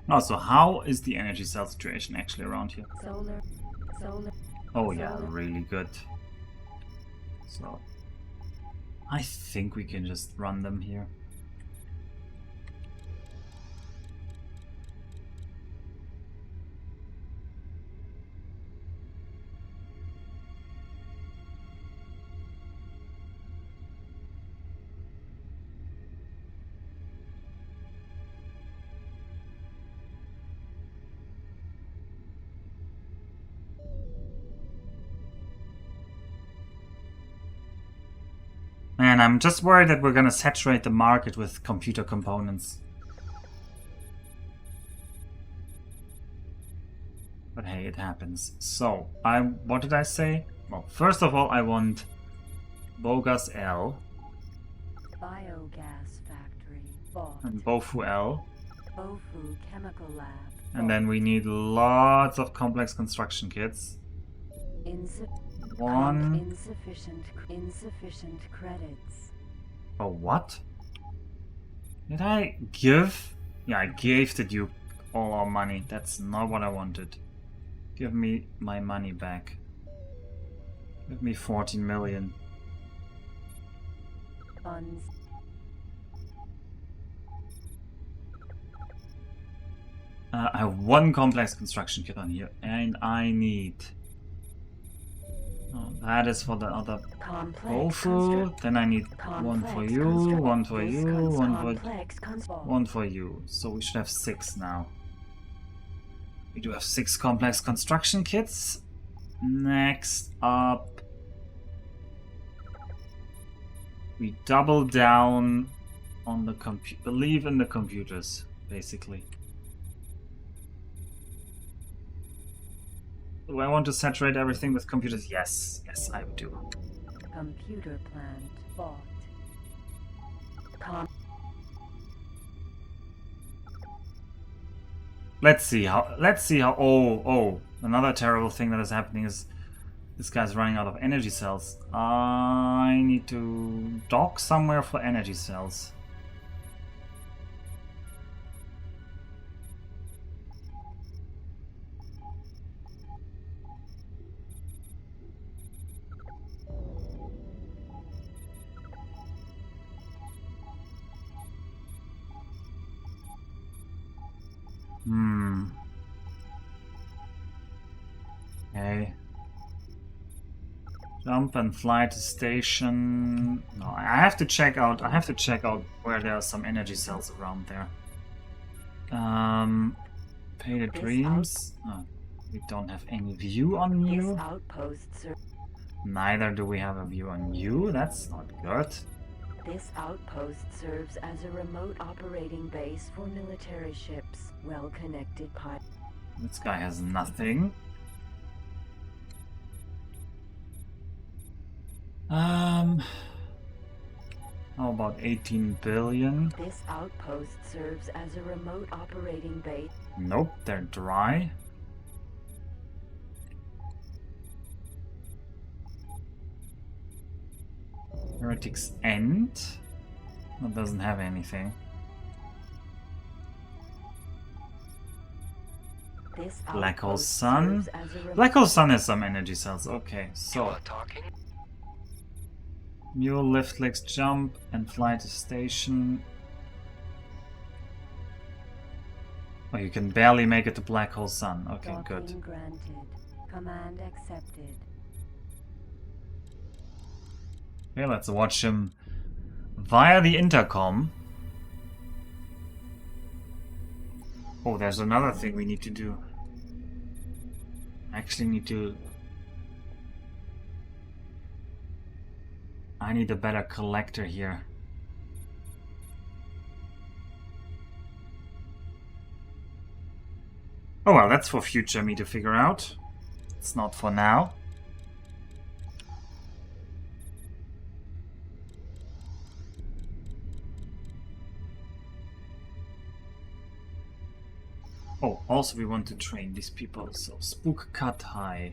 Also, how is the energy cell situation actually around here? Solar. Oh yeah, really good. So, I think we can just run them here. And I'm just worried that we're gonna saturate the market with computer components. But hey, it happens. So, what did I say? Well, first of all, I want Bogas L Biogas factory. Bought. and Bofu L. Bofu chemical lab. And then we need lots of complex construction kits. One. Insufficient credits. Oh, what? Did I give? Yeah, I gave the Duke all our money. That's not what I wanted. Give me my money back. Give me 14 million. Funds. I have one complex construction kit on here, and I need... Oh, that is for the other Bofu. Then I need one for you, one for you, one for you. So we should have 6 now. We do have 6 complex construction kits. Next up, we double down on the believe in the computers, basically. Do I want to saturate everything with computers? Yes, yes, I do. Computer plant bought. Let's see how. Oh, another terrible thing that is happening is this guy's running out of energy cells. I need to dock somewhere for energy cells. Okay. Jump and fly to station. No, I have to check out. I have to check out where there are some energy cells around there. Pay the dreams. Oh, we don't have any view on you. Neither do we have a view on you. That's not good. This outpost serves as a remote operating base for military ships. Well-connected pipe. This guy has nothing. How about 18 billion? This outpost serves as a remote operating base. Nope, they're dry. Heretics End? That doesn't have anything. Black Hole Sun. Black Hole Sun has some energy cells. Okay, so Mule, lift, legs, jump, and fly to station. Oh, you can barely make it to Black Hole Sun. Okay, good. Granted. Command accepted. Okay, let's watch him via the intercom. Oh, there's another thing we need to do. Actually need to... I need a better collector here. Oh well, that's for future me to figure out. It's not for now. Oh, also we want to train these people, so Spook Cut High.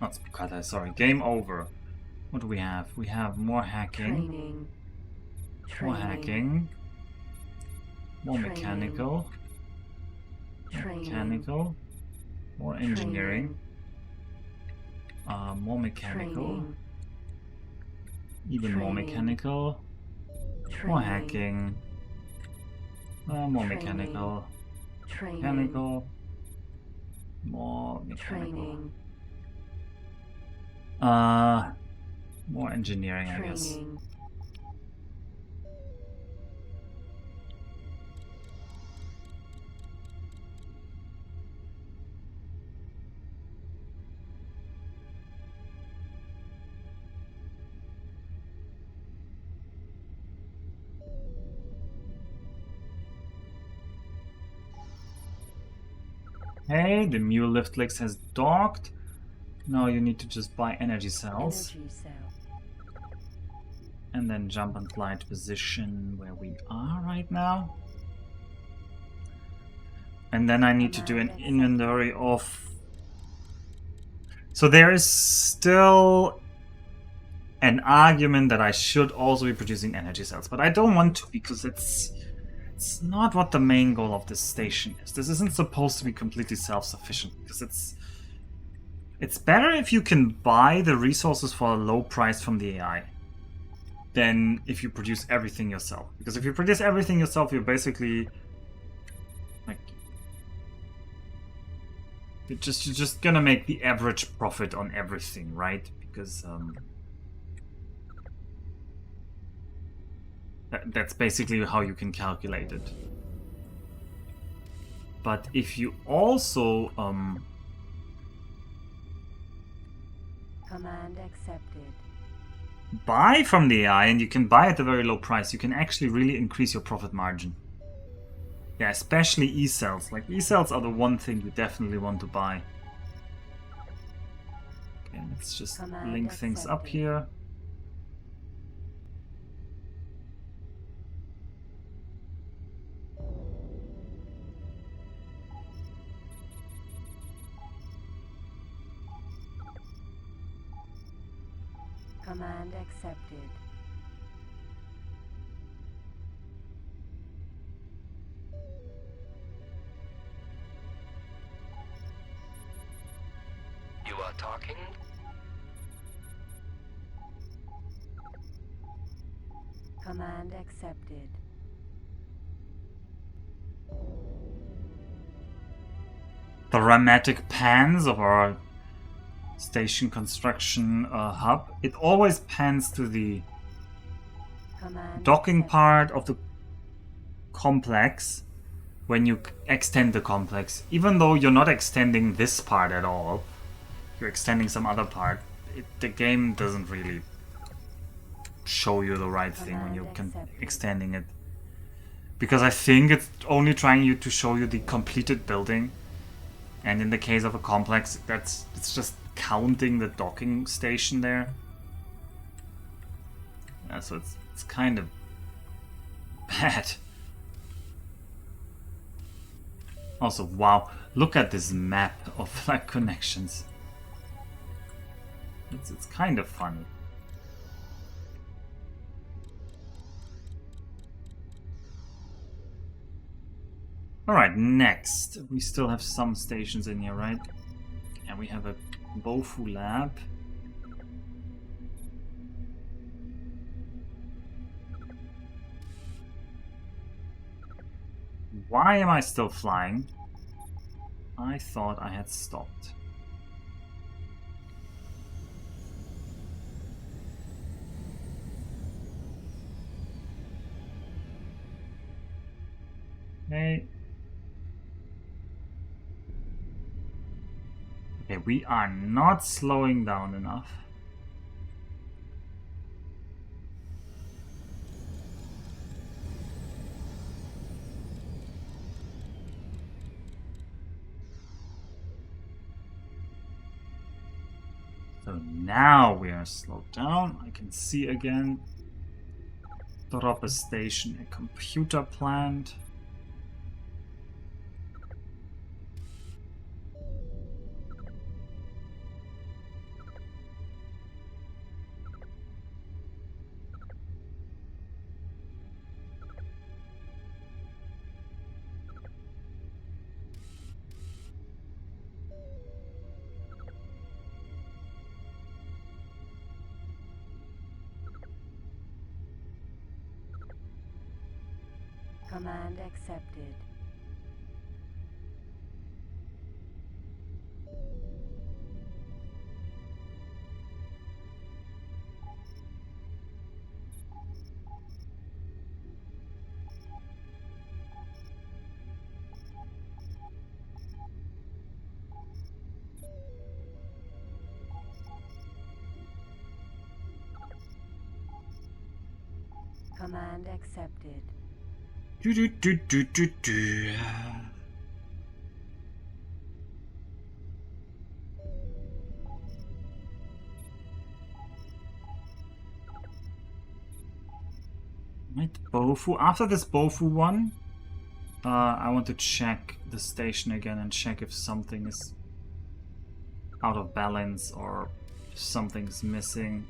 Not Spook Cut High, sorry, Game Over. What do we have? We have more hacking. More hacking. More mechanical. Mechanical. More engineering. More mechanical. Training. Even more Training. mechanical. More hacking. More mechanical. Training. Mechanical. More mechanical. Training. More engineering, I guess. Training. Hey, the mule lift legs has docked. Now you need to just buy energy cells. Energy cell. And then jump and fly to position where we are right now. And then I need to do an inventory of... So there is still an argument that I should also be producing energy cells, but I don't want to because it's not what the main goal of this station is. This isn't supposed to be completely self-sufficient because it's better if you can buy the resources for a low price from the AI than if you produce everything yourself. Because if you produce everything yourself, you're basically like you're just gonna make the average profit on everything, right? Because that's basically how you can calculate it. But if you also Command accepted. buy from the AI, and you can buy at a very low price, you can actually really increase your profit margin. Yeah, especially E-cells. Like, E-cells are the one thing you definitely want to buy. Okay, let's just Command link things up accepted. here. Command accepted. You are talking? Command accepted. The dramatic pans of our station construction hub, it always pans to the Command docking accepted. part of the complex when you extend the complex. Even though you're not extending this part at all, you're extending some other part, the game doesn't really show you the right thing when you're extending it. Because I think it's only trying you to show you the completed building. And in the case of a complex, it's just counting the docking station there. Yeah, so it's kind of bad. Also, wow, look at this map of like connections. It's kind of funny. Alright, next. We still have some stations in here, right? And we have a Bofu lab. Why am I still flying? I thought I had stopped. Okay. Okay, we are not slowing down enough. So now we are slowed down. I can see again. Drop a station, a computer plant. Command accepted. Command accepted. Do do do do do do. Right, Bofu. After this Bofu one, I want to check the station again and check if something is out of balance or if something's missing.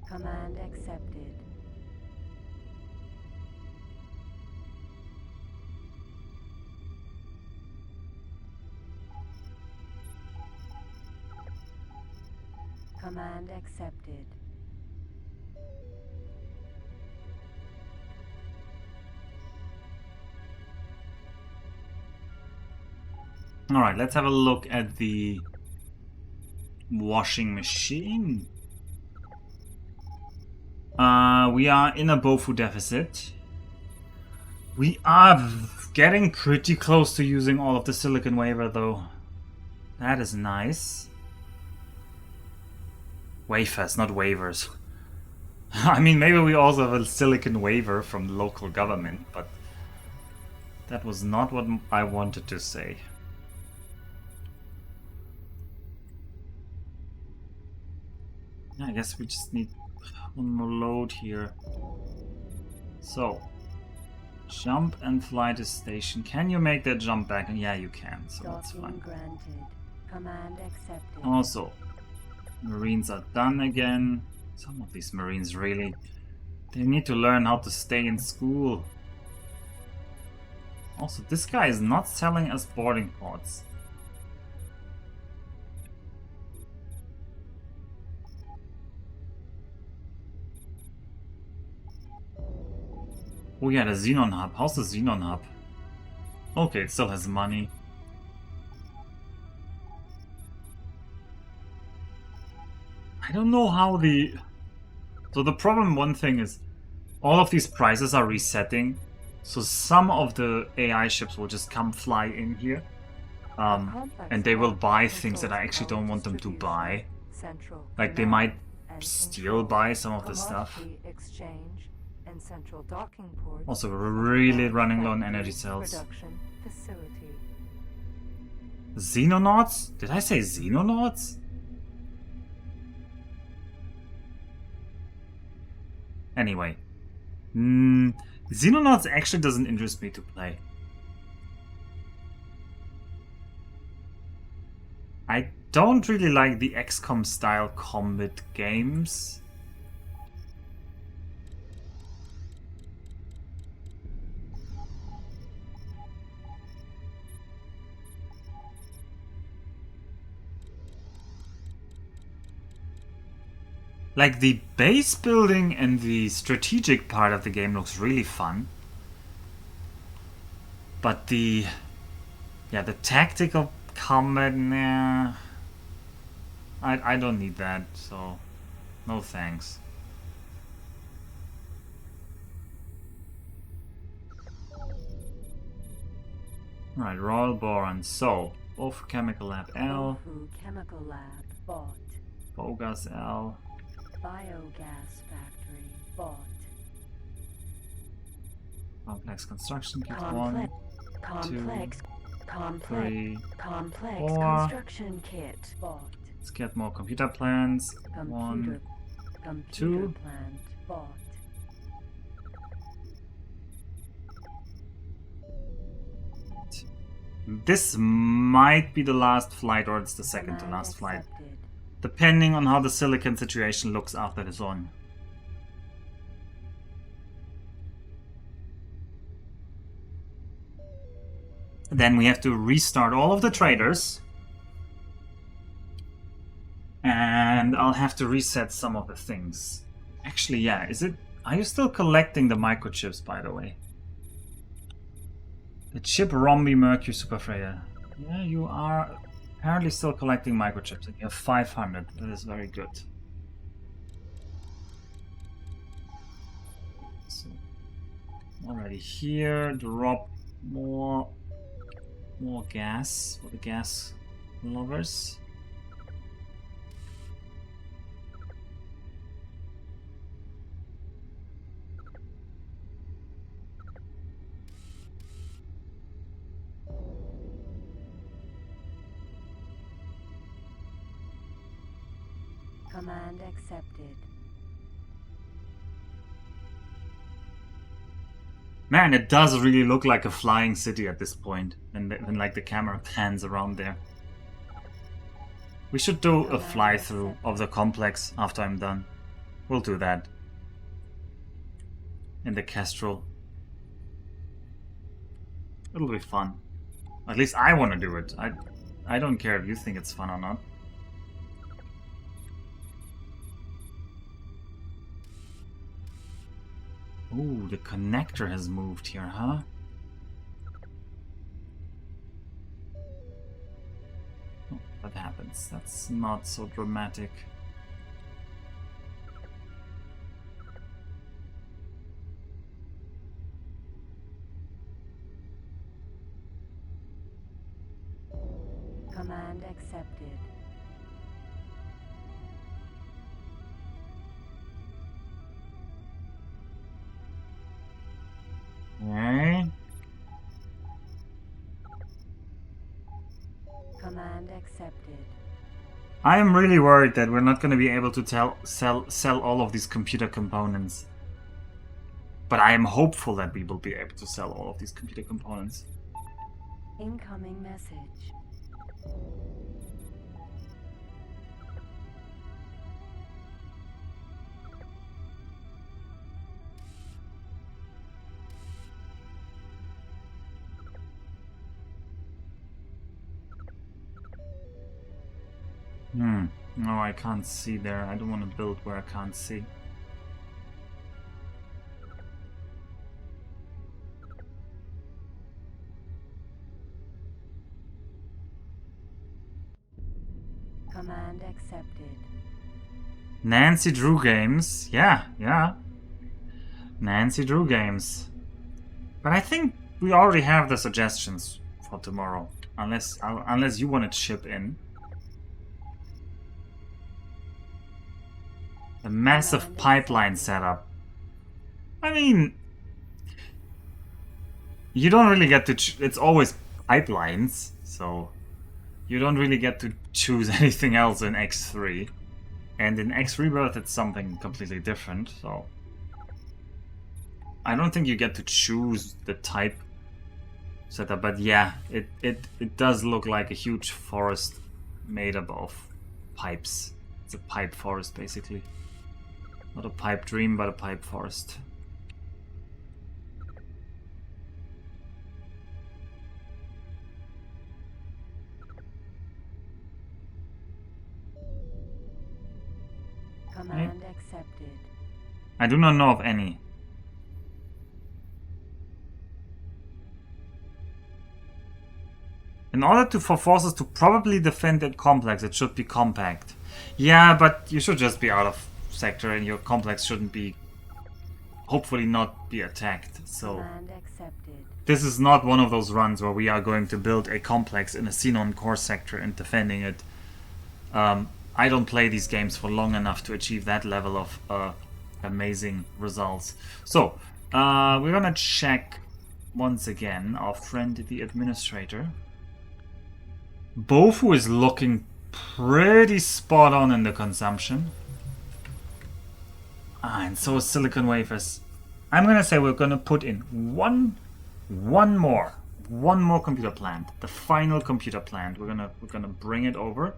Command accepted. Command accepted. Alright, let's have a look at the washing machine. We are in a Bofu deficit. We are getting pretty close to using all of the silicon wafer though. That is nice. Wafers, not waivers. I mean, maybe we also have a silicon waiver from the local government, but that was not what I wanted to say. Yeah, I guess we just need one more load here. So, jump and fly to station. Can you make that jump back? And yeah, you can, so that's Docking fine. granted. Command accepted. Also, Marines are done again. Some of these Marines really, they need to learn how to stay in school. Also, this guy is not selling us boarding pods. Oh yeah, the Xenon Hub. How's the Xenon Hub? Okay, it still has money. I don't know how the... So the problem, one thing is, all of these prices are resetting. So some of the AI ships will just come fly in here. And they will buy things that I actually don't want them to buy. Like they might still buy some of the stuff. Also, we're really running low on energy cells. Xenonauts? Did I say Xenonauts? Anyway. Xenonauts actually doesn't interest me to play. I don't really like the XCOM style combat games. Like, the base building and the strategic part of the game looks really fun. But the tactical combat, nah. I don't need that, so no thanks. Right, Royal Boron. So, Bofu Chemical Lab L. Bofu Chemical Lab bought. Bogas L. Biogas factory bought. Complex Construction Kit Complex 3, complex 4. construction kit bought. Let's get more computer plans. Computer 2. plant bought. This might be the last flight, or it's the second to last flight. Depending on how the silicon situation looks after this on. Then we have to restart all of the traders. And I'll have to reset some of the things. Actually, yeah, are you still collecting the microchips, by the way? The chip Rombi Mercury Super Freighter. Yeah, you are apparently still collecting microchips, and you have 500. That is very good. So, already here, drop more gas for the gas lovers. Command accepted. Man, it does really look like a flying city at this point, when like the camera pans around there. We should do a fly-through of the complex after I'm done. We'll do that. In the Kestrel. It'll be fun. At least I want to do it. I don't care if you think it's fun or not. Ooh, the connector has moved here, huh? Oh, that happens. That's not so dramatic. Command accepted. Okay. Command accepted. I am really worried that we're not going to be able to sell all of these computer components. But I am hopeful that we will be able to sell all of these computer components. Incoming message. No, I can't see there. I don't want to build where I can't see. Command accepted. Nancy Drew Games. Yeah. Nancy Drew Games. But I think we already have the suggestions for tomorrow. Unless you want to chip in. A massive pipeline setup. I mean, you don't really get to... It's always pipelines, so you don't really get to choose anything else in X3. And in X Rebirth, it's something completely different, so... I don't think you get to choose the type setup, but yeah, it does look like a huge forest made up of pipes. It's a pipe forest, basically. Not a pipe dream, but a pipe forest. Command accepted. I do not know of any. In order for forces to probably defend that complex, it should be compact. Yeah, but you should just be out of sector and your complex shouldn't be... hopefully not be attacked, so... Command accepted. This is not one of those runs where we are going to build a complex in a Xenon core sector and defending it. I don't play these games for long enough to achieve that level of amazing results. So, we're gonna check once again our friend the administrator. Bofu is looking pretty spot on in the consumption. And so is Silicon Wafers. I'm gonna say we're gonna put in one more computer plant, the final computer plant. We're gonna bring it over.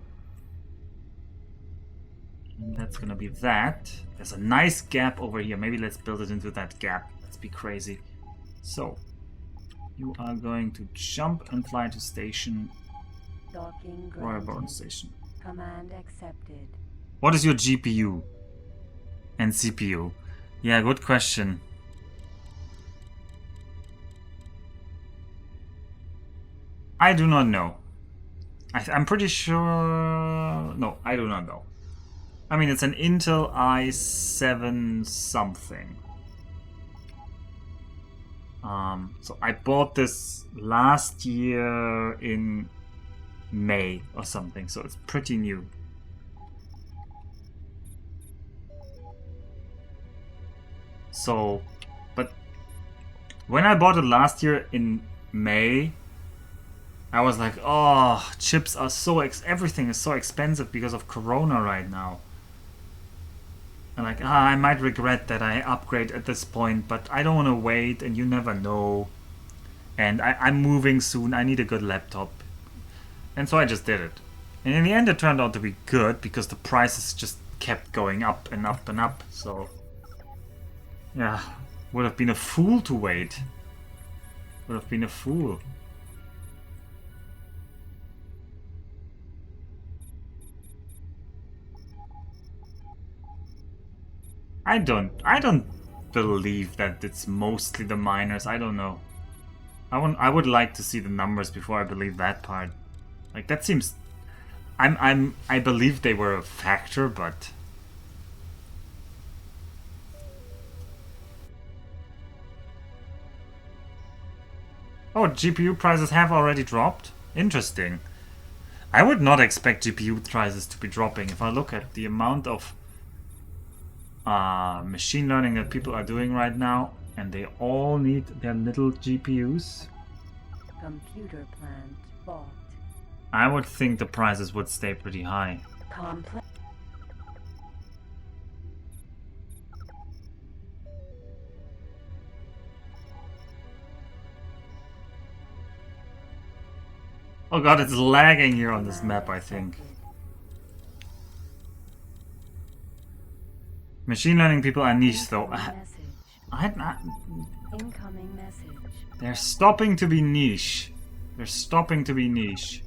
And that's gonna be that. There's a nice gap over here. Maybe let's build it into that gap. Let's be crazy. So You are going to jump and fly to station. Docking Royal Born granted. Station. Command accepted. What is your GPU and CPU? Yeah, good question. I do not know. I'm pretty sure... No, I do not know. I mean, it's an Intel i7 something. So I bought this last year in May or something, so it's pretty new. So, but when I bought it last year in May, I was like, oh, chips are so everything is so expensive because of Corona right now. And like, I might regret that I upgrade at this point, but I don't want to wait, and you never know. And I'm moving soon, I need a good laptop. And so I just did it. And in the end it turned out to be good, because the prices just kept going up and up and up, so... Yeah, would have been a fool to wait. Would have been a fool. I don't believe that it's mostly the miners. I don't know. I would like to see the numbers before I believe that part. Like, that seems... I believe they were a factor, but... Oh, GPU prices have already dropped? Interesting. I would not expect GPU prices to be dropping. If I look at the amount of machine learning that people are doing right now, and they all need their little GPUs, Computer plant bought. I would think the prices would stay pretty high. Complex. Oh god, it's lagging here on this map, I think. Machine learning people are niche though. Incoming message. They're stopping to be niche. They're stopping to be niche.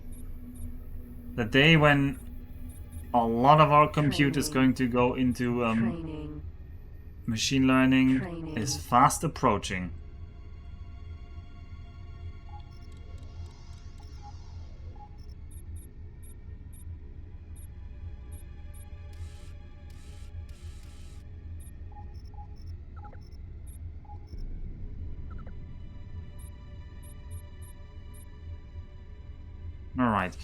The day when a lot of our compute is going to go into Training. machine learning Training. is fast approaching. Alright.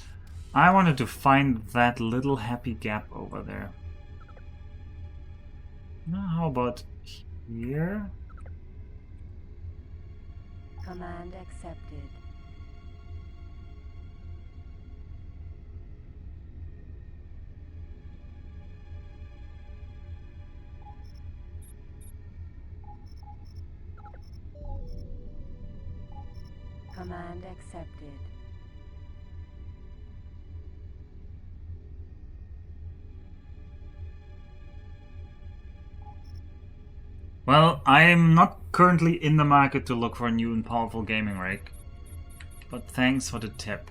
I wanted to find that little happy gap over there. Now, how about here? Command accepted. Command accepted. Well, I'm not currently in the market to look for a new and powerful gaming rig. But thanks for the tip.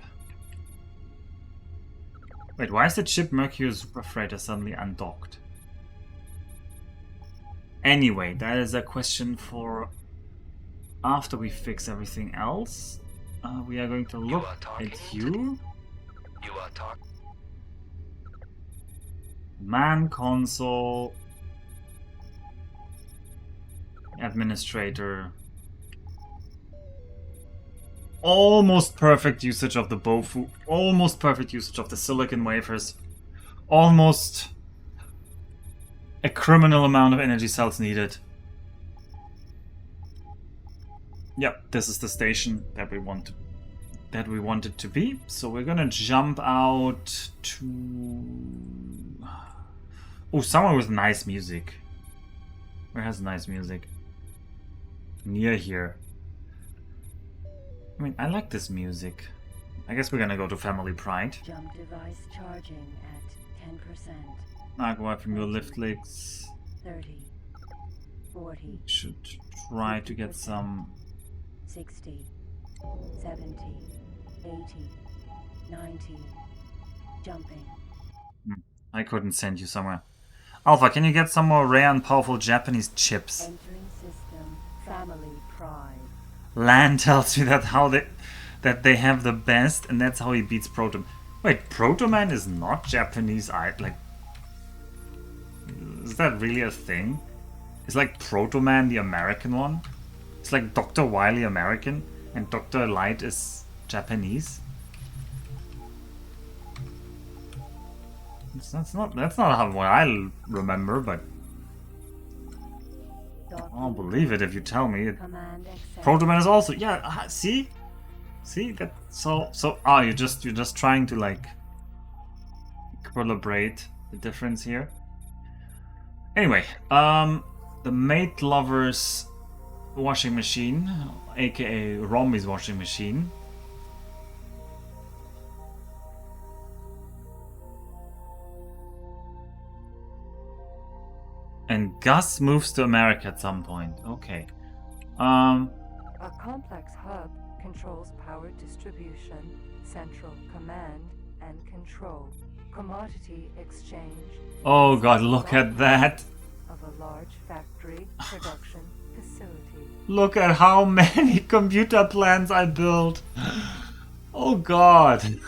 Wait, why is the ship Mercury Super Freighter suddenly undocked? Anyway, that is a question for after we fix everything else. We are going to look at you. You are talking. Man console. Administrator. Almost perfect usage of the Bofu. Almost perfect usage of the silicon wafers. Almost a criminal amount of energy cells needed. Yep, this is the station that we want it to be. So we're gonna jump out to... Oh, somewhere with nice music. Where has nice music? Near here. I mean, I like this music. I guess we're gonna go to Family Pride. Jump device charging at 10%. Now go out from your lift legs. 30. 40. Should try to get some 60. 70, 80, 90. Jumping. I couldn't send you somewhere. Alpha, can you get some more rare and powerful Japanese chips? Entering system. Family pride. Lan tells me that they have the best, and that's how he beats Proto. Wait, Proto Man is not Japanese art. Like, is that really a thing? Is like Proto Man the American one? It's like Dr. Wily American, and Dr. Light is Japanese. That's not how what I remember, but I'll believe it if you tell me. Command accepted. Proto Man is also see that so you're just trying to like calibrate the difference here. Anyway, the Mate Lover's washing machine, aka Rombi's washing machine. And Gus moves to America at some point. Okay. A complex hub controls power distribution, central command, and control. Commodity exchange Oh god, look at that. of a large factory production facility. Look at how many computer plants I built. Oh god.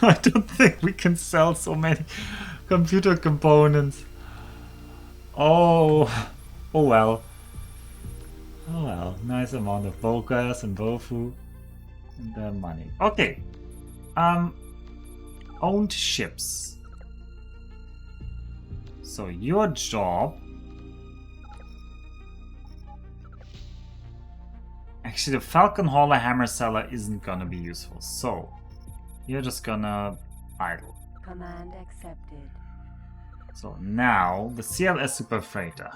I don't think we can sell so many computer components. Oh well. Oh well, nice amount of Bogas and Bofu and money. Okay. Owned ships. So your job. Actually, the Falcon Hauler Hammer Seller isn't gonna be useful, so you're just gonna idle. Command accepted. So now the CLS Super Freighter.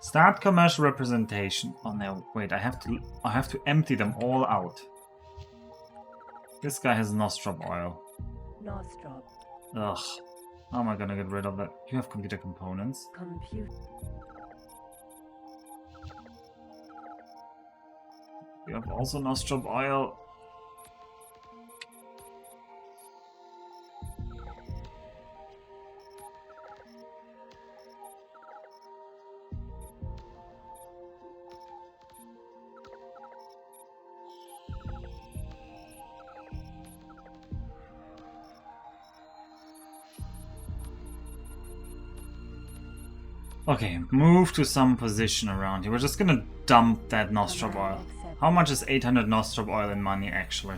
Start commercial representation. Oh no, wait, I have to empty them all out. This guy has Nostrop oil. Nostrop. Ugh. How am I gonna get rid of that? You have computer components. Compute. You have also Nostrop oil. Okay, move to some position around here. We're just gonna dump that Nostrop oil. How much is 800 Nostrop oil in money, actually?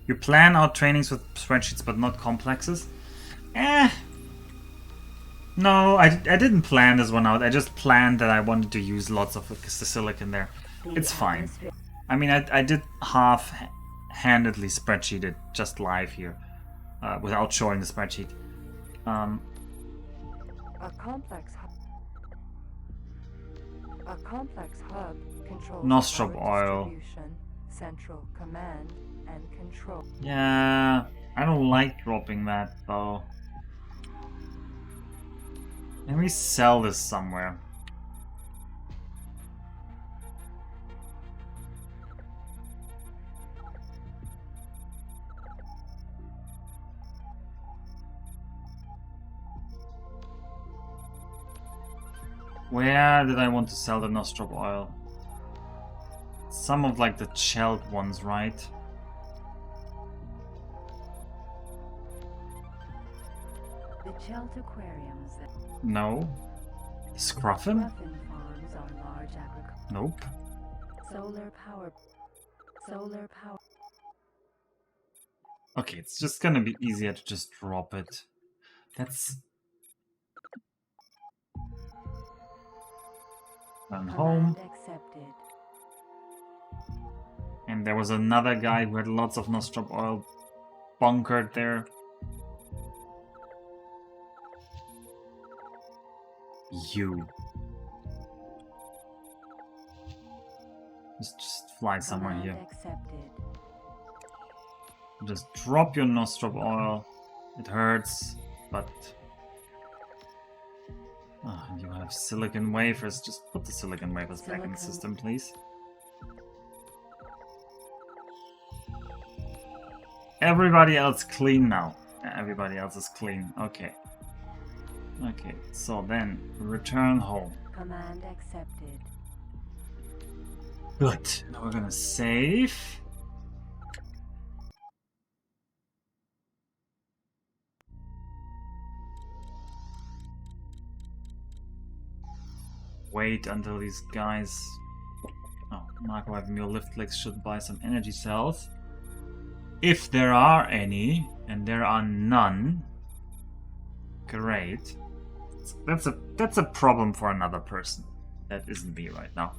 You plan out trainings with spreadsheets, but not complexes? No, I didn't plan this one out. I just planned that I wanted to use lots of the silicon there. It's fine. I mean, I did half-handedly spreadsheet it just live here, without showing the spreadsheet. A complex hub controls Nostrop power oil. distribution, central command, and control. Yeah, I don't like dropping that though. Can we sell this somewhere? Where did I want to sell the Nostrop oil? Some of like the shelled ones, right? The Chelt aquariums that No. Scruffin? Ruffin farms are large agriculture. Nope. Solar power. Solar power. Okay, it's just gonna be easier to just drop it. That's... Run home. Command accepted. And there was another guy who had lots of Nostrop oil bunkered there. You. Just fly somewhere Command here. accepted. Just drop your Nostrop oil. It hurts, but Oh, you have silicon wafers. Just put the silicon wafers back in the Silicon. system, please. Everybody else clean now. Everybody else is clean. Okay. Okay, so then return home. Command accepted. Good. Now we're gonna save. Wait until these guys. Oh, Marco having your lift clicks should buy some energy cells. If there are any, and there are none, great. That's a problem for another person. That isn't me right now.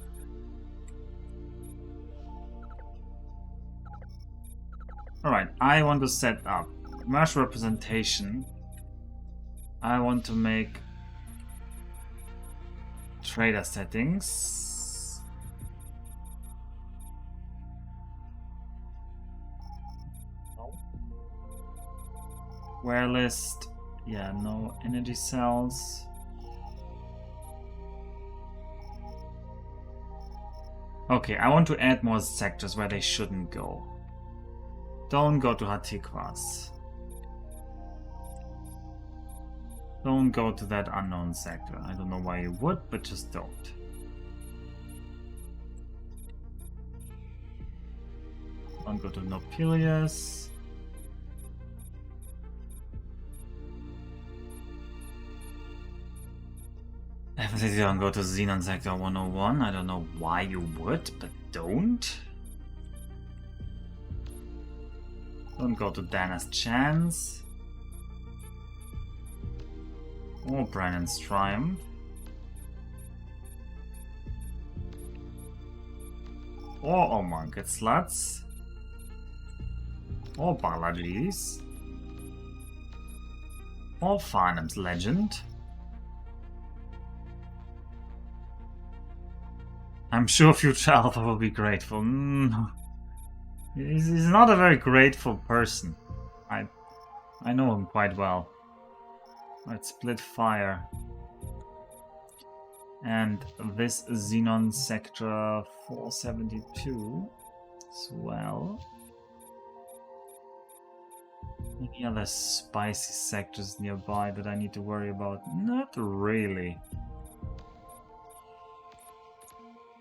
Alright, I want to set up commercial representation. I want to make trader settings. Where list? Yeah, no energy cells. Okay, I want to add more sectors where they shouldn't go. Don't go to Hatikwas. Don't go to that unknown sector. I don't know why you would, but just don't. Don't go to Nopilius. Definitely don't go to Xenon Sector 101. I don't know why you would, but don't. Don't go to Dana's Chance. Or Brennan's Triumph. Or Omarket Sluts. Or Balaji's. Or Farnham's Legend. I'm sure Future Alpha will be grateful. He's not a very grateful person. I know him quite well. Let's split fire. And this Xenon Sector 472 as well. Any other spicy sectors nearby that I need to worry about? Not really.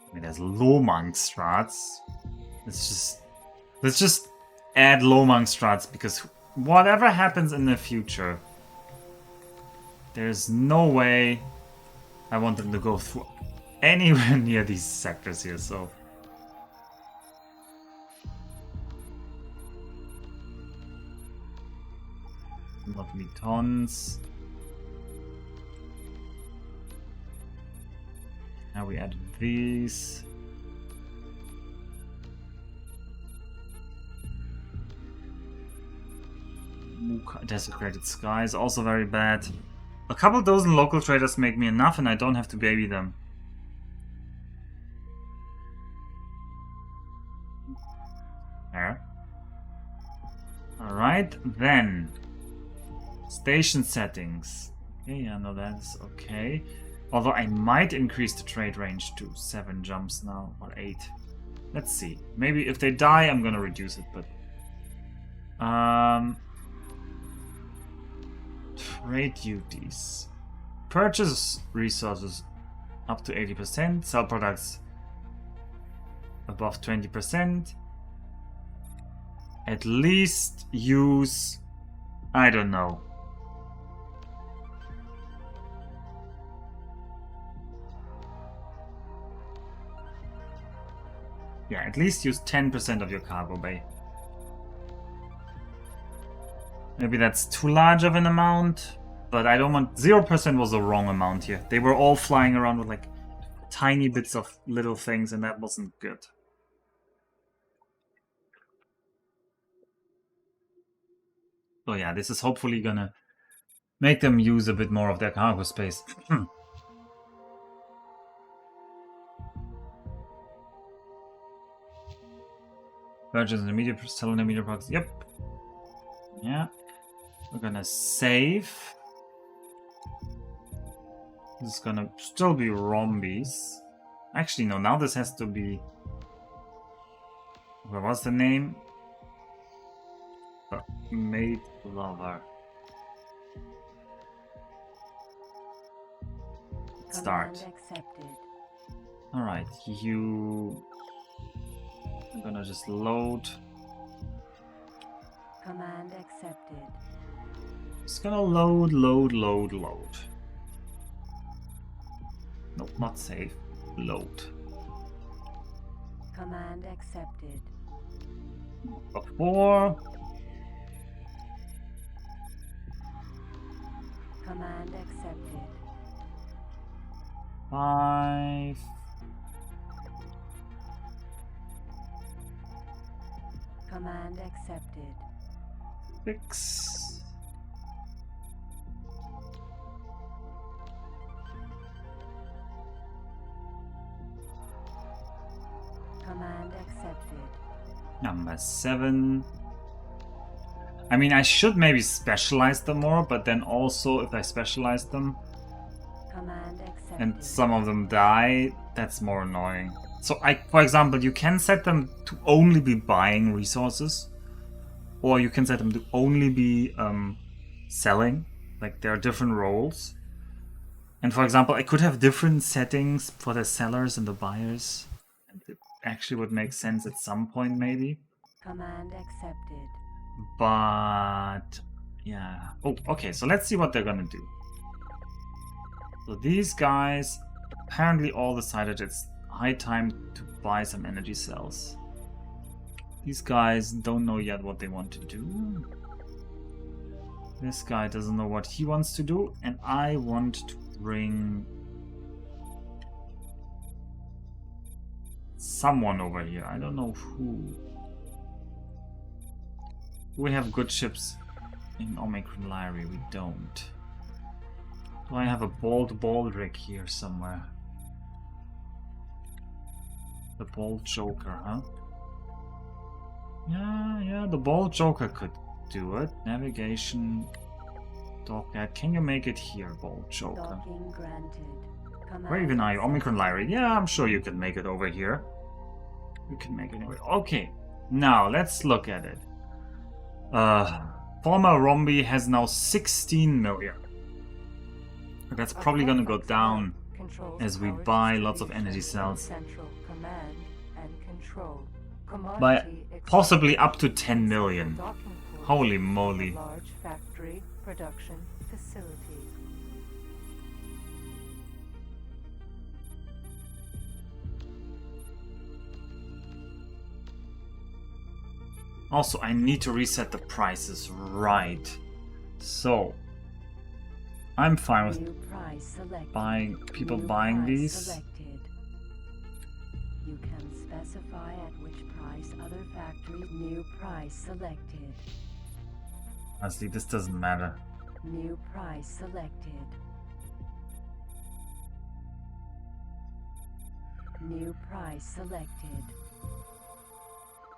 I mean, there's Lomang Strats. Let's just add Lomang Strats, because whatever happens in the future, there's no way I want them to go through anywhere near these sectors here, so. Not me tons. Now we add these. Desecrated Skies, also very bad. A couple dozen local traders make me enough and I don't have to baby them. There. Alright, then. Station settings. Okay, yeah, no, that's okay. Although I might increase the trade range to 7 jumps now, or 8. Let's see. Maybe if they die, I'm gonna reduce it, but... Trade duties. Purchase resources up to 80%. Sell products above 20%. At least use... I don't know. Yeah, at least use 10% of your cargo bay. Maybe that's too large of an amount, but I don't want... 0% was the wrong amount here. They were all flying around with like tiny bits of little things, and that wasn't good. So yeah, this is hopefully gonna make them use a bit more of their cargo space. Purchase in the media, sell in the media products. Yep. Yeah. We're gonna save. This is gonna still be Rombies. Actually, no, now this has to be... What was the name? Maid Lover. Start. Command accepted. Alright, you... I'm gonna just load. Command accepted. It's gonna load. Nope, not save. Load. Command accepted. Before. Command accepted. 5. Command accepted. 6. Command accepted. Number 7. I mean, I should maybe specialize them more, but then also if I specialize them Command accepted. and some of them die, that's more annoying. So, for example, you can set them to only be buying resources, or you can set them to only be selling. Like, there are different roles. And for example, I could have different settings for the sellers and the buyers. And it actually would make sense at some point, maybe. Command accepted. But yeah. Oh, okay. So let's see what they're gonna do. So these guys apparently all decided it's high time to buy some energy cells. These guys don't know yet what they want to do. This guy doesn't know what he wants to do, and I want to bring someone over here. I don't know who. We have good ships in Omicron Lyri. We don't. Do I have a bold Baldric here somewhere? The bold Joker, huh? Yeah, the bold Joker could do it. Navigation. Dockyard. Can you make it here, bold Joker? Docking granted. Command Where even are you? accepted. Omicron Lyri. Yeah, I'm sure you can make it over here. You can make it over. Okay, now let's look at it. Former Rombi has now 16 million. That's probably gonna go down Controls as we power buy lots of distribution energy from cells. Central command and control. By Commodity possibly up to extraction 10 million. docking port. Holy moly. Large factory production facility. Also, I need to reset the prices right. So, I'm fine with New price selected. people New buying price these. Selected. You can specify at which price other factories. New price selected. Honestly, this doesn't matter. New price selected. New price selected.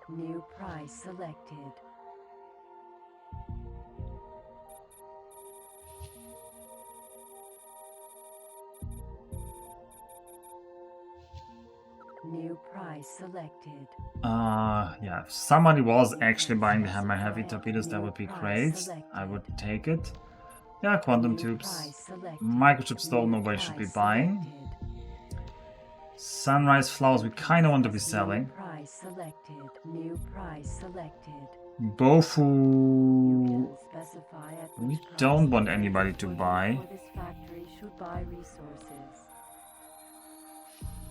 New price selected. New price selected. Yeah, if somebody was actually buying the hammer heavy torpedoes, that would be great. I would take it. Yeah, quantum New tubes. price selected. Microchips though, New nobody should be price buying. selected. Sunrise flowers, we kind of want to be New selling. price selected. New price selected. You Bofu. can specify at We which price don't want the anybody to employees buy. for this factory should buy resources.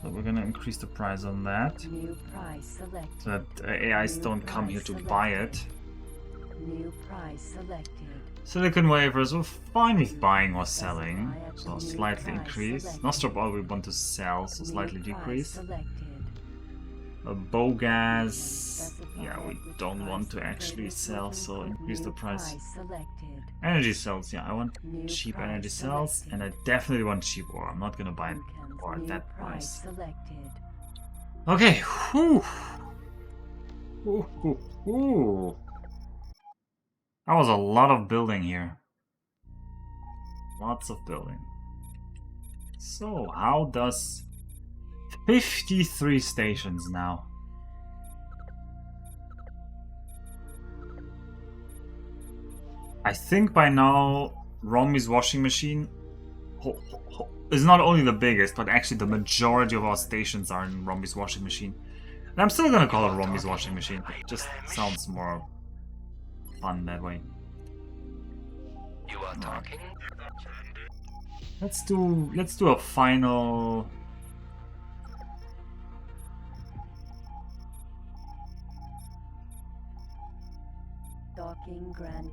So we're gonna increase the price on that. New price selected. So that AIs New don't come here price to selected. buy it. New price selected. Silicon wafers, we're fine with buying or selling. So slightly increase. Nostroball we want to sell, so slightly New price decrease. selected. Bogas, yeah, we don't want to actually sell, so increase the price. Selected. Energy cells, yeah, I want New cheap price energy cells, and I selected. definitely want cheap ore. I'm not gonna buy You can ore at new that price. selected. Okay, whew. Ooh. That was a lot of building here. Lots of building. So, how does 53 stations now? I think by now Rombi's washing machine is not only the biggest, but actually the majority of our stations are in Rombi's washing machine. And I'm still gonna call it Rombi's washing machine. It just sounds more fun that way. You are talking? Let's do a final. Docking granted.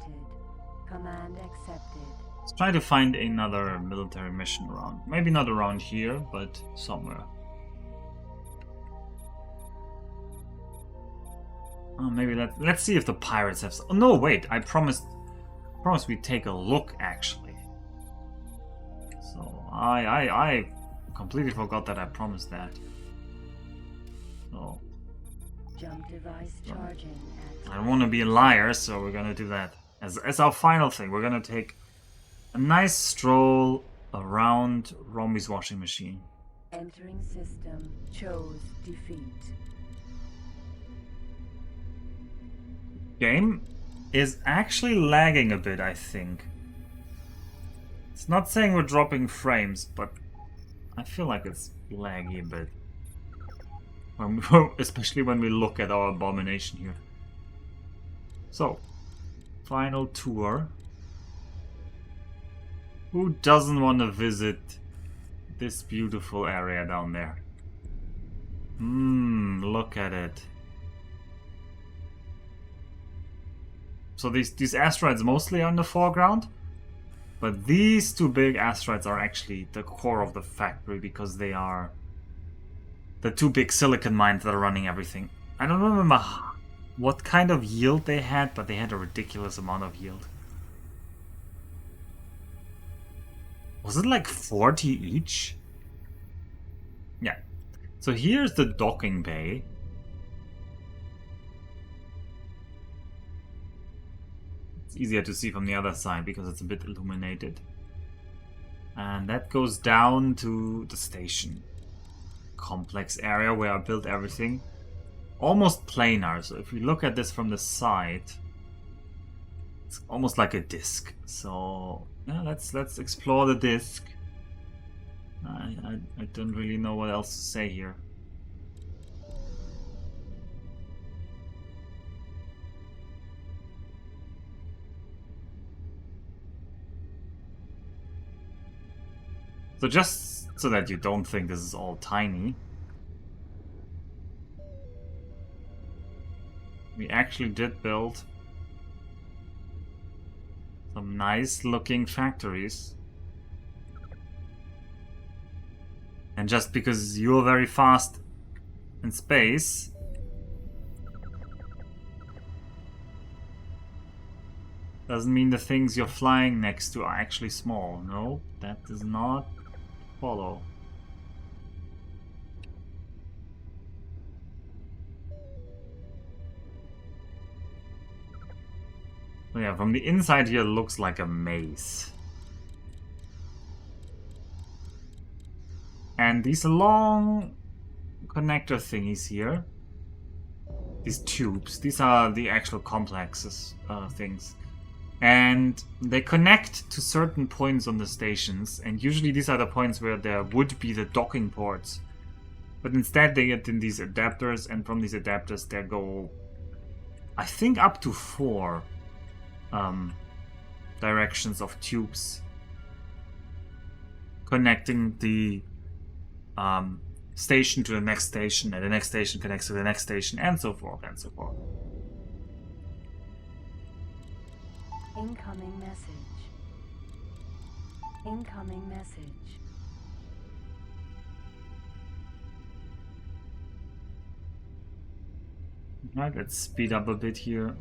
Command accepted. Let's try to find another military mission around. Maybe not around here, but somewhere. Oh, maybe let's see if the pirates have. Oh, no, wait! I promised we take a look actually. So I completely forgot that I promised that. So Jump device charging at. I don't want to be a liar, so we're gonna do that as our final thing. We're gonna take a nice stroll around Rombi's washing machine. Entering system. Chose defeat. Game is actually lagging a bit, I think. It's not saying we're dropping frames, but I feel like it's laggy a bit. Especially when we look at our abomination here. So, final tour. Who doesn't want to visit this beautiful area down there? Look at it. So these asteroids mostly are in the foreground, but these two big asteroids are actually the core of the factory because they are the two big silicon mines that are running everything. I don't remember what kind of yield they had, but they had a ridiculous amount of yield. Was it like 40 each? Yeah. So here's the docking bay. It's easier to see from the other side because it's a bit illuminated. And that goes down to the station complex area where I built everything. Almost planar, so if we look at this from the side, it's almost like a disc. So yeah, let's explore the disc. I don't really know what else to say here. So just so that you don't think this is all tiny, we actually did build some nice looking factories. And just because you're very fast in space, doesn't mean the things you're flying next to are actually small. No, that does not follow. So yeah, from the inside here it looks like a maze. And these long connector thingies here, these tubes, these are the actual complexes things. And they connect to certain points on the stations, and usually these are the points where there would be the docking ports. But instead they get in these adapters, and from these adapters there go, I think, up to 4 directions of tubes connecting the station to the next station, and the next station connects to the next station, and so forth and so forth. Incoming message. Incoming message. Right, let's speed up a bit here.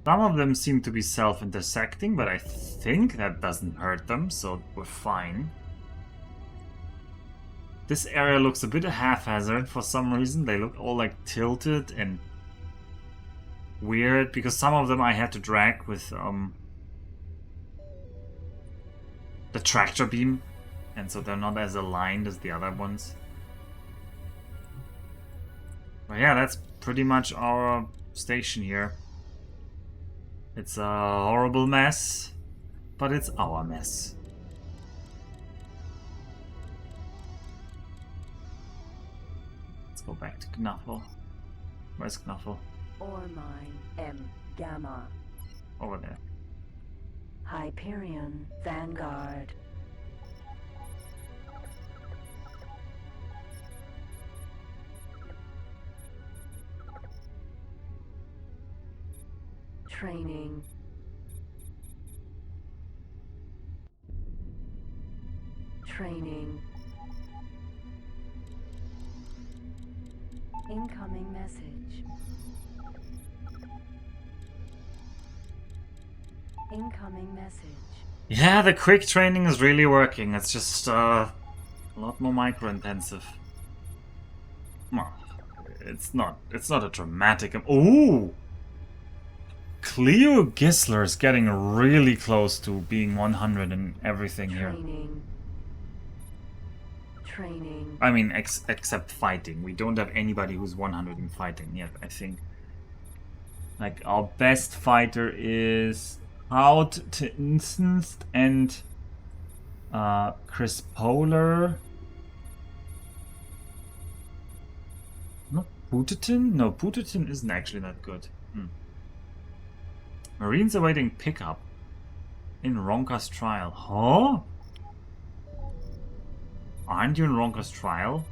Some of them seem to be self-intersecting, but I think that doesn't hurt them, so we're fine. This area looks a bit haphazard for some reason. They look all like tilted and weird because some of them I had to drag with the tractor beam, and so they're not as aligned as the other ones. But yeah, that's pretty much our station here. It's a horrible mess, but it's our mess. Let's go back to Knuffle. Where's Knuffle? Ore mine M Gamma. Over there. Hyperion Vanguard. Training. Training. Incoming message. Incoming message. Yeah, the quick training is really working. It's just a lot more micro-intensive. Well, it's not a dramatic. Ooh, Cleo Gisler is getting really close to being 100 and everything here. Training. Training. I mean, except fighting. We don't have anybody who's 100 in fighting yet, I think. Like, our best fighter is out to Instanced and Chris Polar. Not Putetin? No, Putetin isn't actually that good. Marines awaiting pickup in Ronka's trial. Huh? Aren't you in Ronka's trial?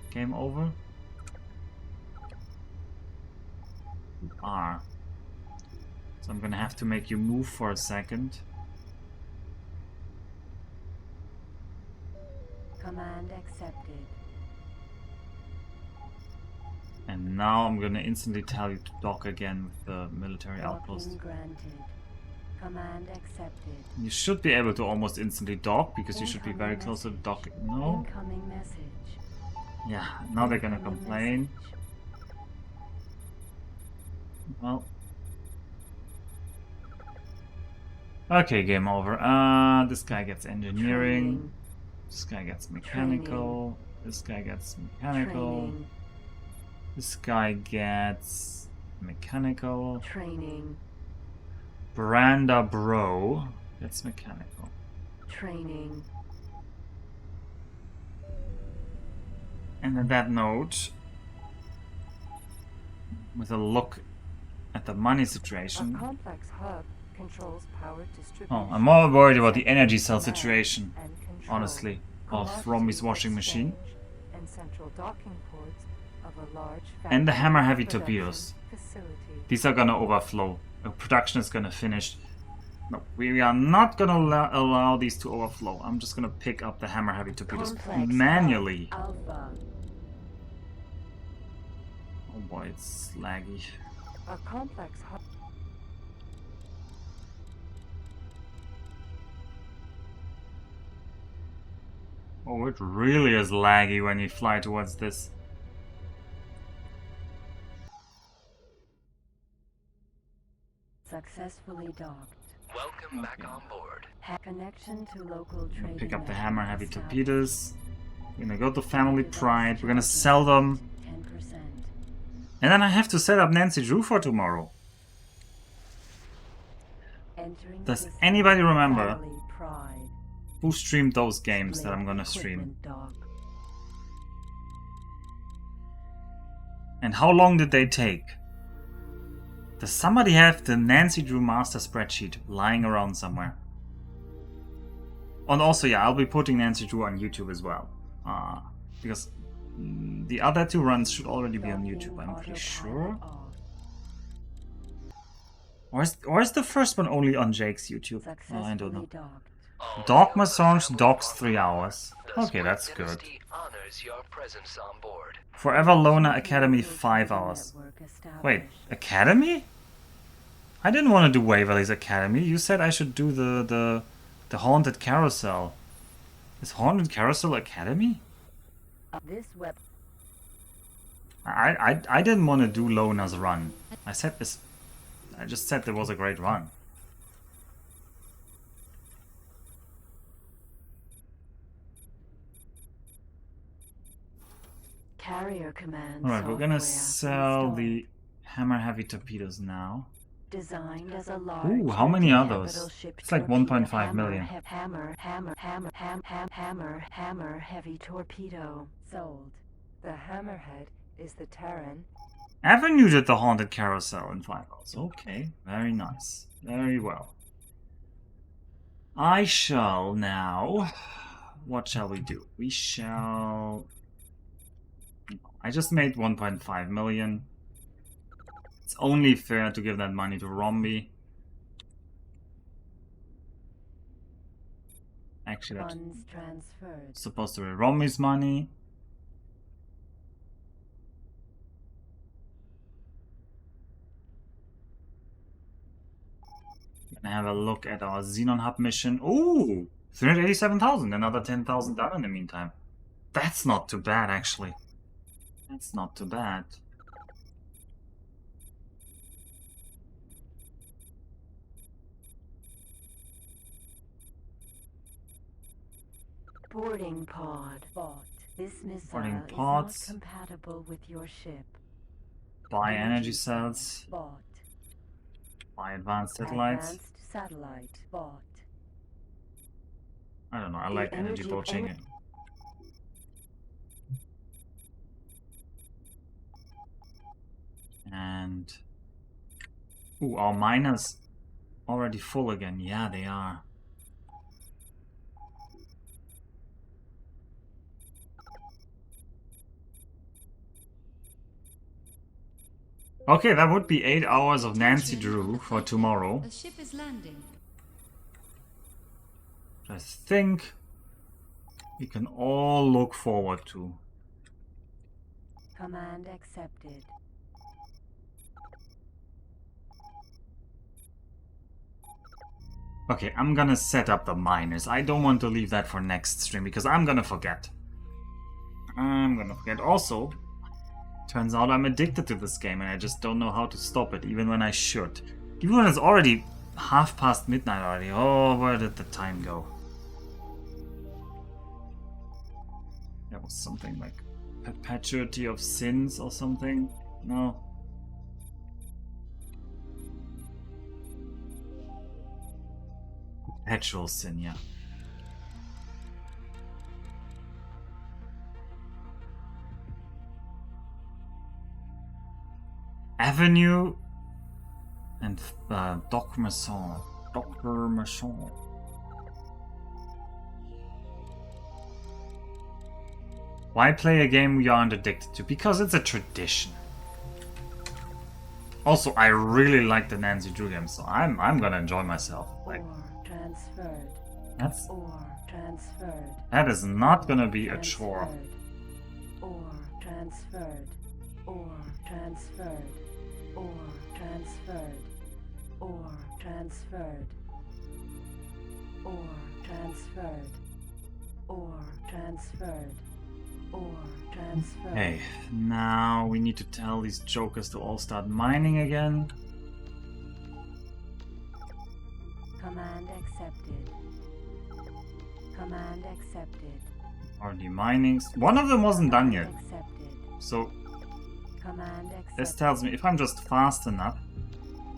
Game over? You are. So I'm gonna have to make you move for a second. Command accepted. And now I'm gonna instantly tell you to dock again with the military outpost. Docking granted. Command accepted. You should be able to almost instantly dock because you should be very close to docking. No? Incoming message. Yeah, now they're gonna Incoming complain. message. Well. Okay, game over. This guy gets engineering. Training. This guy gets mechanical. This guy gets mechanical. Training. This guy gets mechanical. Training. Branda Bro gets mechanical. Training. And on that note, with a look at the money A situation. complex hub controls power distribution. Oh, I'm more worried about the energy cell command situation, and control, honestly, of commodity Rombi's washing machine. exchange, and central docking ports of a large And the factory hammer heavy production torpedoes. facility. These are gonna overflow. The production is gonna finish. No, we are not gonna allow these to overflow. I'm just gonna pick up the hammer heavy torpedoes Complex manually. Alpha. Oh boy, it's laggy. A complex hub. Oh, it really is laggy when you fly towards this. Successfully docked. Welcome back on board. Connection to local trading. Pick up the network hammer heavy established. torpedoes. We're gonna go to Family Pride. We're gonna sell them. 10%. And then I have to set up Nancy Drew for tomorrow. Entering Does system. anybody remember Family Pride. who streamed those games that I'm gonna Equipment stream? dock. And how long did they take? Does somebody have the Nancy Drew master spreadsheet lying around somewhere? And also, yeah, I'll be putting Nancy Drew on YouTube as well. Because the other two runs should already be on YouTube, I'm pretty Autopilot sure. off. Or is the first one only on Jake's YouTube? Oh, I Successfully don't know. docked. All Doc the Massange family docks property. 3 hours. The Okay, Sprite that's good. Dynasty honors your presence on board. Forever Lona Academy 5 Local hours. network established. Wait, Academy? I didn't want to do Waverly's Academy. You said I should do the Haunted Carousel. Is Haunted Carousel Academy? This web. I didn't want to do Lona's run. I just said it was a great run. Carrier command. Alright, we're gonna software sell installed. the hammer heavy torpedoes now. Designed as a large. Ooh, how many are capital those? ship It's like torpedo. 1.5 million. Hammer heavy torpedo. Sold. The hammerhead is the Terran. Avenue did the haunted carousel in 5 hours. Okay, very nice. Very well. I shall now... What shall we do? We shall... I just made 1.5 million. It's only fair to give that money to Rombi. Actually, that's Funds transferred. supposed to be Rombi's money. Gonna have a look at our Xenon Hub mission. Ooh! 387,000, another 10,000 done in the meantime. That's not too bad, actually. That's not too bad. Boarding pod. Bought. This missile Boarding is pods. not compatible with your ship. Buy energy cells. Bought. Buy advanced satellites. Advanced satellite. Bought. I don't know, I The like energy energy poaching. And... Ooh, our miners already full again. Yeah, they are. Okay, that would be 8 hours of Nancy Drew for tomorrow. A ship is landing. I think we can all look forward to. Command accepted. Okay, I'm gonna set up the miners. I don't want to leave that for next stream because I'm gonna forget. Also, turns out I'm addicted to this game and I just don't know how to stop it, even when I should. Even when it's already midnight already. Oh, where did the time go? That was something like perpetuity of sins or something? No. Perpetual sin, yeah. Avenue and Dr. Masson. Dr. Masson. Why play a game we aren't addicted to? Because it's a tradition. Also, I really like the Nancy Drew game, so I'm gonna enjoy myself. Like, Ore transferred. that's Ore transferred. that is not gonna be a chore. Ore transferred. Ore transferred. Ore transferred. Ore transferred. Ore transferred. Ore transferred. Ore transferred. Okay, now we need to tell these jokers to all start mining again. Command accepted. Command accepted. Already mining. One of them wasn't done yet. Accepted. So Command accepted. this tells me if I'm just fast enough.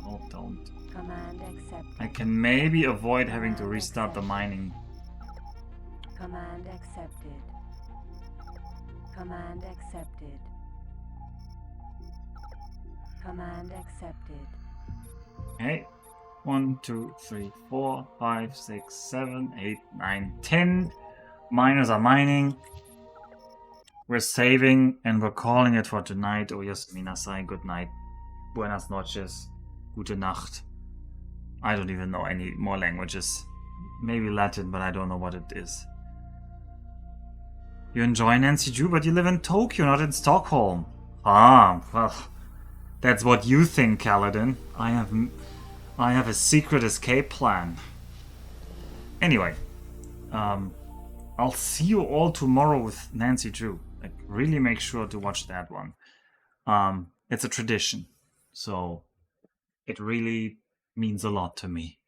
Oh, don't. Command accepted. I can maybe avoid having to restart the mining. Command accepted. Command accepted. Command accepted. Okay. 1, 2, 3, 4, 5, 6, 7, 8, 9, 10. Miners are mining. We're saving and we're calling it for tonight. Oh, Yasminasai, good night. Buenas noches. Gute Nacht. I don't even know any more languages. Maybe Latin, but I don't know what it is. You enjoy Nancy Drew, but you live in Tokyo, not in Stockholm. Ah, well, that's what you think, Kaladin. I have a secret escape plan. Anyway, I'll see you all tomorrow with Nancy Drew. Like, really make sure to watch that one. It's a tradition, so it really means a lot to me.